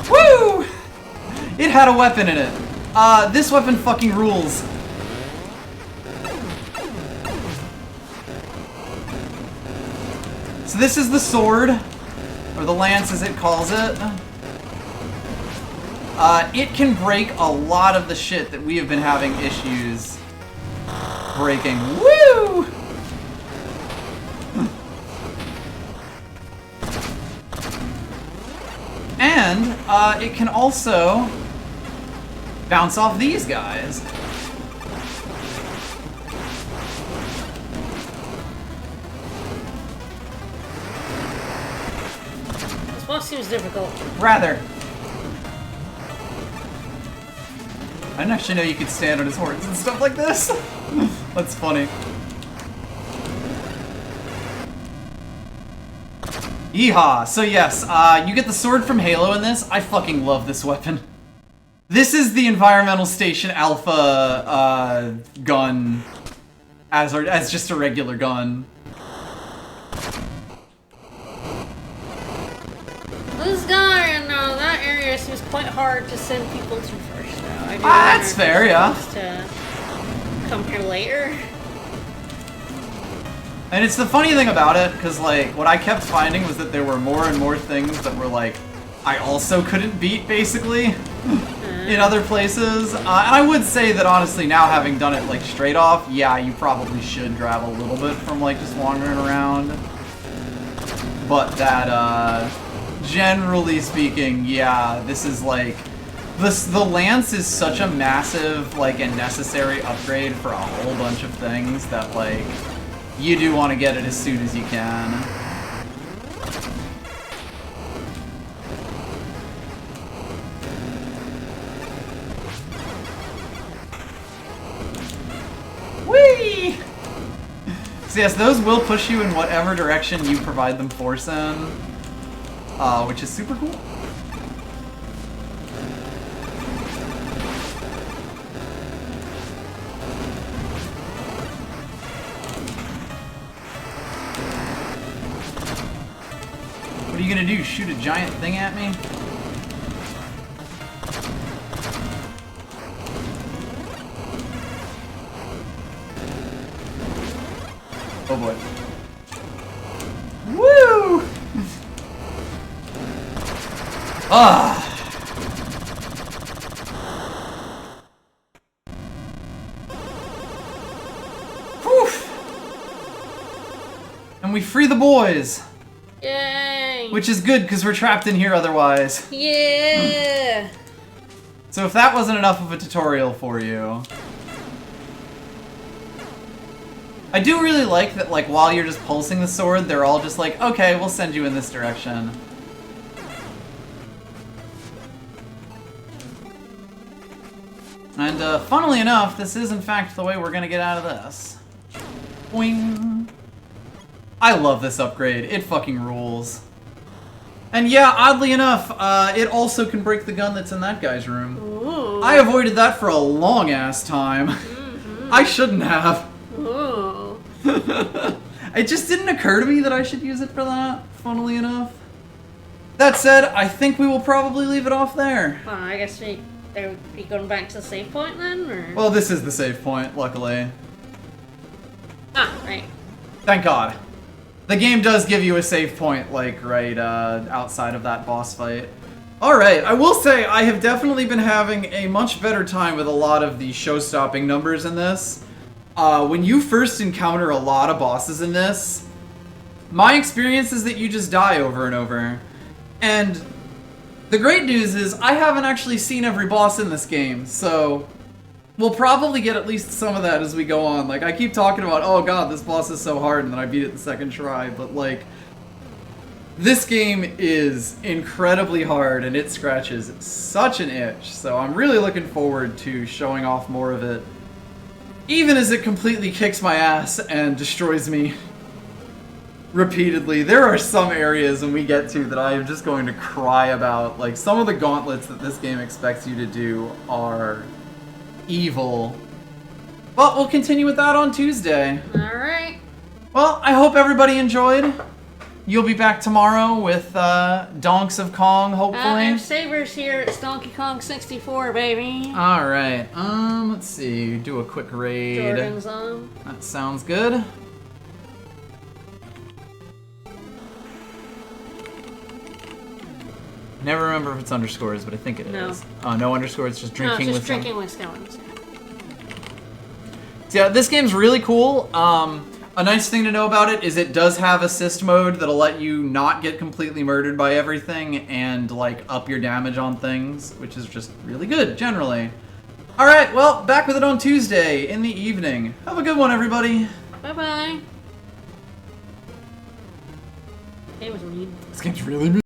Woo! It had a weapon in it. This weapon fucking rules. So this is the sword, or the lance as it calls it. It can break a lot of the shit that we have been having issues breaking. Woo! And it can also bounce off these guys. This boss seems difficult. Rather. I didn't actually know you could stand on his horns and stuff like this. That's funny. Yeehaw! So yes, you get the sword from Halo in this. I fucking love this weapon. This is the Environmental Station Alpha gun as just a regular gun. This guy in that area seems quite hard to send people to first, though. I do That's wonder if fair, they're yeah. supposed to come here later. And it's the funny thing about it, because, like, what I kept finding was that there were more and more things that were, like, I also couldn't beat, basically, in other places. And I would say that, honestly, now having done it, like, straight off, yeah, you probably should grab a little bit from, like, just wandering around. But that, generally speaking, yeah, this is, like, the Lance is such a massive, like, and necessary upgrade for a whole bunch of things that, like, you do want to get it as soon as you can. Whee! So yes, those will push you in whatever direction you provide them force in, which is super cool. What are you gonna do? Shoot a giant thing at me? Oh boy. Woo! Ah! And we free the boys! Yay! Which is good, because we're trapped in here otherwise. Yeah! So if that wasn't enough of a tutorial for you... I do really like that, like, while you're just pulsing the sword, they're all just like, okay, we'll send you in this direction. And, funnily enough, this is in fact the way we're gonna get out of this. Boing. I love this upgrade. It fucking rules. And yeah, oddly enough, it also can break the gun that's in that guy's room. Ooh. I avoided that for a long-ass time. I shouldn't have. Ooh. It just didn't occur to me that I should use it for that, funnily enough. That said, I think we will probably leave it off there. Well, I guess we be going back to the save point then, or? Well, this is the save point, luckily. Ah, right. Thank God. The game does give you a save point, like, right outside of that boss fight. Alright, I will say I have definitely been having a much better time with a lot of the show-stopping numbers in this. When you first encounter a lot of bosses in this, my experience is that you just die over and over. And the great news is I haven't actually seen every boss in this game, so we'll probably get at least some of that as we go on. Like, I keep talking about, oh god, this boss is so hard, and then I beat it the second try, but like, this game is incredibly hard, and it scratches such an itch, so I'm really looking forward to showing off more of it. Even as it completely kicks my ass and destroys me repeatedly. There are some areas when we get to that I am just going to cry about. Like, some of the gauntlets that this game expects you to do are evil. But we'll continue with that on Tuesday. Alright. Well, I hope everybody enjoyed. You'll be back tomorrow with Donks of Kong, hopefully. If Saber's here, it's Donkey Kong 64, baby. Alright, let's see. Do a quick raid. Jordan's on. That sounds good. Never remember if it's underscores, but I think it is. Oh, no underscores, just drinking no, with just drinking with skeletons. So yeah, this game's really cool. A nice thing to know about it is it does have assist mode that'll let you not get completely murdered by everything and, like, up your damage on things, which is just really good, generally. Alright, well, back with it on Tuesday in the evening. Have a good one, everybody. Bye-bye. It was mean. This game's really